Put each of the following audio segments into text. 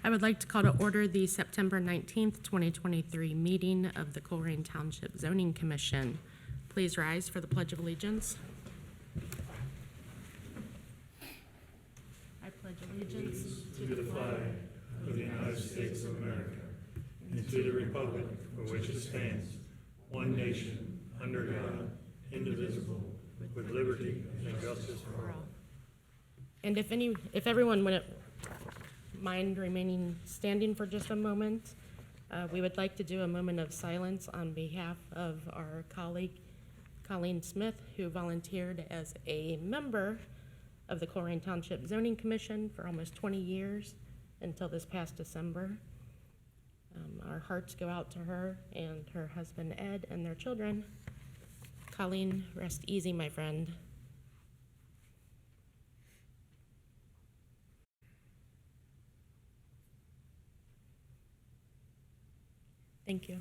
I would like to call to order the September 19th, 2023 meeting of the Colerain Township Zoning Commission. Please rise for the Pledge of Allegiance. I pledge allegiance to the flag of the United States of America and to the republic for which it stands, one nation, under God, indivisible, with liberty and justice for all. And if everyone wouldn't mind remaining standing for just a moment, we would like to do a moment of silence on behalf of our colleague, Colleen Smith, who volunteered as a member of the Colerain Township Zoning Commission for almost 20 years until this past December. Our hearts go out to her and her husband Ed and their children. Colleen, rest easy, my friend. Thank you.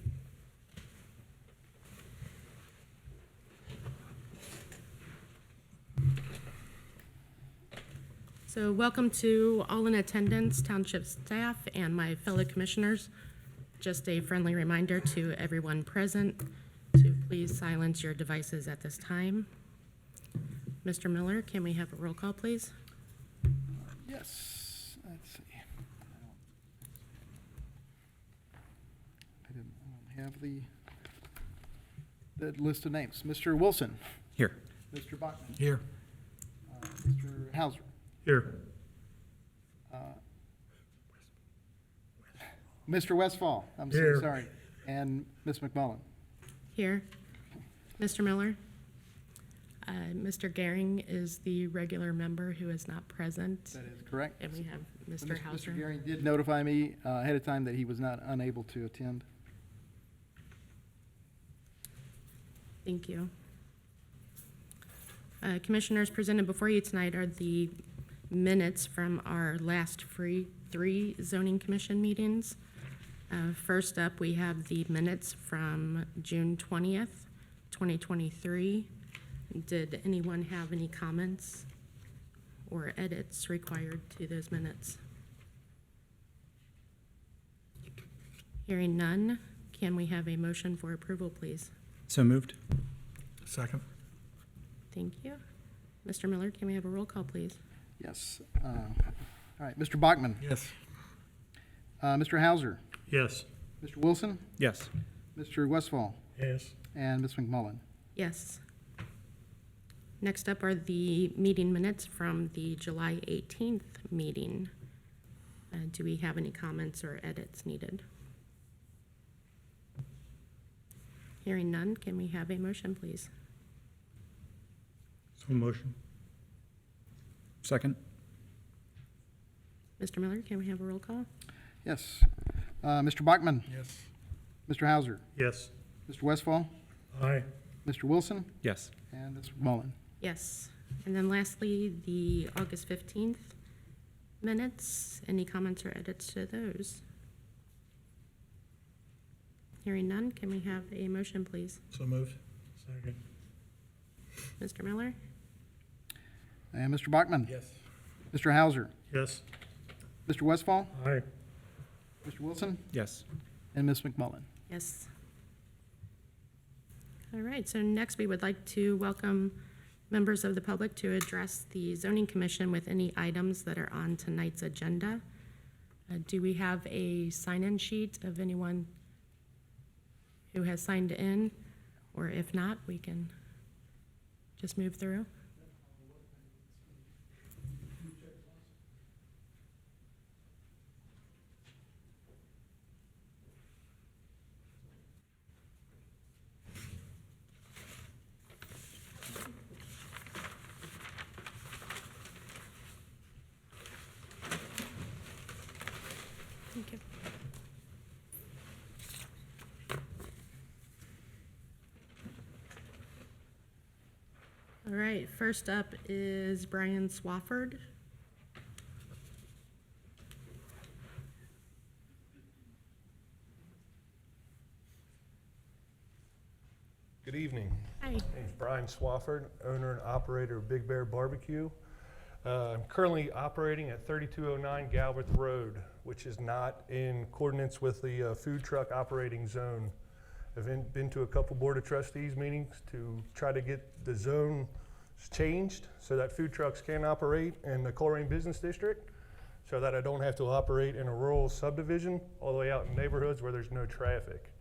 So welcome to all in attendance, township staff, and my fellow commissioners. Just a friendly reminder to everyone present to please silence your devices at this time. Mr. Miller, can we have a roll call, please? Yes, let's see. I don't have the list of names. Mr. Wilson. Here. Mr. Bachman. Here. Mr. Hauser. Here. Mr. Westfall. I'm so Here. sorry. And Ms. McMullen. Here. Mr. Miller? Mr. Gehring is the regular member who is not present. That is correct. And we have So Mr. Hauser. Mr. Gehring did notify me ahead of time that he was not unable to attend. Thank you. Commissioners, presented before you tonight are the minutes from our last three zoning commission meetings. First up, we have the minutes from June 20th, 2023. Did anyone have any comments or edits required to those minutes? Hearing none, can we have a motion for approval, please? So moved. Second. Thank you. Mr. Miller, can we have a roll call, please? Yes. All right. Mr. Bachman. Yes. Mr. Hauser. Yes. Mr. Wilson. Yes. Mr. Westfall. Yes. And Ms. McMullen. Yes. Next up are the meeting minutes from the July 18th meeting. Do we have any comments or edits needed? Hearing none, can we have a motion, please? So motion. Second. Mr. Miller, can we have a roll call? Yes. Mr. Bachman. Yes. Mr. Hauser. Yes. Mr. Westfall. Aye. Mr. Wilson. Yes. And Ms. McMullen. Yes. And then lastly, the August 15th minutes. Any comments or edits to those? Hearing none, can we have a motion, please? So moved. Second. Mr. Miller? And Mr. Bachman. Yes. Mr. Hauser. Yes. Mr. Westfall. Aye. Mr. Wilson. Yes. And Ms. McMullen. Yes. All right, so next we would like to welcome members of the public to address the Zoning Commission with any items that are on tonight's agenda. Do we have a sign-in sheet of anyone who has signed in? Or if not, we can just move through. Thank you. All right, first up is Brian Swafford. Good evening. Hi. My name's Brian Swafford, owner and operator of Big Bear Barbecue. I'm currently operating at 3209 Galbraith Road, which is not in accordance with the food truck operating zone. I've been to a couple Board of Trustees meetings to try to get the zone changed so that food trucks can operate in the Colerain Business District, so that I don't have to operate in a rural subdivision all the way out in neighborhoods where there's no traffic.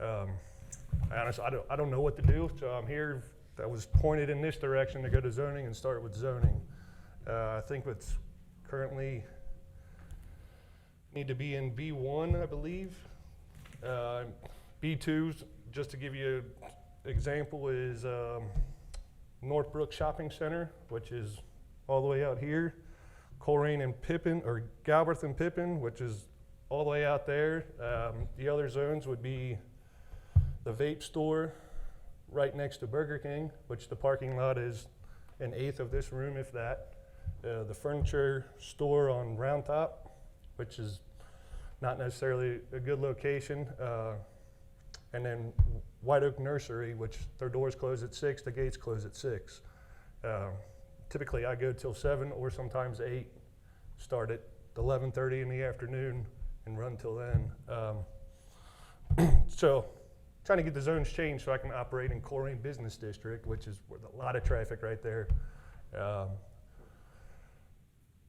Honestly, I don't know what to do, so I'm here. I was pointed in this direction to go to zoning and start with zoning. I think what's currently need to be in B1, I believe. B2s, just to give you an example, is Northbrook Shopping Center, which is all the way out here. Colerain and Pippin, or Galbraith and Pippin, which is all the way out there. The other zones would be the vape store right next to Burger King, which the parking lot is an eighth of this room, if that. The furniture store on Round Top, which is not necessarily a good location. And then White Oak Nursery, which their doors close at 6, the gates close at 6. Typically I go till 7 or sometimes 8, start at 11:30 in the afternoon and run till then. So trying to get the zones changed so I can operate in Colerain Business District, which is where a lot of traffic right there.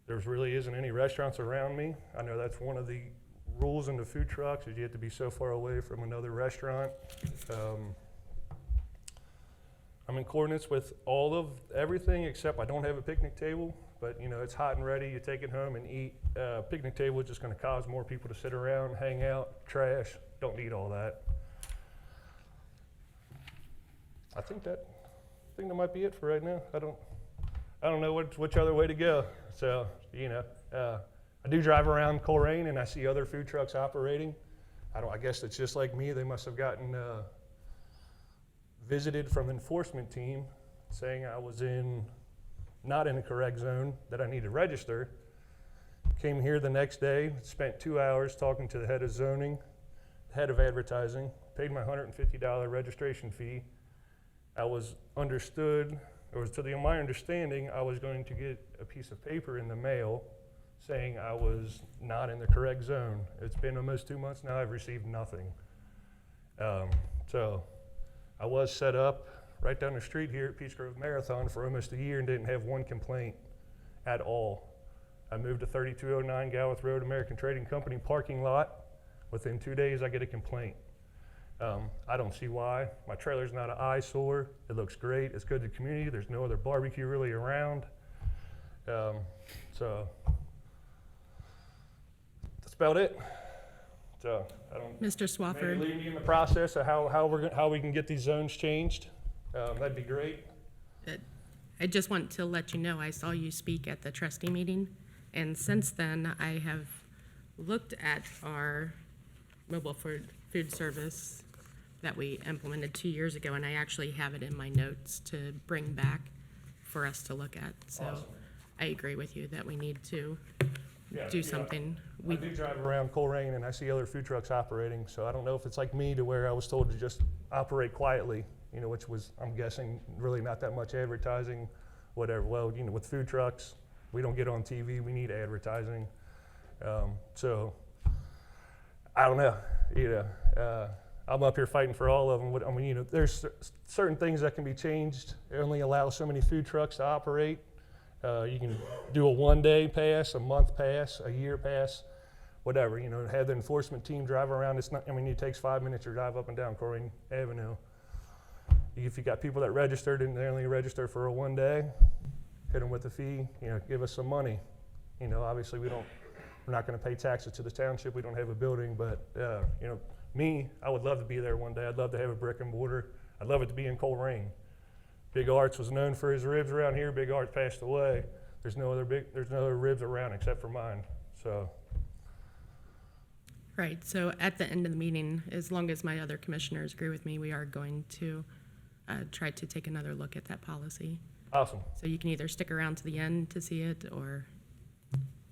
There really isn't any restaurants around me. I know that's one of the rules in the food trucks, is you have to be so far away from another restaurant. I'm in accordance with all of everything except I don't have a picnic table, but you know, it's hot and ready, you take it home and eat. Picnic table is just gonna cause more people to sit around, hang out, trash, don't need all that. I think that might be it for right now. I don't know which other way to go. So, you know, I do drive around Colerain and I see other food trucks operating. I guess it's just like me. They must have gotten visited from the enforcement team saying I was not in the correct zone, that I need to register. Came here the next day, spent 2 hours talking to the head of zoning, head of advertising, paid my $150 registration fee. I was understood, or to my understanding, I was going to get a piece of paper in the mail saying I was not in the correct zone. It's been almost 2 months now, I've received nothing. So I was set up right down the street here at Peach Grove Marathon for almost a year and didn't have one complaint at all. I moved to 3209 Galbraith Road, American Trading Company parking lot. Within 2 days, I get a complaint. I don't see why. My trailer's not an eyesore. It looks great. It's good to the community. There's no other barbecue really around. So that's about it. So I don't. Mr. Swafford. Maybe leave me in the process of how we can get these zones changed. That'd be great. I just want to let you know, I saw you speak at the trustee meeting, and since then, I have looked at our mobile food service that we implemented 2 years ago, and I actually have it in my notes to bring back for us to look at. So Awesome. I agree with you that we need to Yeah, do something. I do drive around Colerain and I see other food trucks operating, so I don't know if it's like me to where I was told to just operate quietly, you know, which was, I'm guessing, really not that much advertising, whatever. Well, you know, with food trucks, we don't get on TV, we need advertising. So I don't know, you know, I'm up here fighting for all of them. I mean, you know, there's certain things that can be changed. It only allows so many food trucks to operate. You can do a 1-day pass, a month pass, a year pass, whatever, you know, have the enforcement team drive around. It's not, I mean, it takes 5 minutes to drive up and down Colerain Avenue. If you got people that registered and they only register for a 1 day, hit them with a fee, you know, give us some money. You know, obviously we're not gonna pay taxes to the township. We don't have a building, but, you know, I would love to be there one day. I'd love to have a brick and mortar. I'd love it to be in Colerain. Big Arts was known for his ribs around here. Big Arts passed away. There's no other ribs around except for mine. So. Right, so at the end of the meeting, as long as my other commissioners agree with me, we are going to try to take another look at that policy. Awesome. So you can either stick around to the end to see it, or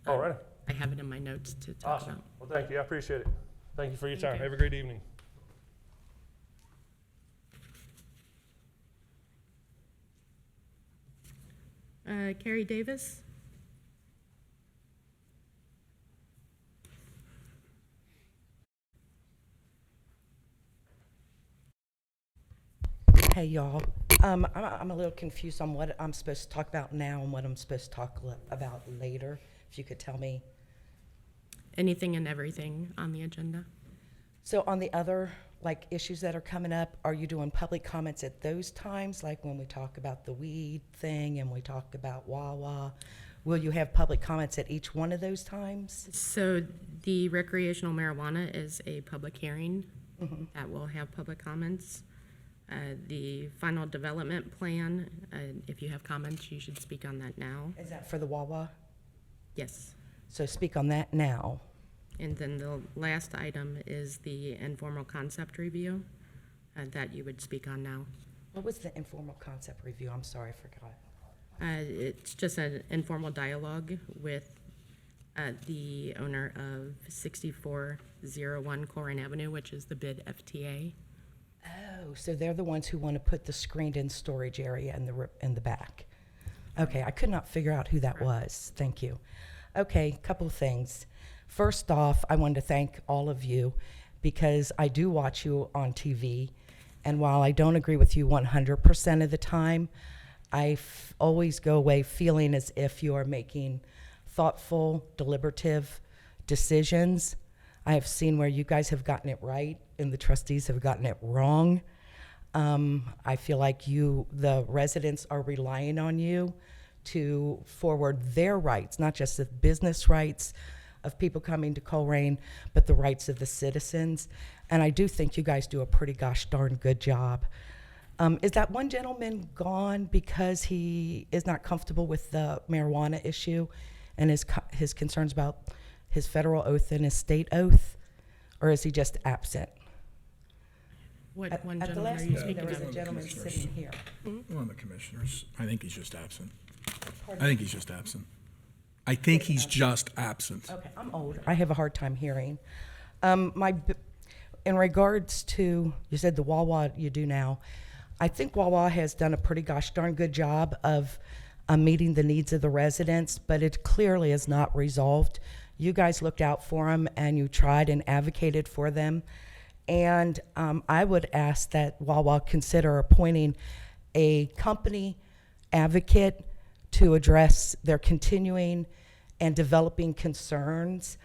All right. I have it in my notes to talk Awesome. about. Well, thank you. I appreciate it. Thank you for your time. Okay. Have a great evening. Carrie Davis? Hey, y'all. I'm a little confused on what I'm supposed to talk about now and what I'm supposed to talk about later. If you could tell me. Anything and everything on the agenda. So on the other, like, issues that are coming up, are you doing public comments at those times? Like when we talk about the weed thing and we talk about Wawa? Will you have public comments at each one of those times? So the recreational marijuana is a public hearing that will have public comments. The final development plan, if you have comments, you should speak on that now. Is that for the Wawa? Yes. So speak on that now. And then the last item is the informal concept review that you would speak on now. What was the informal concept review? I'm sorry, I forgot. It's just an informal dialogue with the owner of 6401 Colerain Avenue, which is the bid FTA. Oh, so they're the ones who want to put the screened-in storage area in the back. Okay, I could not figure out who that was. Thank you. Okay, couple of things. First off, I wanted to thank all of you because I do watch you on TV, and while I don't agree with you 100% of the time, I always go away feeling as if you are making thoughtful, deliberative decisions. I have seen where you guys have gotten it right and the trustees have gotten it wrong. I feel like the residents are relying on you to forward their rights, not just the business rights of people coming to Colerain, but the rights of the citizens. And I do think you guys do a pretty gosh darn good job. Is that one gentleman gone because he is not comfortable with the marijuana issue and his concerns about his federal oath and his state oath? Or is he just absent? What one At the gentleman last are you meeting, speaking there was of? a gentleman sitting here. One of the commissioners. I think he's just absent. I think he's just absent. I think he's just absent. Okay, I'm old. I have a hard time hearing. In regards to, you said the Wawa you do now, I think Wawa has done a pretty gosh darn good job of meeting the needs of the residents, but it clearly is not resolved. You guys looked out for them and you tried and advocated for them. And I would ask that Wawa consider appointing a company advocate to address their continuing and developing concerns.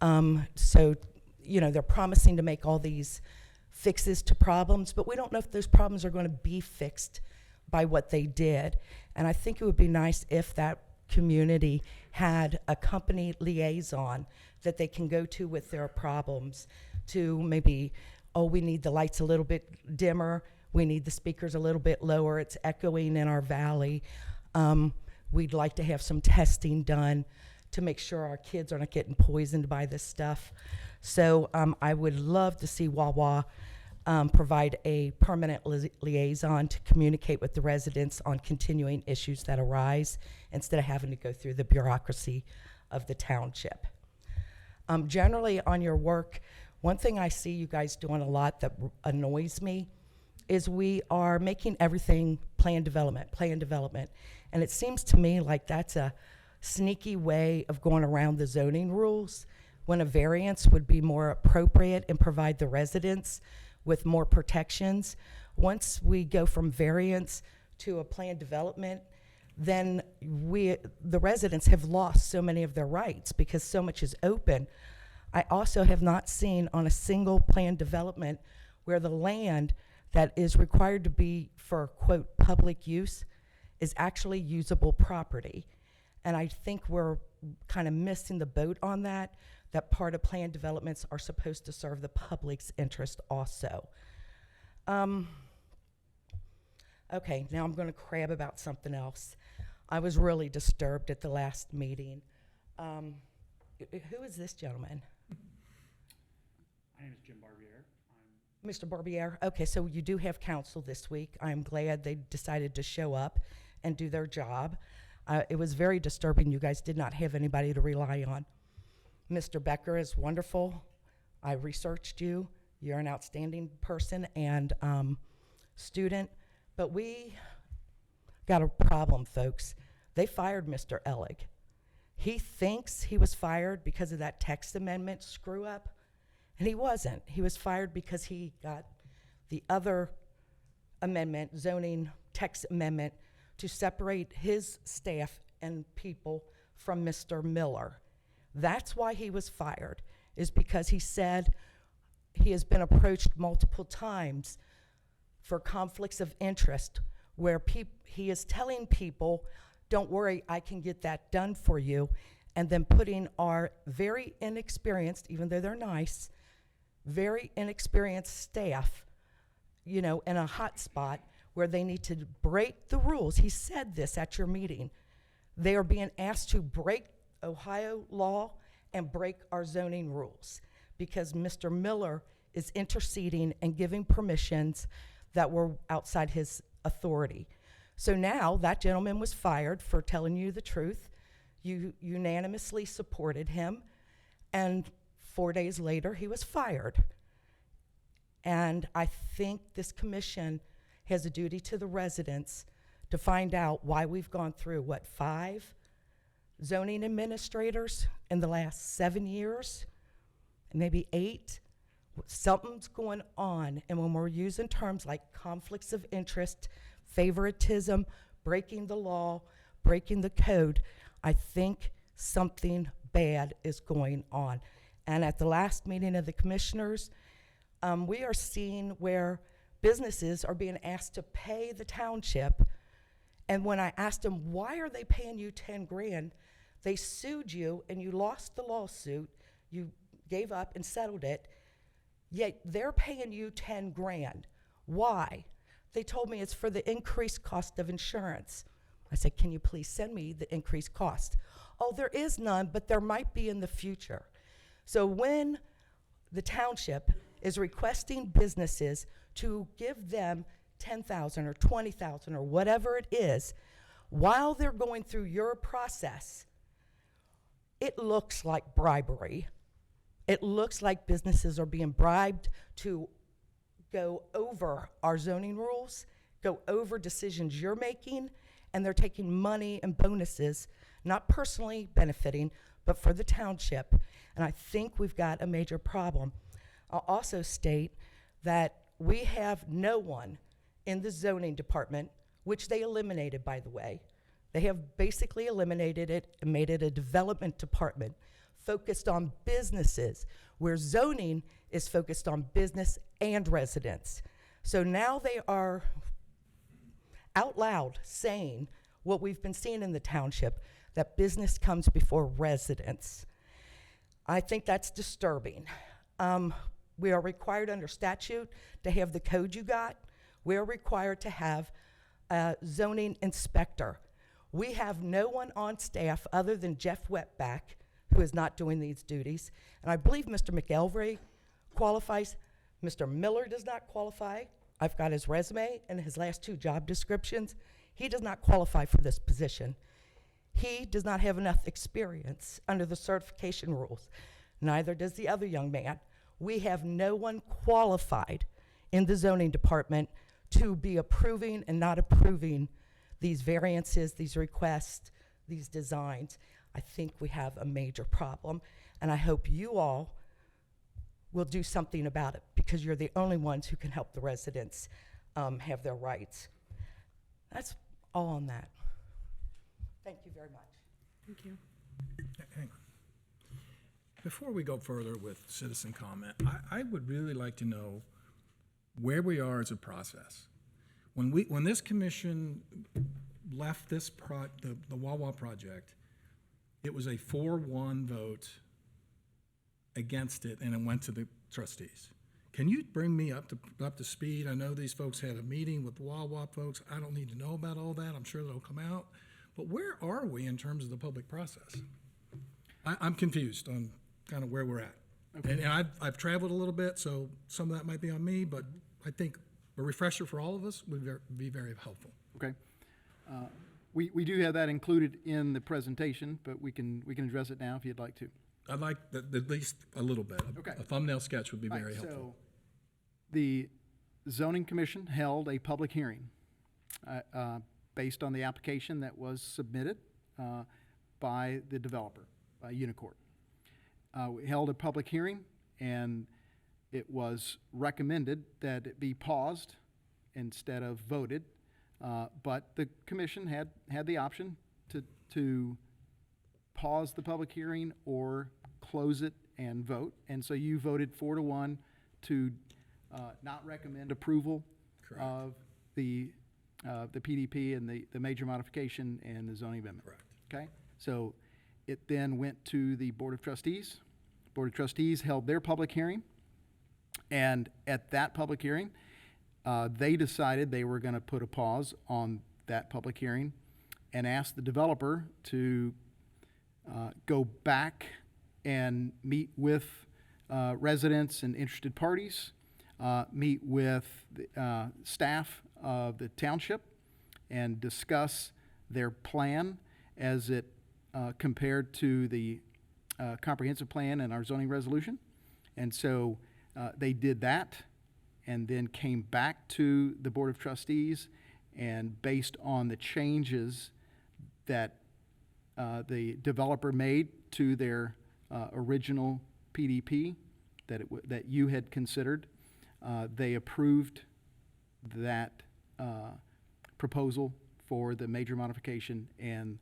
So, you know, they're promising to make all these fixes to problems, but we don't know if those problems are going to be fixed by what they did. And I think it would be nice if that community had a company liaison that they can go to with their problems, to maybe, oh, we need the lights a little bit dimmer, we need the speakers a little bit lower, it's echoing in our valley. We'd like to have some testing done to make sure our kids are not getting poisoned by this stuff. So I would love to see Wawa provide a permanent liaison to communicate with the residents on continuing issues that arise instead of having to go through the bureaucracy of the township. Generally on your work, one thing I see you guys doing a lot that annoys me is we are making everything plan development. And it seems to me like that's a sneaky way of going around the zoning rules when a variance would be more appropriate and provide the residents with more protections. Once we go from variance to a planned development, then the residents have lost so many of their rights because so much is open. I also have not seen on a single planned development where the land that is required to be for, quote, public use is actually usable property. And I think we're kind of missing the boat on that part of planned developments are supposed to serve the public's interest also. Okay, now I'm going to crab about something else. I was really disturbed at the last meeting. Who is this gentleman? My name is Jim Barbier. Mr. Barbier, okay, so you do have counsel this week. I'm glad they decided to show up and do their job. It was very disturbing. You guys did not have anybody to rely on. Mr. Becker is wonderful. I researched you. You're an outstanding person and student, but we got a problem, folks. They fired Mr. Ellig. He thinks he was fired because of that text amendment screw up, and he wasn't. He was fired because he got the other amendment, zoning text amendment, to separate his staff and people from Mr. Miller. That's why he was fired, is because he said he has been approached multiple times for conflicts of interest where he is telling people, don't worry, I can get that done for you, and then putting our very inexperienced, even though they're nice, very inexperienced staff, in a hot spot where they need to break the rules. He said this at your meeting. They are being asked to break Ohio law and break our zoning rules because Mr. Miller is interceding and giving permissions that were outside his authority. So now that gentleman was fired for telling you the truth. You unanimously supported him, and 4 days later he was fired. And I think this commission has a duty to the residents to find out why we've gone through, 5 zoning administrators in the last 7 years, maybe 8. Something's going on, and when we're using terms like conflicts of interest, favoritism, breaking the law, breaking the code, I think something bad is going on. And at the last meeting of the commissioners, we are seeing where businesses are being asked to pay the township, and when I asked them, why are they paying you 10 grand? They sued you and you lost the lawsuit, you gave up and settled it, yet they're paying you 10 grand. Why? They told me it's for the increased cost of insurance. I said, can you please send me the increased cost? Oh, there is none, but there might be in the future. So when the township is requesting businesses to give them $10,000 or $20,000 or whatever it is, while they're going through your process, it looks like bribery. It looks like businesses are being bribed to go over our zoning rules, go over decisions you're making, and they're taking money and bonuses, not personally benefiting, but for the township. And I think we've got a major problem. I'll also state that we have no one in the zoning department, which they eliminated, by the way. They have basically eliminated it and made it a development department focused on businesses, where zoning is focused on business and residents. So now they are out loud saying what we've been seeing in the township, that business comes before residents. I think that's disturbing. We are required under statute to have the code you got. We are required to have a zoning inspector. We have no one on staff other than Jeff Wetback, who is not doing these duties. And I believe Mr. McElvery qualifies. Mr. Miller does not qualify. I've got his resume and his last 2 job descriptions. He does not qualify for this position. He does not have enough experience under the certification rules. Neither does the other young man. We have no one qualified in the zoning department to be approving and not approving these variances, these requests, these designs. I think we have a major problem, and I hope you all will do something about it, because you're the only ones who can help the residents have their rights. That's all on that. Thank you very much. Thank you. Hang on. Before we go further with citizen comment, I would really like to know where we are as a process. When this commission left this the Wawa project, it was a 4-1 vote against it, and it went to the trustees. Can you bring me up to speed? I know these folks had a meeting with Wawa folks. I don't need to know about all that. I'm sure they'll come out. But where are we in terms of the public process? I'm confused on kind of where we're at. Okay. And I've traveled a little bit, so some of that might be on me, but I think a refresher for all of us would be very helpful. Okay. We do have that included in the presentation, but we can address it now if you'd like to. I'd like at least a little bit. Okay. A thumbnail sketch would be Right, very helpful. So the zoning commission held a public hearing based on the application that was submitted. by the developer, by Unicorp. We held a public hearing, and it was recommended that it be paused instead of voted. But the commission had the option to pause the public hearing or close it and vote. And so you voted 4-1 to not recommend approval Correct. of the PDP and the major modification and the zoning amendment. Correct. Okay? So it then went to the Board of Trustees. Board of Trustees held their public hearing. And at that public hearing, they decided they were going to put a pause on that public hearing and ask the developer to go back and meet with residents and interested parties, meet with the staff of the township, and discuss their plan as it compared to the comprehensive plan and our zoning resolution. And so they did that and then came back to the Board of Trustees, and based on the changes that the developer made to their original PDP that you had considered, they approved that proposal for the major modification and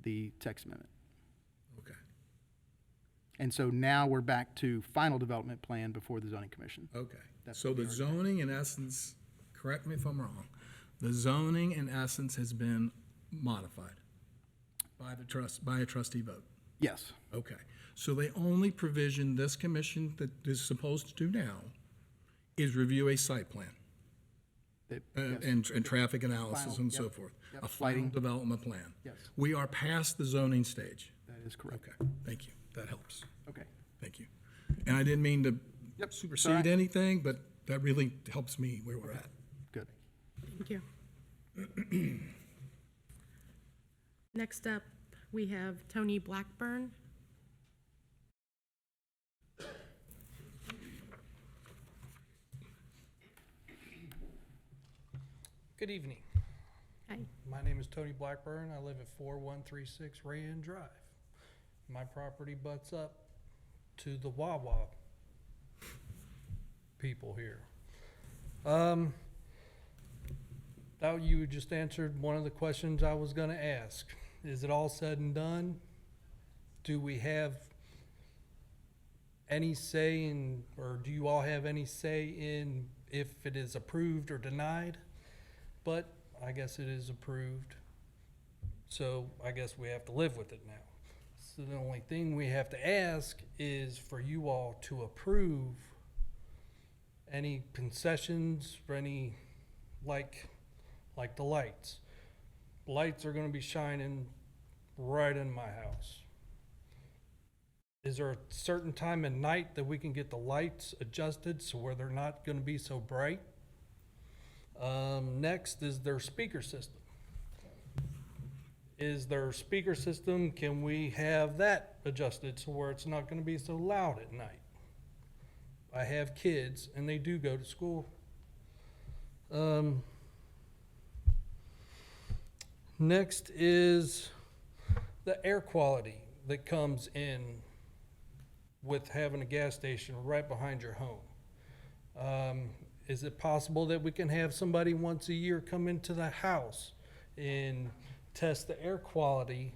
the text amendment. Okay. And so now we're back to final development plan before the zoning commission. Okay. That's So what the we are. zoning, in essence, correct me if I'm wrong, the zoning, in essence, has been modified by a trustee vote? Yes, Okay. So the only provision this commission that is supposed to do now is review a site plan They- yes. and traffic analysis Final, and so yep, forth. yep. A final Lighting. development plan. Yes. We are past the zoning stage. That is correct. Okay, thank you. That helps. Okay. Thank you. And I didn't mean to Yep, it's all supersede right. anything, but that really helps me where we're at. Good. Thank you. Next up, we have Tony Blackburn. Good evening. Hi. My name is Tony Blackburn. I live at 4136 Rayan Drive. My property butts up to the Wawa people here. That you just answered one of the questions I was gonna ask. Is it all said and done? Do we have any say in, or do you all have any say in if it is approved or denied? But I guess it is approved, so I guess we have to live with it now. So the only thing we have to ask is for you all to approve any concessions for any, like the lights. Lights are gonna be shining right in my house. Is there a certain time at night that we can get the lights adjusted so where they're not gonna be so bright? Next is their speaker system. Is their speaker system, can we have that adjusted so where it's not gonna be so loud at night? I have kids and they do go to school. Next is the air quality that comes in with having a gas station right behind your home. Is it possible that we can have somebody once a year come into the house and test the air quality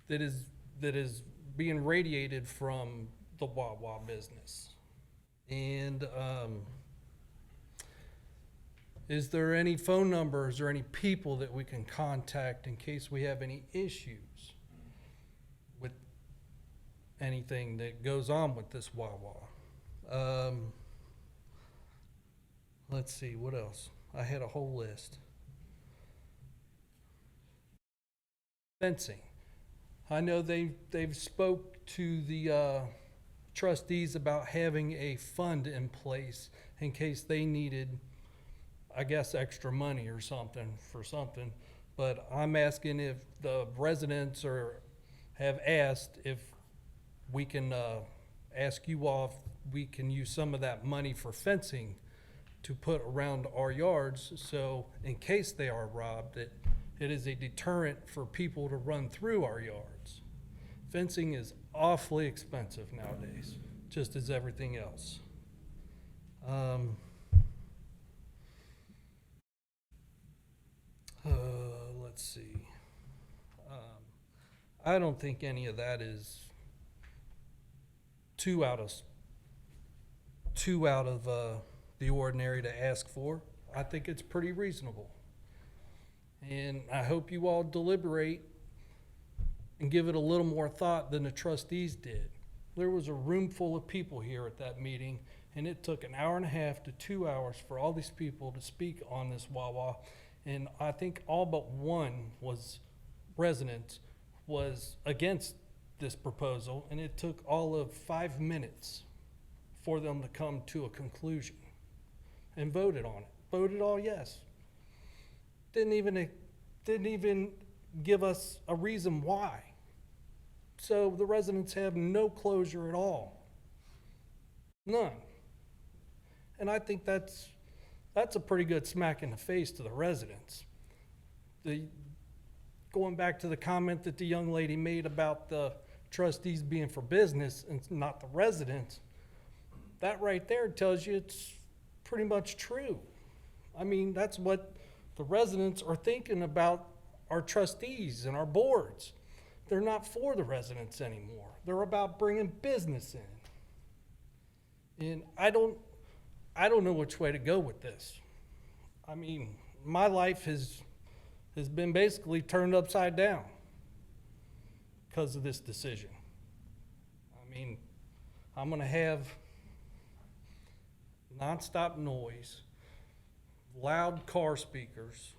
that is being radiated from the Wawa business? And is there any phone numbers or any people that we can contact in case we have any issues with anything that goes on with this Wawa? Let's see, what else? I had a whole list. Fencing. I know they've spoke to the trustees about having a fund in place in case they needed, I guess, extra money or something for something. But I'm asking if the residents have asked if we can ask you all if we can use some of that money for fencing to put around our yards, so in case they are robbed, that It is a deterrent for people to run through our yards. Fencing is awfully expensive nowadays, just as everything else. Let's see. I don't think any of that is too out of the ordinary to ask for. I think it's pretty reasonable. And I hope you all deliberate and give it a little more thought than the trustees did. There was a room full of people here at that meeting, and it took an hour and a half to 2 hours for all these people to speak on this Wawa. And I think all but one resident was against this proposal, and it took all of 5 minutes for them to come to a conclusion and voted on it. Voted all yes. Didn't even give us a reason why. So the residents have no closure at all. None. And I think that's a pretty good smack in the face to the residents. Going back to the comment that the young lady made about the trustees being for business and not the residents, that right there tells you it's pretty much true. I mean, that's what the residents are thinking about our trustees and our boards. They're not for the residents anymore. They're about bringing business in. And I don't know which way to go with this. I mean, my life has been basically turned upside down because of this decision. I mean, I'm going to have nonstop noise, loud car speakers,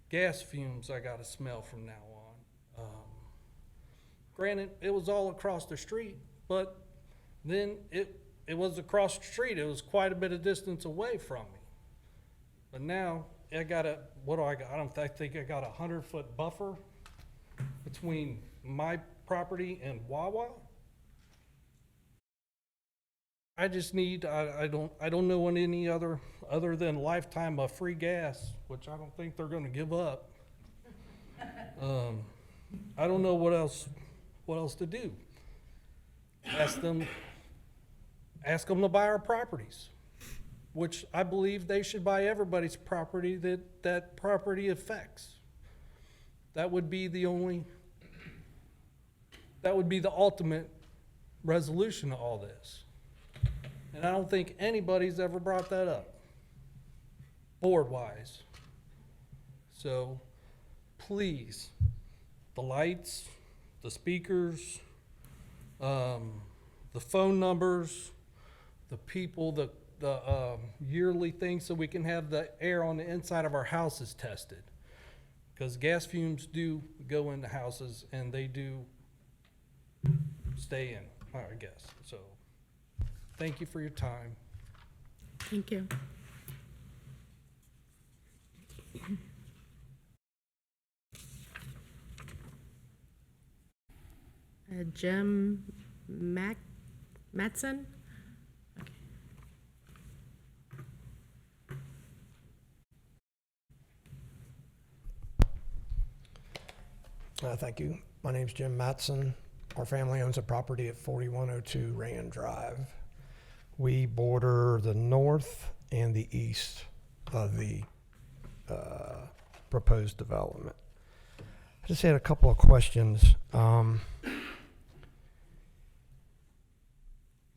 gas fumes I got to smell from now on. Granted, it was all across the street, but then it was across the street. It was quite a bit of distance away from me. But now I got what do I got? I think I got a 100-foot buffer between my property and Wawa. I just need, I don't know any other than lifetime of free gas, which I don't think they're gonna give up. I don't know what else to do. Ask them to buy our properties, which I believe they should buy everybody's property that property affects. That would be the ultimate resolution to all this. And I don't think anybody's ever brought that up, board-wise. So please, the lights, the speakers, the phone numbers, the people, the yearly things so we can have the air on the inside of our houses tested. Because gas fumes do go into houses and they do stay in, I guess. So thank you for your time. Thank you. Jim Matson? Thank you. My name's Jim Matson. Our family owns a property at 4102 Rand Drive. We border the north and the east of the proposed development. I just had a couple of questions. I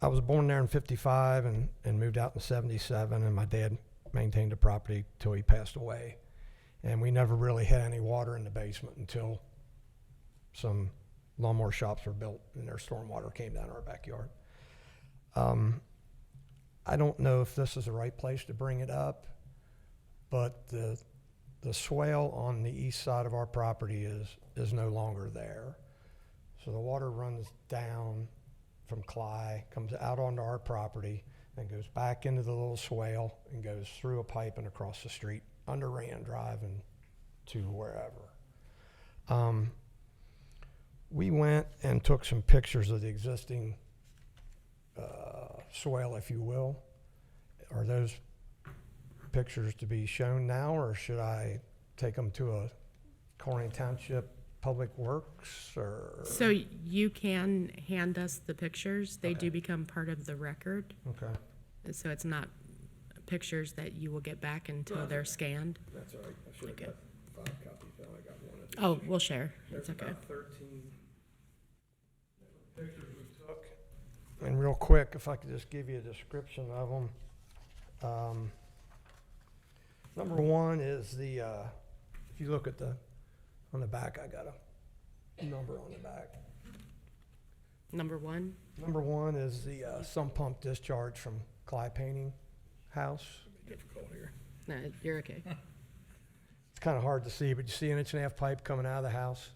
was born there in 55 and moved out in 77, and my dad maintained the property till he passed away. And we never really had any water in the basement until some lawnmower shops were built and their stormwater came down our backyard. I don't know if this is the right place to bring it up, but the swale on the east side of our property is no longer there. So the water runs down from Cly, comes out onto our property, then goes back into the little swale and goes through a pipe and across the street under Rand Drive and to wherever. We went and took some pictures of the existing swale, if you will. Are those pictures to be shown now, or should I take them to a Colerain Township Public Works or? So you can hand us the pictures. They do Okay. become part of the record. Okay, So it's not pictures that you will get back until they're scanned. that's all right. I should have Okay. got 5 copies, I only got one of these. Oh, we'll share. There's It's okay. about 13 pictures we took. And real quick, if I could just give you a description of them. Number one is the, if you look at on the back, I got a number on the back. Number one. Number one is the sump pump discharge from Clyde Painting House. Difficult here. No, you're okay. It's kind of hard to see, but you see an 1.5-inch pipe coming out of the house.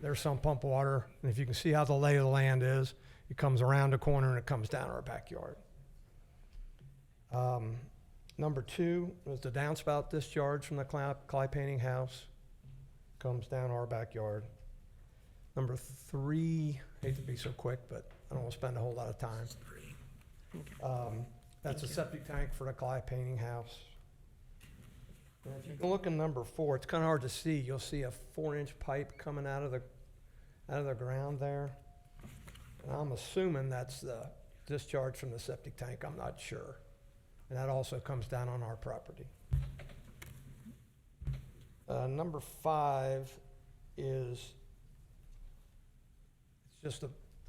There's sump pump water, and if you can see how the lay of the land is, it comes around the corner and it comes down our backyard. Number two is the downspout discharge from the Clyde Painting House, comes down our backyard. Number three, hate to be so quick, but I don't want to spend a whole lot of time. That's a septic tank for the Clyde Painting House. And if you can look in number four, it's kind of hard to see. You'll see a 4-inch pipe coming out of the ground there. And I'm assuming that's the discharge from the septic tank. I'm not sure. And that also comes down on our property. Number five is it's just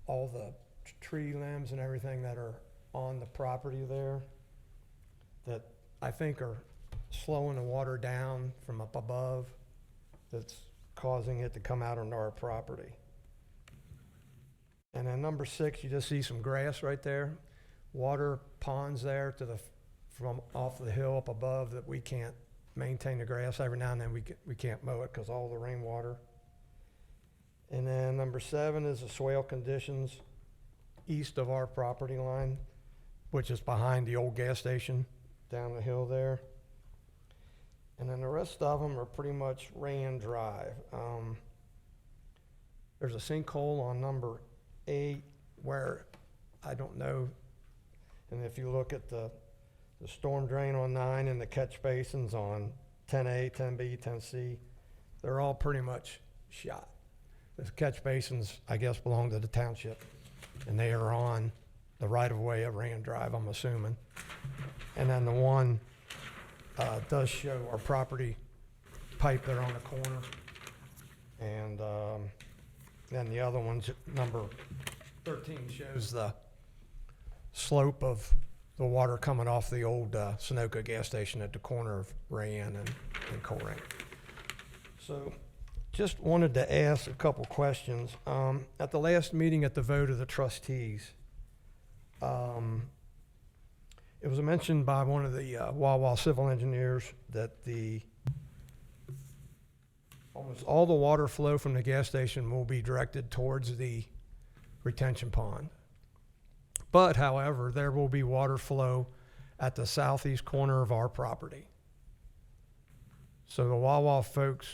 all the tree limbs and everything that are on the property there that I think are slowing the water down from up above, that's causing it to come out onto our property. And then number six, you just see some grass right there, water ponds there from off the hill up above that we can't maintain the grass. Every now and then we can't mow it because all the rainwater. And then number seven is the swale conditions east of our property line, which is behind the old gas station down the hill there. And then the rest of them are pretty much ran dry. There's a sinkhole on number 8 where I don't know. And if you look at the storm drain on 9 and the catch basins on 10A, 10B, 10C, they're all pretty much shot. The catch basins, I guess, belong to the township, and they are on the right-of-way of Rand Drive, I'm assuming. And then the one does show our property pipe there on the corner. And then the other one's number 13 shows the slope of the water coming off the old Sunoco gas station at the corner of Rayan and Colerain. So just wanted to ask a couple questions. At the last meeting at the vote of the trustees, it was mentioned by one of the Wawa civil engineers that almost all the water flow from the gas station will be directed towards the retention pond. But however, there will be water flow at the southeast corner of our property. So the Wawa folks,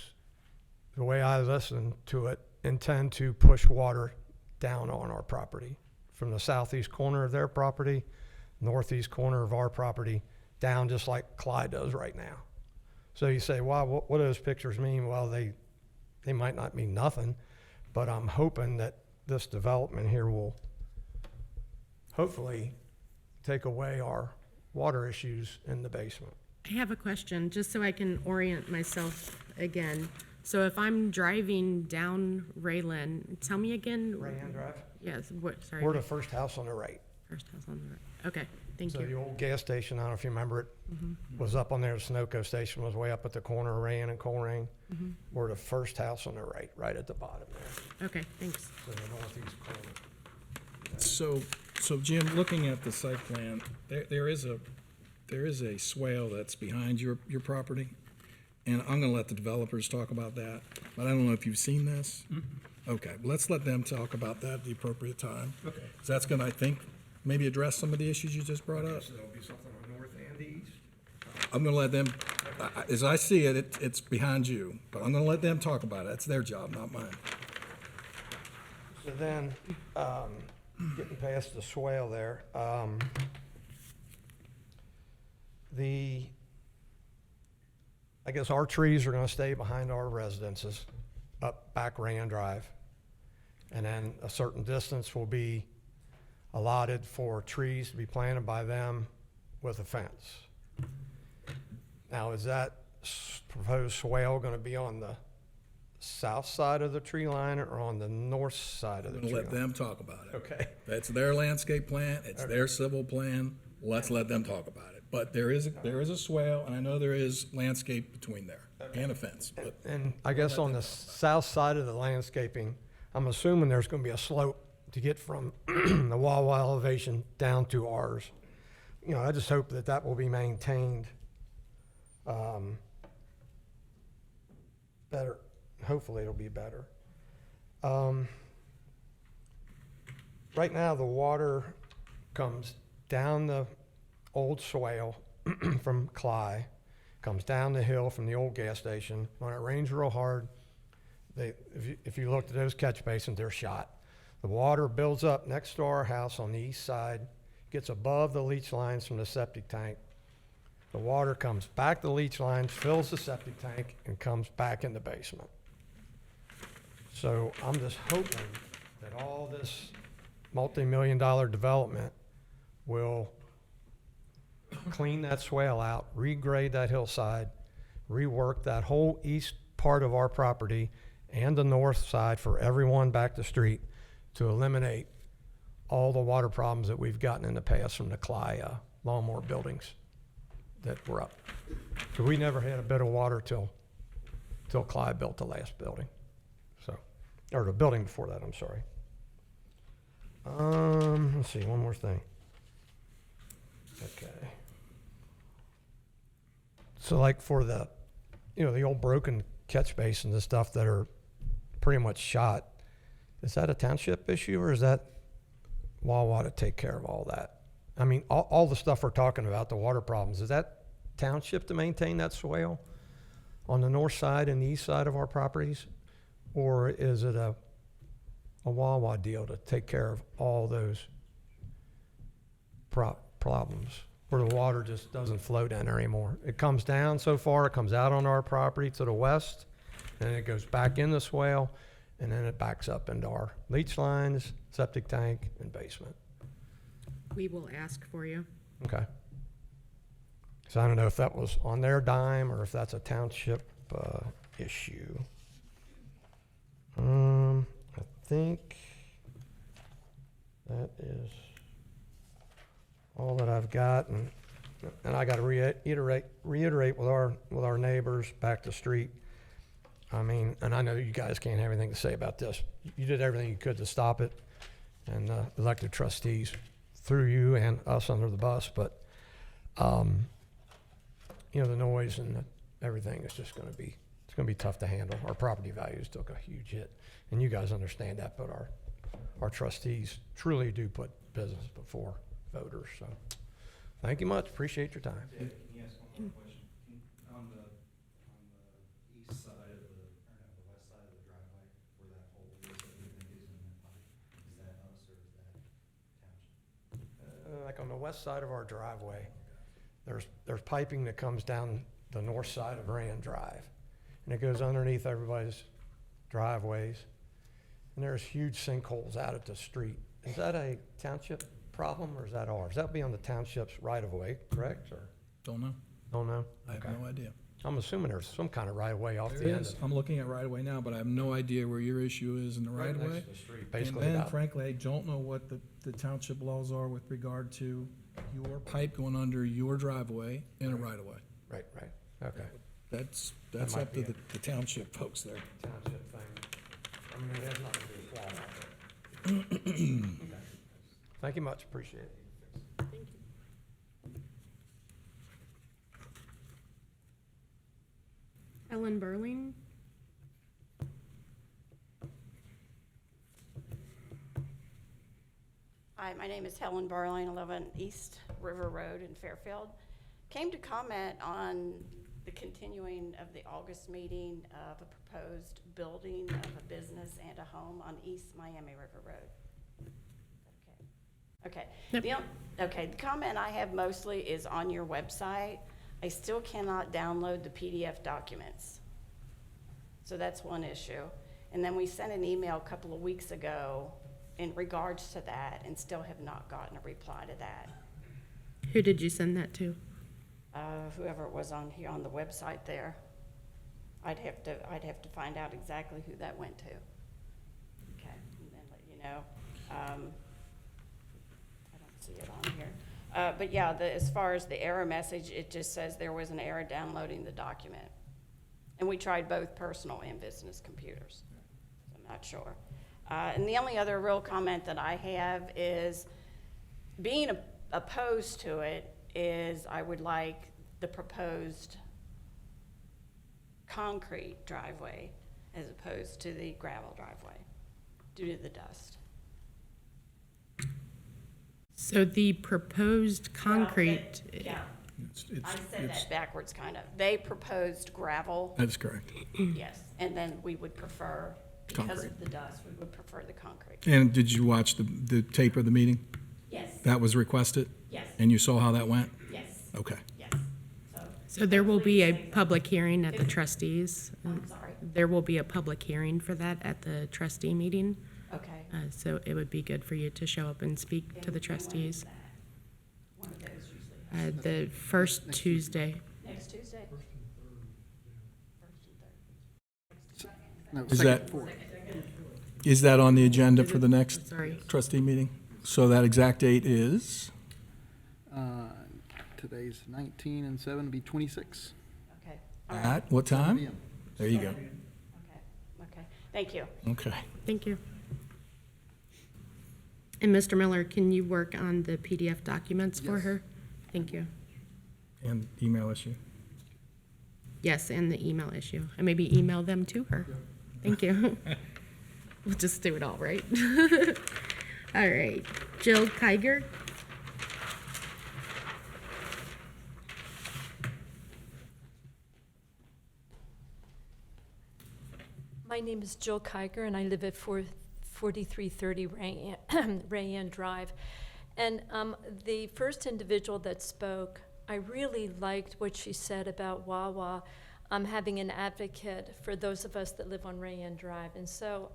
the way I listen to it, intend to push water down on our property from the southeast corner of their property, northeast corner of our property, down just like Clyde does right now. So you say, wow, what do those pictures mean? Well, they might not mean nothing, but I'm hoping that this development here will hopefully take away our water issues in the basement. I have a question, just so I can orient myself again. So if I'm driving down Raylan, tell me again. Rayan Drive? Yes, what, sorry. We're the first house on the right. First house on the right. Okay, thank So the you. old gas station, I don't know if you remember it, was up on there. The Sunoco station was way up at the corner of Rayan and Colerain. We're the first house on the right at the bottom there, Okay, thanks. so the northeast corner. So Jim, looking at the site plan, there is a swale that's behind your property, and I'm gonna let the developers talk about that, but I don't know if you've seen this? Okay, let's let them talk about that at the appropriate time. Okay. 'Cause that's gonna, I think, maybe address some of the issues you just brought up. So there'll be something on north and east? I'm gonna let them, as I see it, it's behind you, but I'm gonna let them talk about it. It's their job, not mine. So then, getting past the swale there, I guess our trees are gonna stay behind our residences, up back Rand Drive. And then a certain distance will be allotted for trees to be planted by them with a fence. Now, is that proposed swale gonna be on the south side of the tree line or on the north side of the I'm gonna tree let line? them talk about it. Okay. That's their landscape plan, it's their civil plan, let's let them talk about it. But there is a swale, and I know there is landscape between there, and a fence, but And I guess on the south side of the landscaping, I'm assuming there's gonna be a slope to get from the Wawa elevation down to ours. You know, I just hope that that will be maintained, better. Hopefully it'll be better. Right now, the water comes down the old swale from Cly, comes down the hill from the old gas station. When it rains real hard, if you looked at those catch basins, they're shot. The water builds up next to our house on the east side, gets above the leach lines from the septic tank. The water comes back the leach lines, fills the septic tank, and comes back in the basement. So I'm just hoping that all this multi-million-dollar development will clean that swale out, regrade that hillside, rework that whole east part of our property and the north side for everyone back the street to eliminate all the water problems that we've gotten in the past from the Cly lawnmower buildings that were up. So we never had a bit of water till Cly built the last building. So, or the building before that, I'm sorry. Let's see, one more thing. Okay. So like for the, the old broken catch basins and stuff that are pretty much shot, is that a township issue or is that Wawa to take care of all that? I mean, all the stuff we're talking about, the water problems, is that township to maintain that swale on the north side and the east side of our properties? Or is it a Wawa deal to take care of all those problems where the water just doesn't flow down there anymore? It comes down so far, it comes out on our property to the west, and then it goes back in the swale, and then it backs up into our leach lines, septic tank, and basement. We will ask for you. Okay. So I don't know if that was on their dime or if that's a township issue. I think that is all that I've got, and I got to reiterate with our neighbors back the street. I mean, and I know you guys can't have anything to say about this. You did everything you could to stop it, and elected trustees threw you and us under the bus. But the noise and everything is just going to be tough to handle. Our property values took a huge hit, and you guys understand that. But our trustees truly do put business before voters. So, thank you much. Appreciate your time. Yes, one more question. On the east side of the west side of the driveway, where that hole is that we think is in that pipe, is that us or is that township? Like on the west side of our driveway, there's piping that comes down the north side of Rand Drive, and it goes underneath everybody's driveways, and there's huge sinkholes out at the street. Is that a township problem or is that ours? That'd be on the township's right of way, correct? Or don't know. don't know? I have Okay. no idea. I'm assuming there's some kind of right of way off There the end is, of I'm looking at right of way now, but I have no idea where your issue is in the right of way. next to the street, And basically. then about- frankly, I don't know what the township laws are with regard to your pipe going under your driveway in a right of way. Right. Okay. That's might up to be the township folks there. Township thing. I mean, it has nothing to do with Wawa. Okay. Thank you much. Appreciate it. Thank you. Ellen Burling? Hi, my name is Helen Barling. I live on East River Road in Fairfield. Came to comment on the continuing of the August meeting of a proposed building of a business and a home on East Miami River Road. Okay. Yep. The comment I have mostly is on your website. I still cannot download the PDF documents. So that's one issue. And then we sent an email a couple of weeks ago in regards to that and still have not gotten a reply to that. Who did you send that to? Whoever it was on here on the website there. I'd have to find out exactly who that went to. Okay, and then let you know. I don't see it on here. But yeah, as far as the error message, it just says there was an error downloading the document. And we tried both personal and business computers. So I'm not sure. And the only other real comment that I have is being opposed to it is I would like the proposed concrete driveway as opposed to the gravel driveway due to the dust. So the proposed concrete, Yeah, It's- I said it's- that backwards, kind of. They proposed gravel, That is correct. yes, and then we would prefer, because Concrete. of the dust, we would prefer the concrete. And did you watch the tape of the meeting? Yes, That was requested? yes, And you saw how that went? yes, Okay. yes. so there will be a public hearing at the trustees. I'm sorry, There will be a public hearing for that at the trustee meeting. okay. So it would be good for you to show up and speak to the And when is trustees. that? One of those usually. The first Tuesday. Next Tuesday? No, Is second, that- fourth. Is that on the agenda for the next Sorry. trustee meeting? So that exact date is? Today's 19 and 7 will be 26. Okay, all right, At what time? PM. There you go. okay, okay. Thank you. Okay. Thank you. And Mr. Miller, can you work on the PDF documents for Yes. her? Thank you. And email issue? Yes, and the email issue. And maybe email them to her. Thank you. We'll just do it all, right? All right. Jill Kiger? My name is Jill Kiger, and I live at 4330 Rayanne Drive. And the first individual that spoke, I really liked what she said about Wawa having an advocate for those of us that live on Rayanne Drive. And so,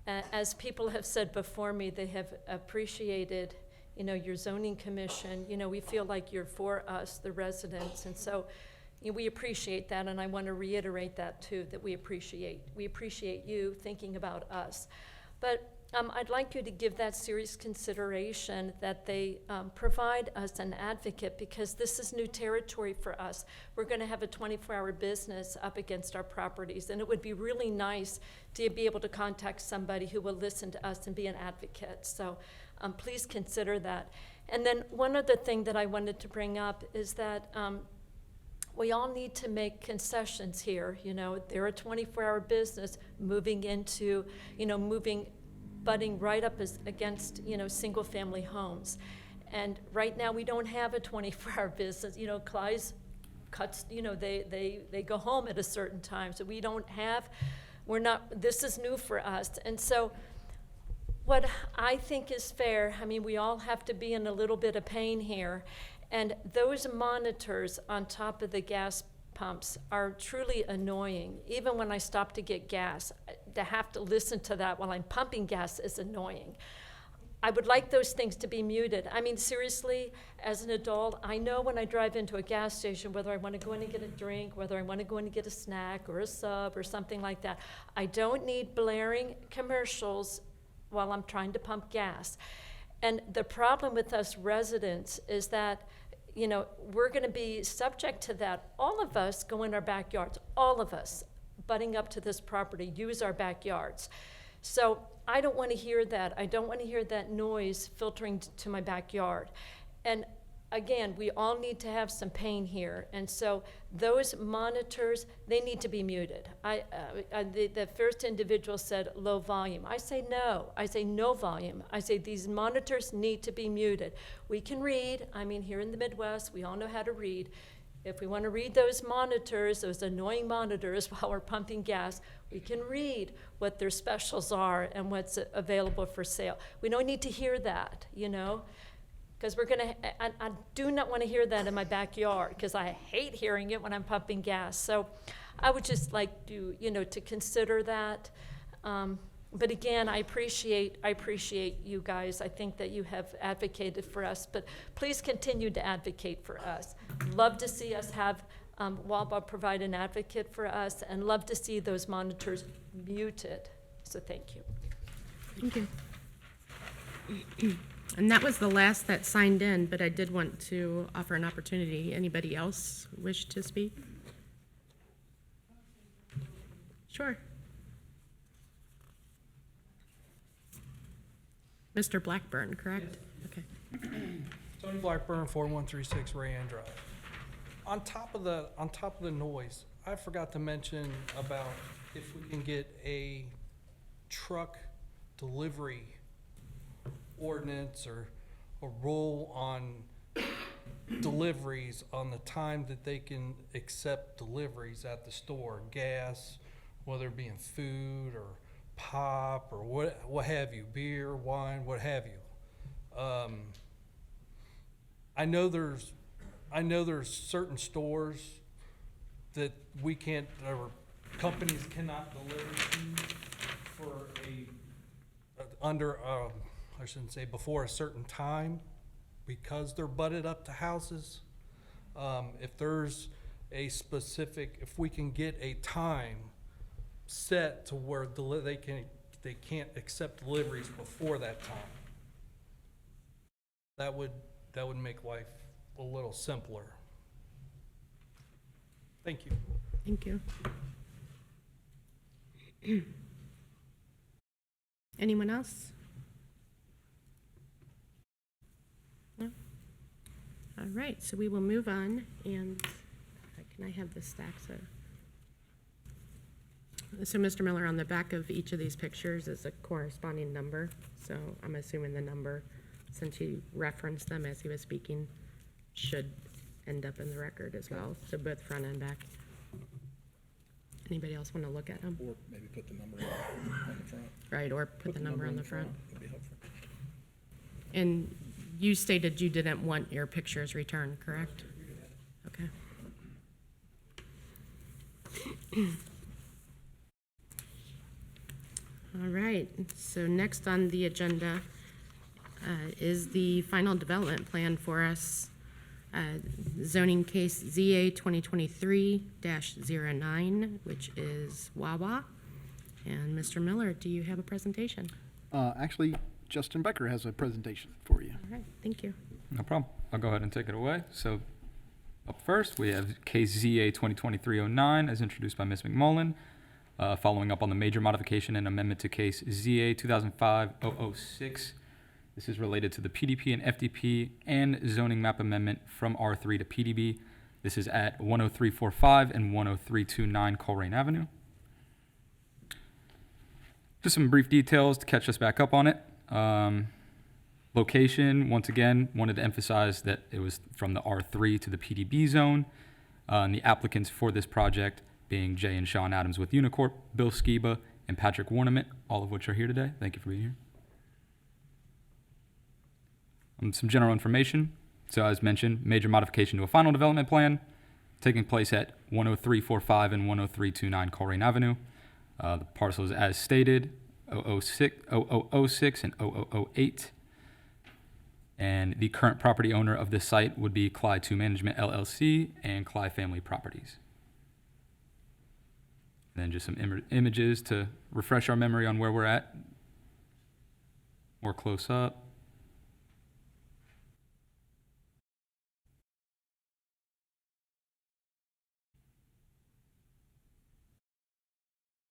as people have said before me, they have appreciated, your zoning commission. We feel like you're for us, the residents. And so, we appreciate that, and I want to reiterate that too, that we appreciate you thinking about us. But I'd like you to give that serious consideration, that they provide us an advocate, because this is new territory for us. We're going to have a 24-hour business up against our properties, and it would be really nice to be able to contact somebody who will listen to us and be an advocate. So please consider that. And then one other thing that I wanted to bring up is that we all need to make concessions here. They're a 24-hour business moving into, butting right up against, single-family homes. And right now, we don't have a 24-hour business. Clyde's cuts, they go home at a certain time. So this is new for us. And so what I think is fair, we all have to be in a little bit of pain here. And those monitors on top of the gas pumps are truly annoying. Even when I stop to get gas, to have to listen to that while I'm pumping gas is annoying. I would like those things to be muted. Seriously, as an adult, I know when I drive into a gas station, whether I want to go in and get a drink, whether I want to go in and get a snack or a sub or something like that, I don't need blaring commercials while I'm trying to pump gas. And the problem with us residents is that, we're going to be subject to that. All of us go in our backyards, all of us butting up to this property, use our backyards. So I don't want to hear that. I don't want to hear that noise filtering to my backyard. And again, we all need to have some pain here. And so those monitors, they need to be muted. The first individual said low volume. I say no. I say no volume. I say these monitors need to be muted. We can read. Here in the Midwest, we all know how to read. If we want to read those monitors, those annoying monitors while we're pumping gas, we can read what their specials are and what's available for sale. We don't need to hear that, Because I do not want to hear that in my backyard, because I hate hearing it when I'm pumping gas. So I would just like to, to consider that. But again, I appreciate you guys. I think that you have advocated for us, but please continue to advocate for us. Love to see us have Wawa provide an advocate for us, and love to see those monitors muted. So thank you. Thank you. And that was the last that signed in, but I did want to offer an opportunity. Anybody else wish to speak? Sure. Mr. Blackburn, correct? Okay. Tony Blackburn, 4136 Rayanne Drive. On top of the noise, I forgot to mention about if we can get a truck delivery ordinance or a rule on deliveries, on the time that they can accept deliveries at the store, gas, whether it be in food or pop or what have you, beer, wine, what have you. I know there's certain stores that we can't, or companies cannot deliver to for I shouldn't say before a certain time, because they're butted up to houses. If there's a specific, if we can get a time set to where they can't accept deliveries before that time, that would make life a little simpler. Thank you. Thank you. Anyone else? No? All right, so we will move on, and can I have the stacks of? So Mr. Miller, on the back of each of these pictures is a corresponding number, so I'm assuming the number, since he referenced them as he was speaking, should end up in the record as well, so both front and back. Anybody else want to look at them? Or maybe put the number on the front. Right, or put the number on the front. Would be helpful. And you stated you didn't want your pictures returned, correct? Okay. All right, so next on the agenda is the final development plan for us. Zoning case ZA 2023-09, which is Wawa. And Mr. Miller, do you have a presentation? Actually, Justin Becker has a presentation for you. All right, thank you. No problem. I'll go ahead and take it away. So up first, we have case ZA 2023-09 as introduced by Ms. McMullen, following up on the major modification and amendment to case ZA 2005-006. This is related to the PDP and FDP and zoning map amendment from R3 to PDB. This is at 10345 and 10329 Colerain Avenue. Just some brief details to catch us back up on it. Location, once again, wanted to emphasize that it was from the R3 to the PDB zone. And the applicants for this project being Jay and Sean Adams with Unicorp, Bill Skiba, and Patrick Warnament, all of which are here today. Thank you for being here. Some general information. So as mentioned, major modification to a final development plan taking place at 10345 and 10329 Colerain Avenue. The parcels as stated, 006 and 0008. And the current property owner of this site would be Cly 2 Management LLC and Cly Family Properties. And then just some images to refresh our memory on where we're at. More close up.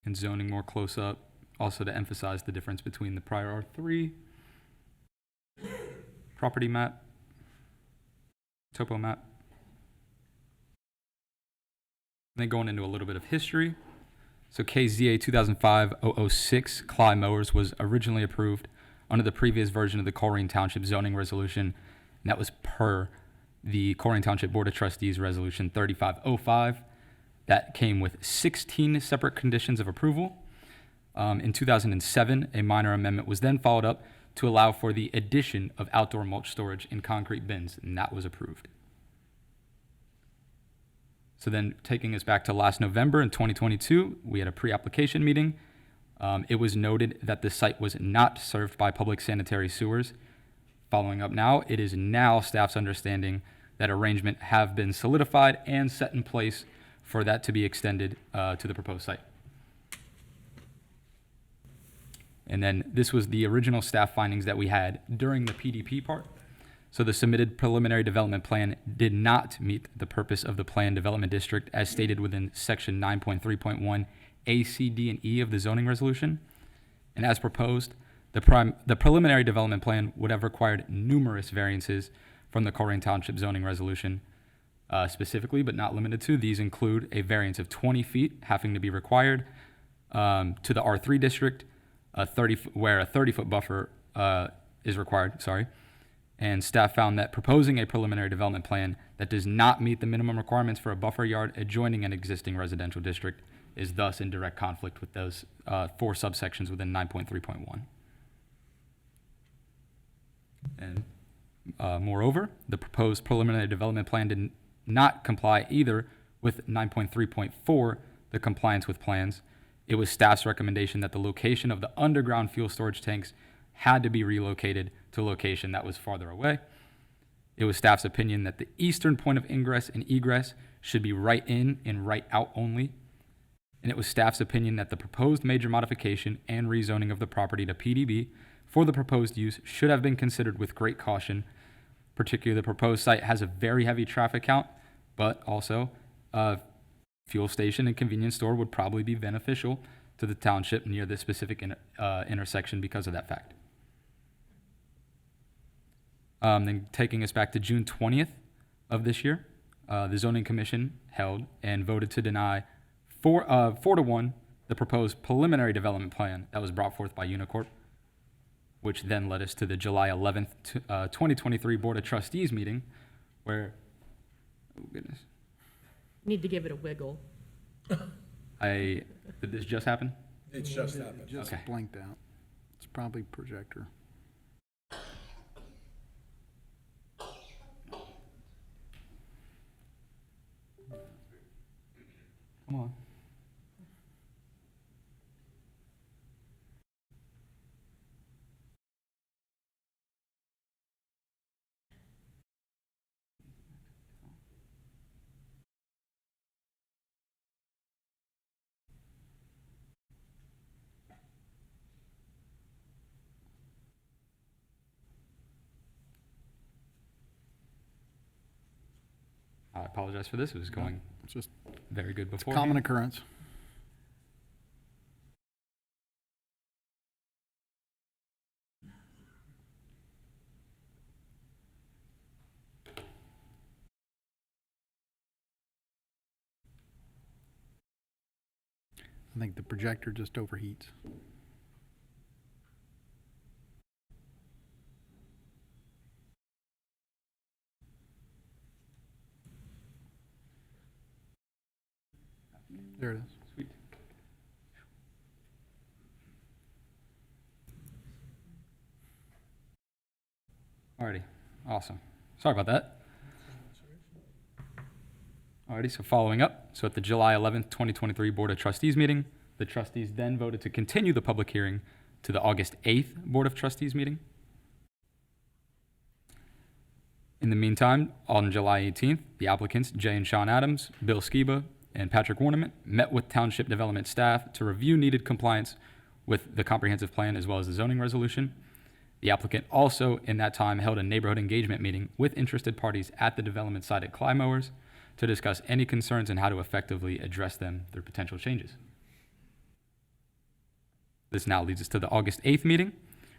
And zoning more close up, also to emphasize the difference between the prior R3 property map, topo map. And then going into a little bit of history. So KZA 2005-006 Cly Mowers was originally approved under the previous version of the Colerain Township zoning resolution, and that was per the Colerain Township Board of Trustees Resolution 3505. That came with 16 separate conditions of approval. In 2007, a minor amendment was then followed up to allow for the addition of outdoor mulch storage in concrete bins, and that was approved. So then taking us back to last November in 2022, we had a pre-application meeting. It was noted that the site was not served by public sanitary sewers. Following up now, it is now staff's understanding that arrangement have been solidified and set in place for that to be extended to the proposed site. And then this was the original staff findings that we had during the PDP part. So the submitted preliminary development plan did not meet the purpose of the planned development district as stated within section 9.3.1 A, C, D, and E of the zoning resolution. And as proposed, the preliminary development plan would have required numerous variances from the Colerain Township zoning resolution. Specifically, but not limited to, these include a variance of 20 feet having to be required to the R3 district, where a 30-foot buffer is required, and staff found that proposing a preliminary development plan that does not meet the minimum requirements for a buffer yard adjoining an existing residential district is thus in direct conflict with those 4 subsections within 9.3.1. And moreover, the proposed preliminary development plan did not comply either with 9.3.4, the compliance with plans. It was staff's recommendation that the location of the underground fuel storage tanks had to be relocated to a location that was farther away. It was staff's opinion that the eastern point of ingress and egress should be right in and right out only. And it was staff's opinion that the proposed major modification and rezoning of the property to PDB for the proposed use should have been considered with great caution. Particularly, the proposed site has a very heavy traffic count, but also a fuel station and convenience store would probably be beneficial to the township near this specific intersection because of that fact. Then taking us back to June 20th of this year, the zoning commission held and voted to deny 4-1 the proposed preliminary development plan that was brought forth by Unicorp, which then led us to the July 11th, 2023 Board of Trustees meeting where, oh goodness. Need to give it a wiggle. Did this just happen? It's just happened. It just Okay. blanked out. It's probably projector. Come on. I apologize for this. It was going It's just very good it's a before. common occurrence. I think the projector just overheats. There it is. Sweet. Alrighty, awesome. Sorry about that. Alrighty, so following up, so at the July 11th, 2023 Board of Trustees meeting, the trustees then voted to continue the public hearing to the August 8th Board of Trustees meeting. In the meantime, on July 18th, the applicants, Jay and Sean Adams, Bill Skiba, and Patrick Warnement, met with Township Development staff to review needed compliance with the comprehensive plan as well as the zoning resolution. The applicant also, in that time, held a neighborhood engagement meeting with interested parties at the development site at Clyde Mowers to discuss any concerns and how to effectively address them through potential changes. This now leads us to the August 8th meeting,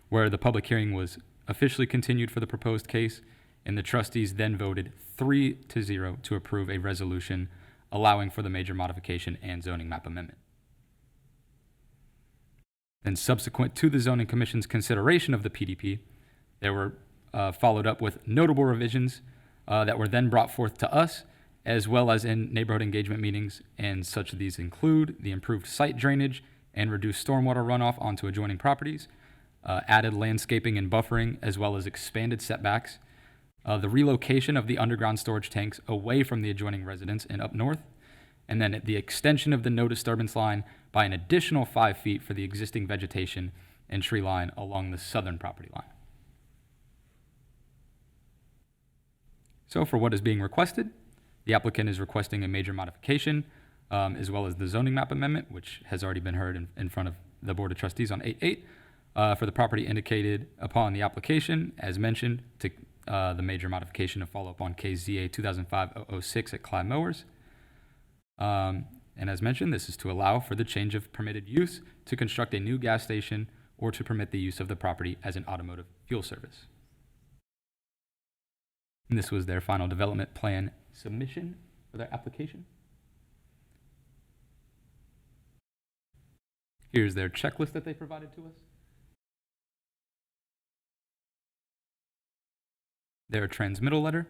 where the public hearing was officially continued for the proposed case, and the trustees then voted 3-0 to approve a resolution allowing for the major modification and zoning map amendment. Then subsequent to the Zoning Commission's consideration of the PDP, there were followed up with notable revisions that were then brought forth to us, as well as in neighborhood engagement meetings, and such of these include the improved site drainage and reduced stormwater runoff onto adjoining properties, added landscaping and buffering, as well as expanded setbacks, the relocation of the underground storage tanks away from the adjoining residence and up north, and then the extension of the no disturbance line by an additional 5 feet for the existing vegetation and tree line along the southern property line. So for what is being requested, the applicant is requesting a major modification, as well as the zoning map amendment, which has already been heard in front of the Board of Trustees on 8/8, for the property indicated upon the application, as mentioned, to the major modification to follow up on KZA 2005-006 at Clyde Mowers. And as mentioned, this is to allow for the change of permitted use to construct a new gas station or to permit the use of the property as an automotive fuel service. And this was their final development plan submission for their application. Here's their checklist that they provided to us. Their transmittal letter.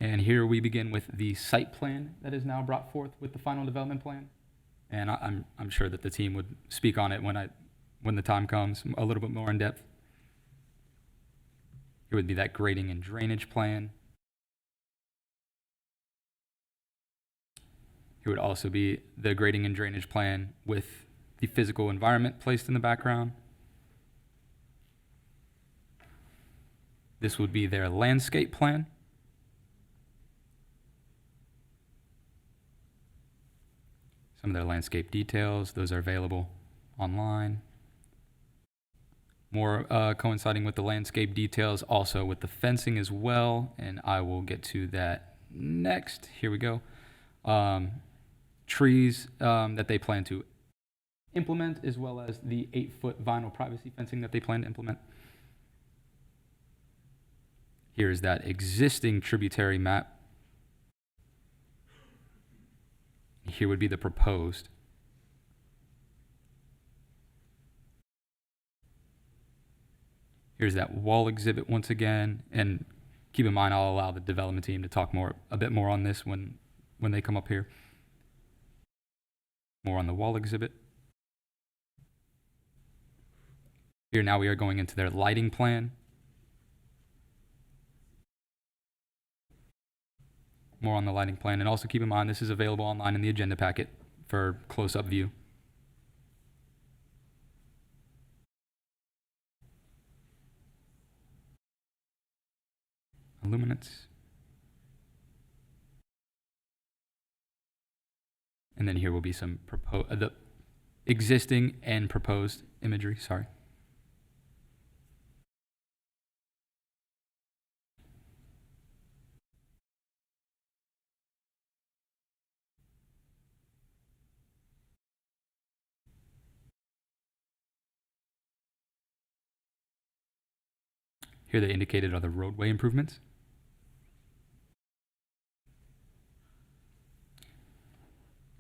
And here we begin with the site plan that is now brought forth with the final development plan. And I'm sure that the team would speak on it when the time comes, a little bit more in depth. Here would be that grading and drainage plan. Here would also be the grading and drainage plan with the physical environment placed in the background. This would be their landscape plan. Some of their landscape details, those are available online. More coinciding with the landscape details, also with the fencing as well, and I will get to that next. Here we go. Trees that they plan to implement, as well as the 8-foot vinyl privacy fencing that they plan to implement. Here's that existing tributary map. Here would be the proposed. Here's that wall exhibit once again, and keep in mind I'll allow the development team to talk a bit more on this when they come up here. More on the wall exhibit. Here now we are going into their lighting plan. More on the lighting plan, and also keep in mind this is available online in the agenda packet for close-up view. Illuminance. And then here will be some the existing and proposed imagery, sorry. Here they indicated are the roadway improvements.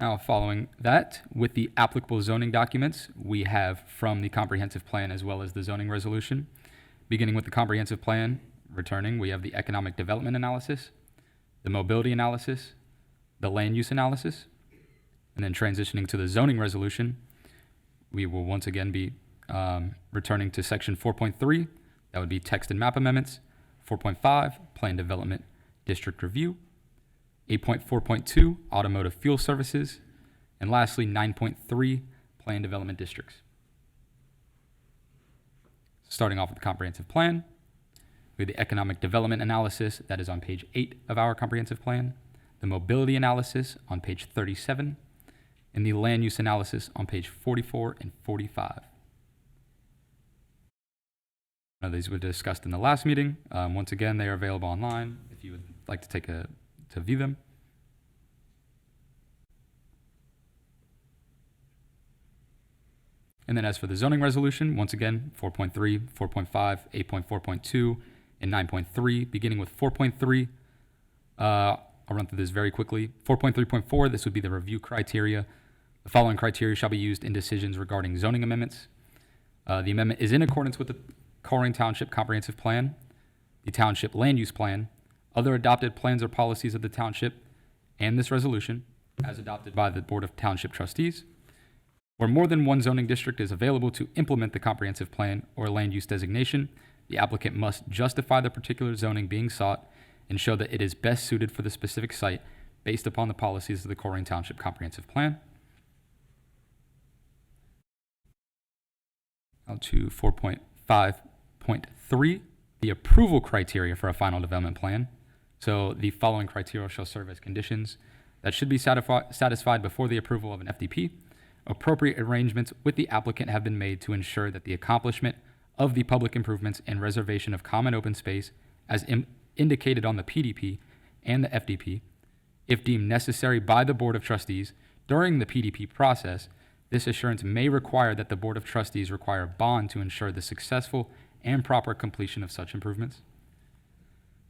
Now, following that, with the applicable zoning documents we have from the comprehensive plan as well as the zoning resolution. Beginning with the comprehensive plan, returning, we have the economic development analysis, the mobility analysis, the land use analysis, and then transitioning to the zoning resolution, we will once again be returning to section 4.3, that would be text and map amendments, 4.5, plan development district review, 8.4.2, automotive fuel services, and lastly, 9.3, plan development districts. Starting off with the comprehensive plan, we have the economic development analysis that is on page 8 of our comprehensive plan, the mobility analysis on page 37, and the land use analysis on page 44 and 45. Now, these were discussed in the last meeting. Once again, they are available online if you would like to to view them. And then as for the zoning resolution, once again, 4.3, 4.5, 8.4.2, and 9.3, beginning with 4.3. I'll run through this very quickly. 4.3.4, this would be the review criteria. The following criteria shall be used in decisions regarding zoning amendments. The amendment is in accordance with the Colerain Township Comprehensive Plan, the Township Land Use Plan, other adopted plans or policies of the Township, and this resolution, as adopted by the Board of Township Trustees. Where more than one zoning district is available to implement the comprehensive plan or land use designation, the applicant must justify the particular zoning being sought and show that it is best suited for the specific site based upon the policies of the Colerain Township Comprehensive Plan. Now to 4.5.3, the approval criteria for a final development plan. So the following criteria shall serve as conditions that should be satisfied before the approval of an FDP. Appropriate arrangements with the applicant have been made to ensure that the accomplishment of the public improvements and reservation of common open space as indicated on the PDP and the FDP, if deemed necessary by the Board of Trustees during the PDP process, this assurance may require that the Board of Trustees require a bond to ensure the successful and proper completion of such improvements.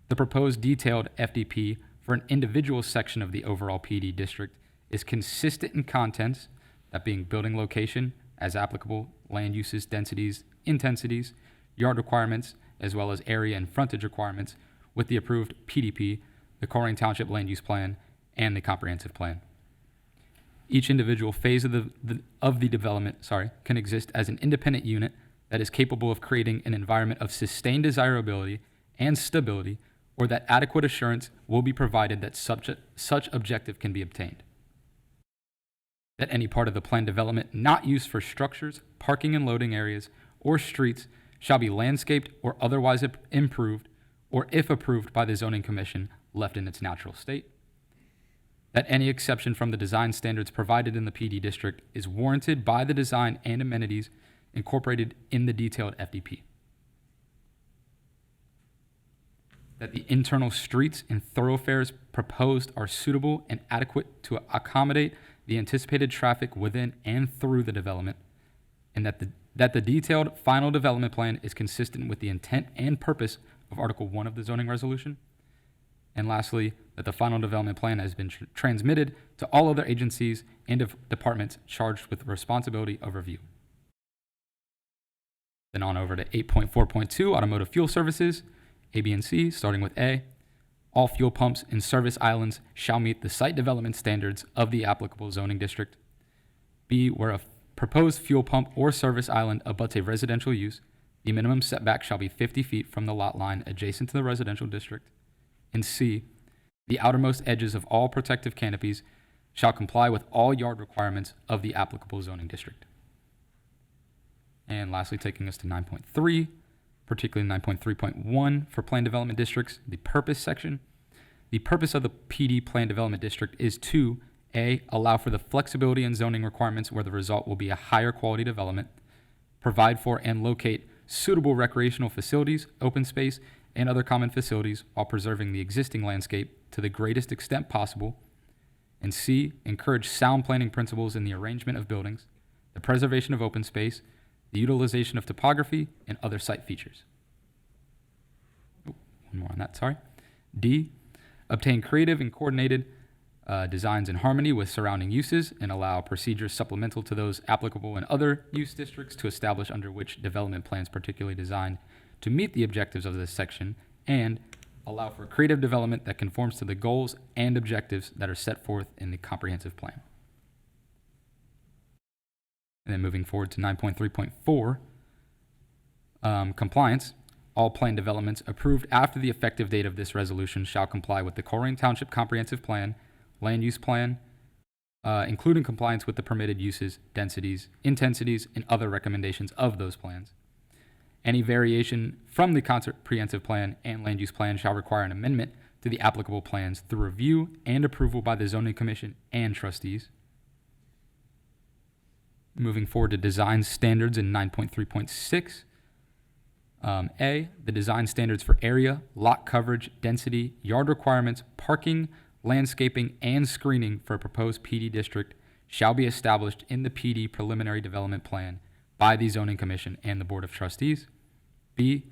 The proposed detailed FDP for an individual section of the overall PD district is consistent in contents, that being building location as applicable, land uses, densities, intensities, yard requirements, as well as area and frontage requirements with the approved PDP, the Colerain Township Land Use Plan, and the Comprehensive Plan. Each individual phase of the development can exist as an independent unit that is capable of creating an environment of sustained desirability and stability, or that adequate assurance will be provided that such objective can be obtained. That any part of the planned development not used for structures, parking and loading areas, or streets shall be landscaped or otherwise improved, or if approved by the Zoning Commission, left in its natural state. That any exception from the design standards provided in the PD district is warranted by the design and amenities incorporated in the detailed FDP. That the internal streets and thoroughfares proposed are suitable and adequate to accommodate the anticipated traffic within and through the development, and that the detailed final development plan is consistent with the intent and purpose of Article 1 of the zoning resolution. And lastly, that the final development plan has been transmitted to all other agencies and departments charged with the responsibility of review. Then on over to 8.4.2, automotive fuel services, A, B, and C, starting with A. All fuel pumps and service islands shall meet the site development standards of the applicable zoning district. B, where a proposed fuel pump or service island abuts a residential use, the minimum setback shall be 50 feet from the lot line adjacent to the residential district. And C, the outermost edges of all protective canopies shall comply with all yard requirements of the applicable zoning district. And lastly, taking us to 9.3, particularly 9.3.1 for plan development districts, the purpose section. The purpose of the PD plan development district is to A, allow for the flexibility in zoning requirements where the result will be a higher quality development, provide for and locate suitable recreational facilities, open space, and other common facilities while preserving the existing landscape to the greatest extent possible, and C, encourage sound planning principles in the arrangement of buildings, the preservation of open space, the utilization of topography, and other site features. One more on that, sorry. D, obtain creative and coordinated designs in harmony with surrounding uses and allow procedures supplemental to those applicable in other use districts to establish under which development plans particularly designed to meet the objectives of this section, and allow for creative development that conforms to the goals and objectives that are set forth in the comprehensive plan. And then moving forward to 9.3.4, compliance. All plan developments approved after the effective date of this resolution shall comply with the Colerain Township Comprehensive Plan, Land Use Plan, including compliance with the permitted uses, densities, intensities, and other recommendations of those plans. Any variation from the comprehensive plan and land use plan shall require an amendment to the applicable plans through review and approval by the Zoning Commission and trustees. Moving forward to design standards in 9.3.6. A, the design standards for area, lot coverage, density, yard requirements, parking, landscaping, and screening for a proposed PD district shall be established in the PD preliminary development plan by the Zoning Commission and the Board of Trustees. B,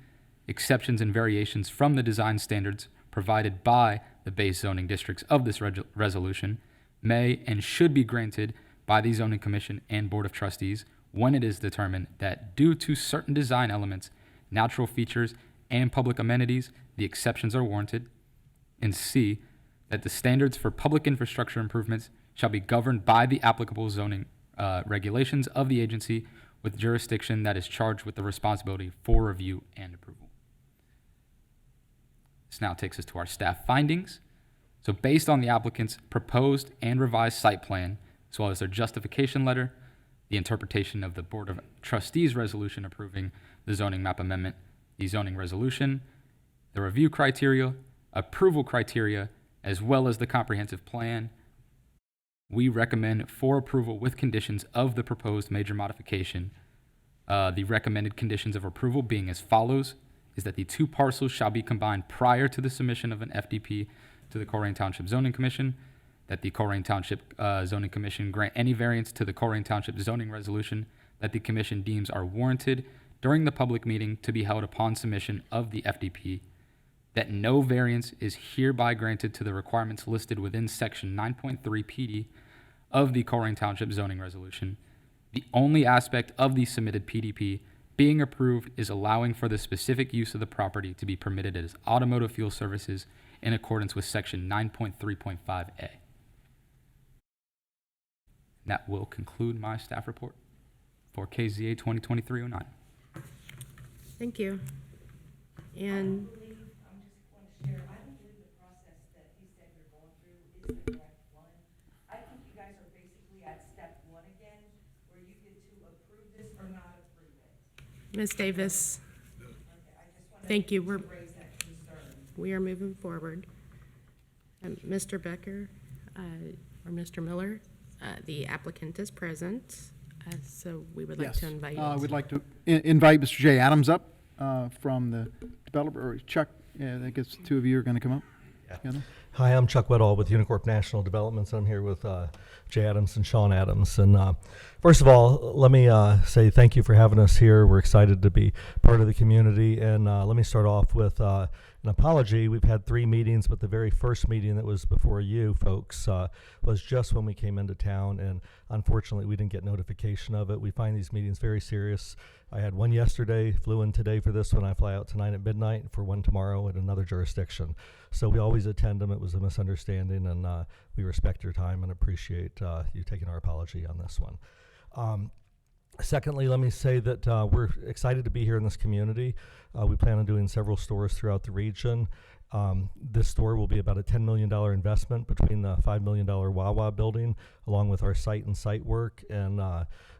exceptions and variations from the design standards provided by the base zoning districts of this resolution may and should be granted by the Zoning Commission and Board of Trustees when it is determined that due to certain design elements, natural features, and public amenities, the exceptions are warranted. And C, that the standards for public infrastructure improvements shall be governed by the applicable zoning regulations of the agency with jurisdiction that is charged with the responsibility for review and approval. This now takes us to our staff findings. So based on the applicant's proposed and revised site plan, as well as their justification letter, the interpretation of the Board of Trustees resolution approving the zoning map amendment, the zoning resolution, the review criteria, approval criteria, as well as the comprehensive plan, we recommend for approval with conditions of the proposed major modification. The recommended conditions of approval being as follows, is that the two parcels shall be combined prior to the submission of an FDP to the Colerain Township Zoning Commission, that the Colerain Township Zoning Commission grant any variance to the Colerain Township zoning resolution that the commission deems are warranted during the public meeting to be held upon submission of the FDP, that no variance is hereby granted to the requirements listed within section 9.3 PD of the Colerain Township zoning resolution. The only aspect of the submitted PDP being approved is allowing for the specific use of the property to be permitted as automotive fuel services in accordance with section 9.3.5A. That will conclude my staff report for KZA 2023-09. Thank you. And I just want to share, I don't believe the process that he said you're going through is the correct one. I think you guys are basically at step one again, where you get to approve this or not approve it. Ms. Davis, Okay, I just want thank you. to raise that concern. We are moving forward. Mr. Becker, or Mr. Miller, the applicant is present, so we would like to invite. We'd like to invite Mr. J. Adams up from the developer, or Chuck, I guess the two of you are going to come up together. Hi, I'm Chuck Weddall with Unicorp National Developments. I'm here with Jay Adams and Sean Adams. And first of all, let me say thank you for having us here. We're excited to be part of the community. And let me start off with an apology. We've had 3 meetings, but the very first meeting that was before you folks was just when we came into town. And unfortunately, we didn't get notification of it. We find these meetings very serious. I had one yesterday, flew in today for this one. I fly out tonight at midnight for one tomorrow at another jurisdiction. So we always attend them. It was a misunderstanding, and we respect your time and appreciate you taking our apology on this one. Secondly, let me say that we're excited to be here in this community. We plan on doing several stores throughout the region. This store will be about a $10 million investment between the $5 million Wawa building, along with our site and site work. And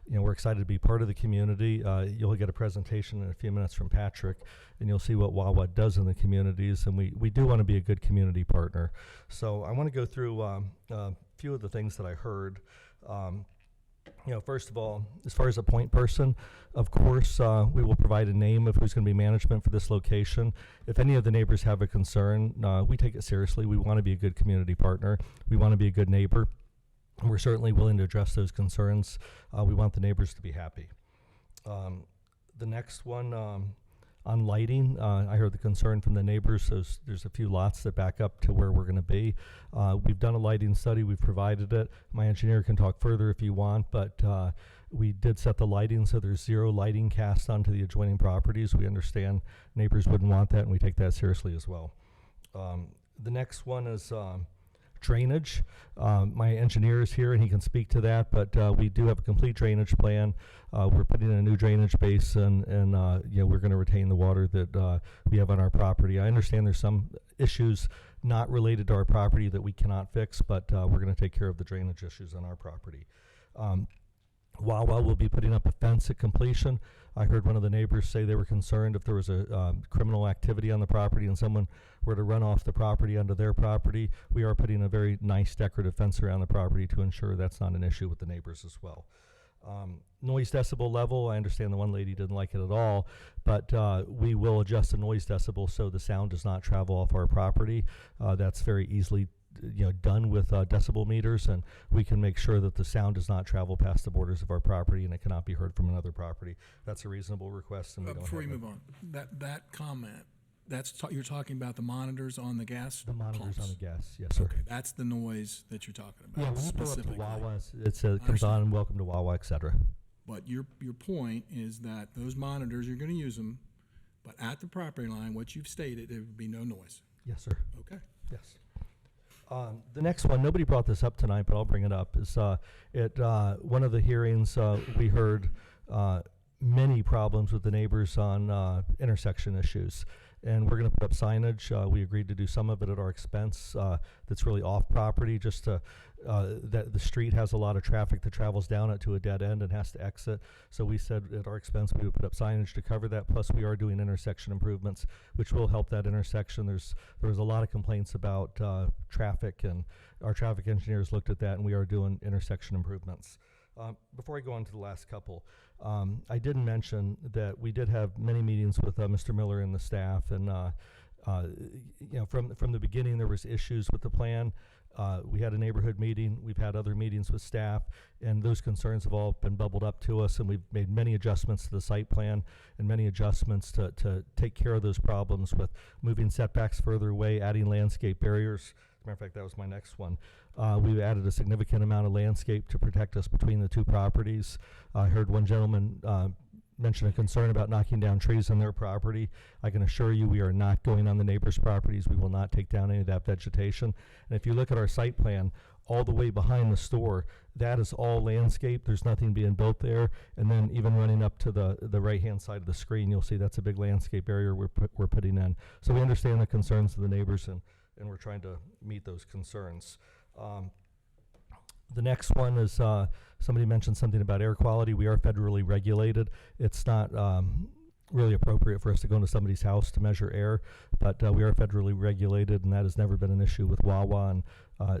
we're excited to be part of the community. You'll get a presentation in a few minutes from Patrick, and you'll see what Wawa does in the communities. And we do want to be a good community partner. So I want to go through a few of the things that I heard. First of all, as far as a point person, of course, we will provide a name of who's going to be management for this location. If any of the neighbors have a concern, we take it seriously. We want to be a good community partner. We want to be a good neighbor. We're certainly willing to address those concerns. We want the neighbors to be happy. The next one, on lighting, I heard the concern from the neighbors. There's a few lots that back up to where we're going to be. We've done a lighting study. We've provided it. My engineer can talk further if you want, but we did set the lighting so there's 0 lighting cast onto the adjoining properties. We understand neighbors wouldn't want that, and we take that seriously as well. The next one is drainage. My engineer is here and he can speak to that, but we do have a complete drainage plan. We're putting in a new drainage basin, and we're going to retain the water that we have on our property. I understand there's some issues not related to our property that we cannot fix, but we're going to take care of the drainage issues on our property. Wawa will be putting up a fence at completion. I heard one of the neighbors say they were concerned if there was a criminal activity on the property and someone were to run off the property onto their property. We are putting a very nice decorative fence around the property to ensure that's not an issue with the neighbors as well. Noise decibel level, I understand the one lady didn't like it at all, but we will adjust the noise decibel so the sound does not travel off our property. That's very easily done with decibel meters, and we can make sure that the sound does not travel past the borders of our property and it cannot be heard from another property. That's a reasonable request. And we don't Before you have move on, that comment, you're talking about the monitors on the gas the monitors pumps. on the gas, yes, sir. Okay, that's the noise that you're talking about. Yeah, when you pull up to specifically. Wawa, it comes on and welcome to Wawa, etc. But your point is that those monitors, you're going to use them, but at the property line, what you've stated, there would be no noise. Yes, sir. Okay. Yes. The next one, nobody brought this up tonight, but I'll bring it up, is at one of the hearings, we heard many problems with the neighbors on intersection issues. And we're going to put up signage. We agreed to do some of it at our expense that's really off property, just to, that the street has a lot of traffic that travels down it to a dead end and has to exit. So we said at our expense we would put up signage to cover that. Plus we are doing intersection improvements, which will help that intersection. There was a lot of complaints about traffic, and our traffic engineers looked at that, and we are doing intersection improvements. Before I go on to the last couple, I did mention that we did have many meetings with Mr. Miller and the staff, and you know, from the beginning there was issues with the plan. We had a neighborhood meeting, we've had other meetings with staff, and those concerns have all been bubbled up to us, and we've made many adjustments to the site plan and many adjustments to take care of those problems with moving setbacks further away, adding landscape barriers. As a matter of fact, that was my next one. We've added a significant amount of landscape to protect us between the two properties. I heard one gentleman mention a concern about knocking down trees on their property. I can assure you we are not going on the neighbors' properties. We will not take down any of that vegetation. And if you look at our site plan, all the way behind the store, that is all landscape. There's nothing being built there. And then even running up to the right-hand side of the screen, you'll see that's a big landscape area we're putting in. So we understand the concerns of the neighbors, and we're trying to meet those concerns. The next one is somebody mentioned something about air quality. We are federally regulated. It's not really appropriate for us to go into somebody's house to measure air, but we are federally regulated, and that has never been an issue with Wawa, and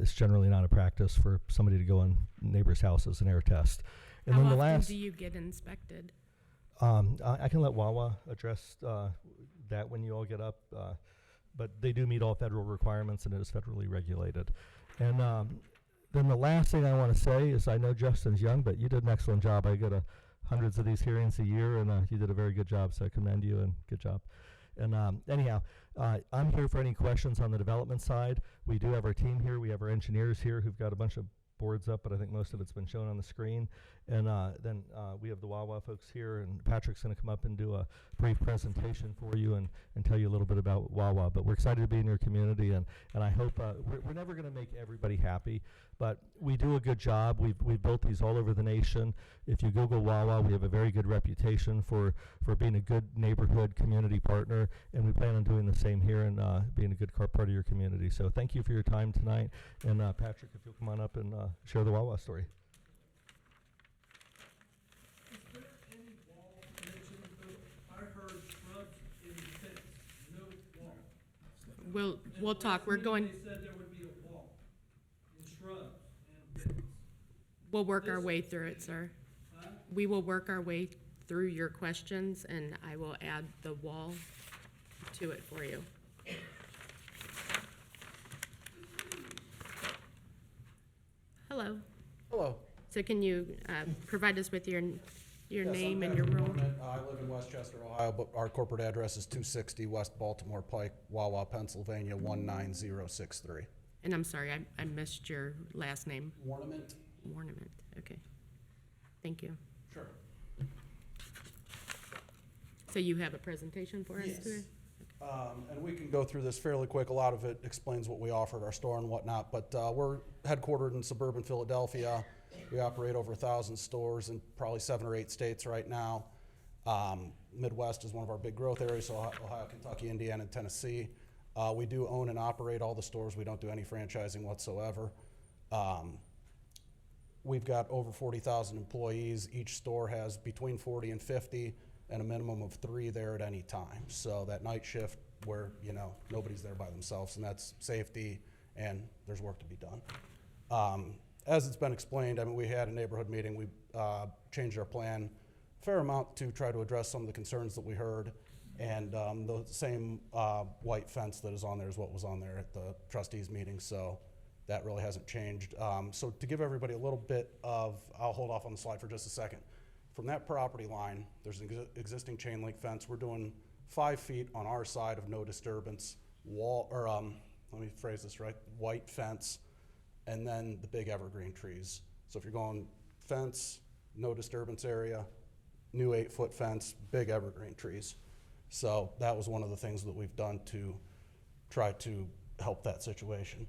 it's generally not a practice for somebody to go in neighbors' houses and air test. And How then the often last, do you get inspected? I can let Wawa address that when you all get up, but they do meet all federal requirements, and it is federally regulated. And then the last thing I want to say is, I know Justin's young, but you did an excellent job. I go to hundreds of these hearings a year, and you did a very good job, so I commend you, and good job. And anyhow, I'm here for any questions on the development side. We do have our team here. We have our engineers here who've got a bunch of boards up, but I think most of it's been shown on the screen. And then we have the Wawa folks here, and Patrick's going to come up and do a brief presentation for you and tell you a little bit about Wawa. But we're excited to be in your community, and I hope we're never going to make everybody happy, but we do a good job. We've built these all over the nation. If you Google Wawa, we have a very good reputation for being a good neighborhood community partner, and we plan on doing the same here and being a good part of your community. So thank you for your time tonight. And Patrick, if you'll come on up and share the Wawa story. We'll talk. We're going. They said there would be a wall and shrubs and We'll work our way through it, sir. We will work our way through your questions, and I will add the wall to it for you. Hello. Hello. So can you provide us with your Yes, name I'm and your Patrick role? Norman. I live in Westchester, Ohio, but our corporate address is 260 West Baltimore Pike, Wawa, Pennsylvania, 19063. And I'm sorry, I missed your last name. Ornament? Ornament, okay. Thank you. Sure. So you have a presentation for us Yes. today? And we can go through this fairly quick. A lot of it explains what we offer at our store and whatnot, but we're headquartered in suburban Philadelphia. We operate over 1,000 stores in probably 7 or 8 states right now. Midwest is one of our big growth areas, so Ohio, Kentucky, Indiana, and Tennessee. We do own and operate all the stores. We don't do any franchising whatsoever. We've got over 40,000 employees. Each store has between 40 and 50 and a minimum of 3 there at any time. So that night shift where, you know, nobody's there by themselves, and that's safety, and there's work to be done. As it's been explained, I mean, we had a neighborhood meeting. We changed our plan a fair amount to try to address some of the concerns that we heard. And the same white fence that is on there is what was on there at the trustees meeting. So that really hasn't changed. So to give everybody a little bit of, I'll hold off on the slide for just a second. From that property line, there's an existing chain link fence. We're doing 5 feet on our side of no disturbance wall, or let me phrase this right, white fence, and then the big evergreen trees. So if you're going fence, no disturbance area, new 8-foot fence, big evergreen trees. So that was one of the things that we've done to try to help that situation.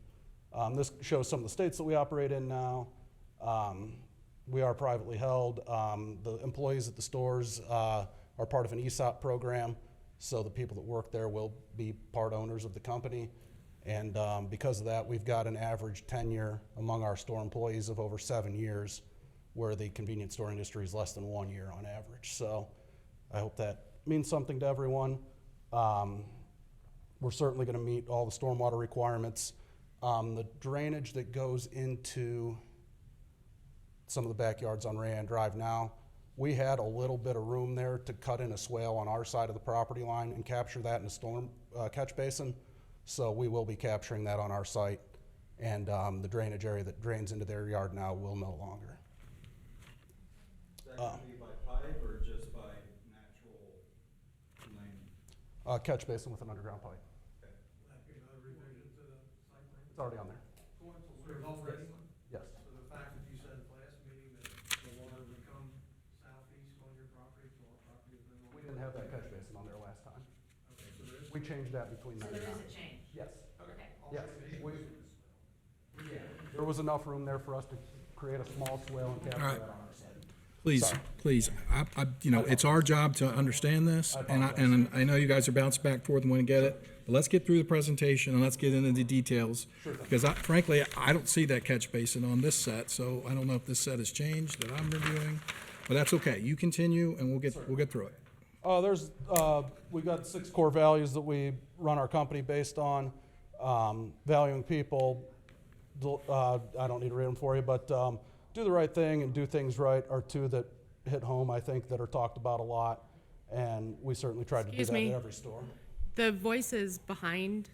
This shows some of the states that we operate in now. We are privately held. The employees at the stores are part of an ESOP program, so the people that work there will be part owners of the company. And because of that, we've got an average tenure among our store employees of over 7 years, where the convenience store industry is less than 1 year on average. So I hope that means something to everyone. We're certainly going to meet all the stormwater requirements. The drainage that goes into some of the backyards on Rayan Drive now, we had a little bit of room there to cut in a swale on our side of the property line and capture that in a storm catch basin. So we will be capturing that on our site, and the drainage area that drains into their yard now will no longer. Is that going to be by pipe or just by natural lane? Catch basin with an underground pipe. Okay. It's already on there. Yes. So the fact that you said at the last meeting that the water would come southeast on your property, so our property has been. We didn't have that catch basin on there last time. Okay, so there is. We changed that between then and now. change? Yes. Okay. Yes. There was enough room there for us to create a small swale and capture All right. that on our site. Please, Sorry. please, it's our job to understand this, and I know you guys are bouncing back and forth and want to get it, but let's get through the presentation and let's get into the details. Because frankly, I don't see that catch basin on this set, so I don't know if this set has changed that I'm reviewing, but that's okay. You continue and we'll get through it. We've got 6 core values that we run our company based on. Valuing people, I don't need to read them for you, but do the right thing and do things right are 2 that hit home, I think, that are talked about a lot. And we certainly try to do Excuse that me. at every store. The voices behind,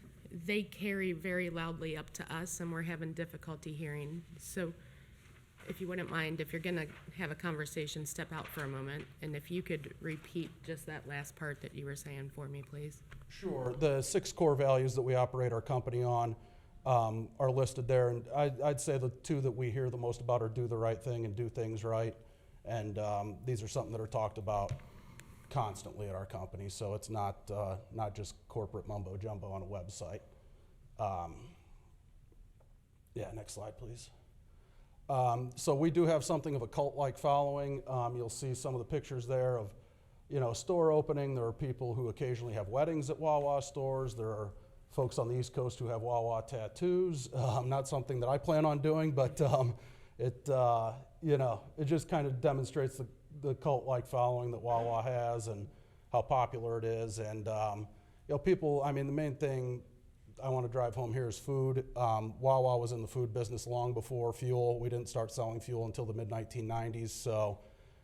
they carry very loudly up to us, and we're having difficulty hearing. So if you wouldn't mind, if you're gonna have a conversation, step out for a moment, and if you could repeat just that last part that you were saying for me, please. Sure. The 6 core values that we operate our company on are listed there, and I'd say the 2 that we hear the most about are do the right thing and do things right. And these are something that are talked about constantly at our company, so it's not just corporate mumbo jumbo on a website. Yeah, next slide, please. So we do have something of a cult-like following. You'll see some of the pictures there of, store opening. There are people who occasionally have weddings at Wawa stores. There are folks on the East Coast who have Wawa tattoos. Not something that I plan on doing, but it just kind of demonstrates the cult-like following that Wawa has and how popular it is. And people, the main thing I want to drive home here is food. Wawa was in the food business long before fuel. We didn't start selling fuel until the mid-1990s, so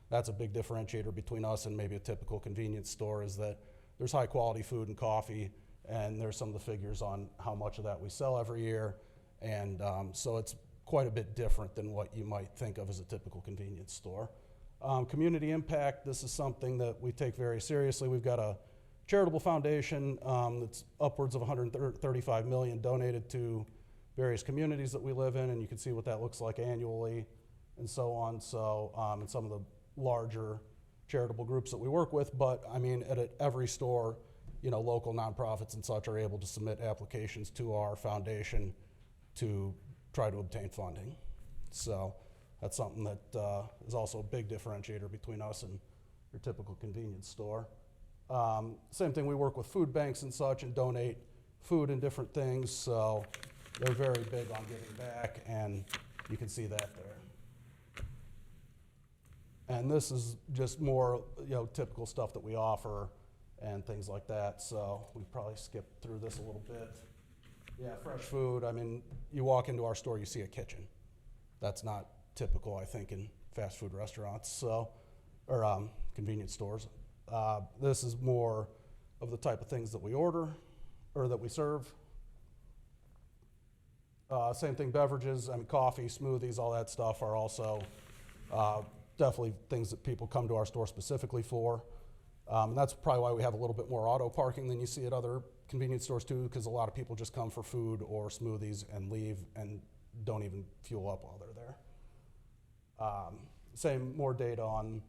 that's a big differentiator between us and maybe a typical convenience store, is that there's high-quality food and coffee, and there's some of the figures on how much of that we sell every year. And so it's quite a bit different than what you might think of as a typical convenience store. Community impact, this is something that we take very seriously. We've got a charitable foundation that's upwards of $135 million donated to various communities that we live in, and you can see what that looks like annually and so on. So, and some of the larger charitable groups that we work with, but at every store, local nonprofits and such are able to submit applications to our foundation to try to obtain funding. So that's something that is also a big differentiator between us and your typical convenience store. Same thing, we work with food banks and such and donate food and different things, so they're very big on giving back, and you can see that there. And this is just more, typical stuff that we offer and things like that, so we probably skip through this a little bit. Yeah, fresh food, you walk into our store, you see a kitchen. That's not typical, I think, in fast food restaurants, or convenience stores. This is more of the type of things that we order or that we serve. Same thing, beverages, coffee, smoothies, all that stuff are also definitely things that people come to our store specifically for. And that's probably why we have a little bit more auto parking than you see at other convenience stores too, because a lot of people just come for food or smoothies and leave and don't even fuel up while they're there. Same, more data on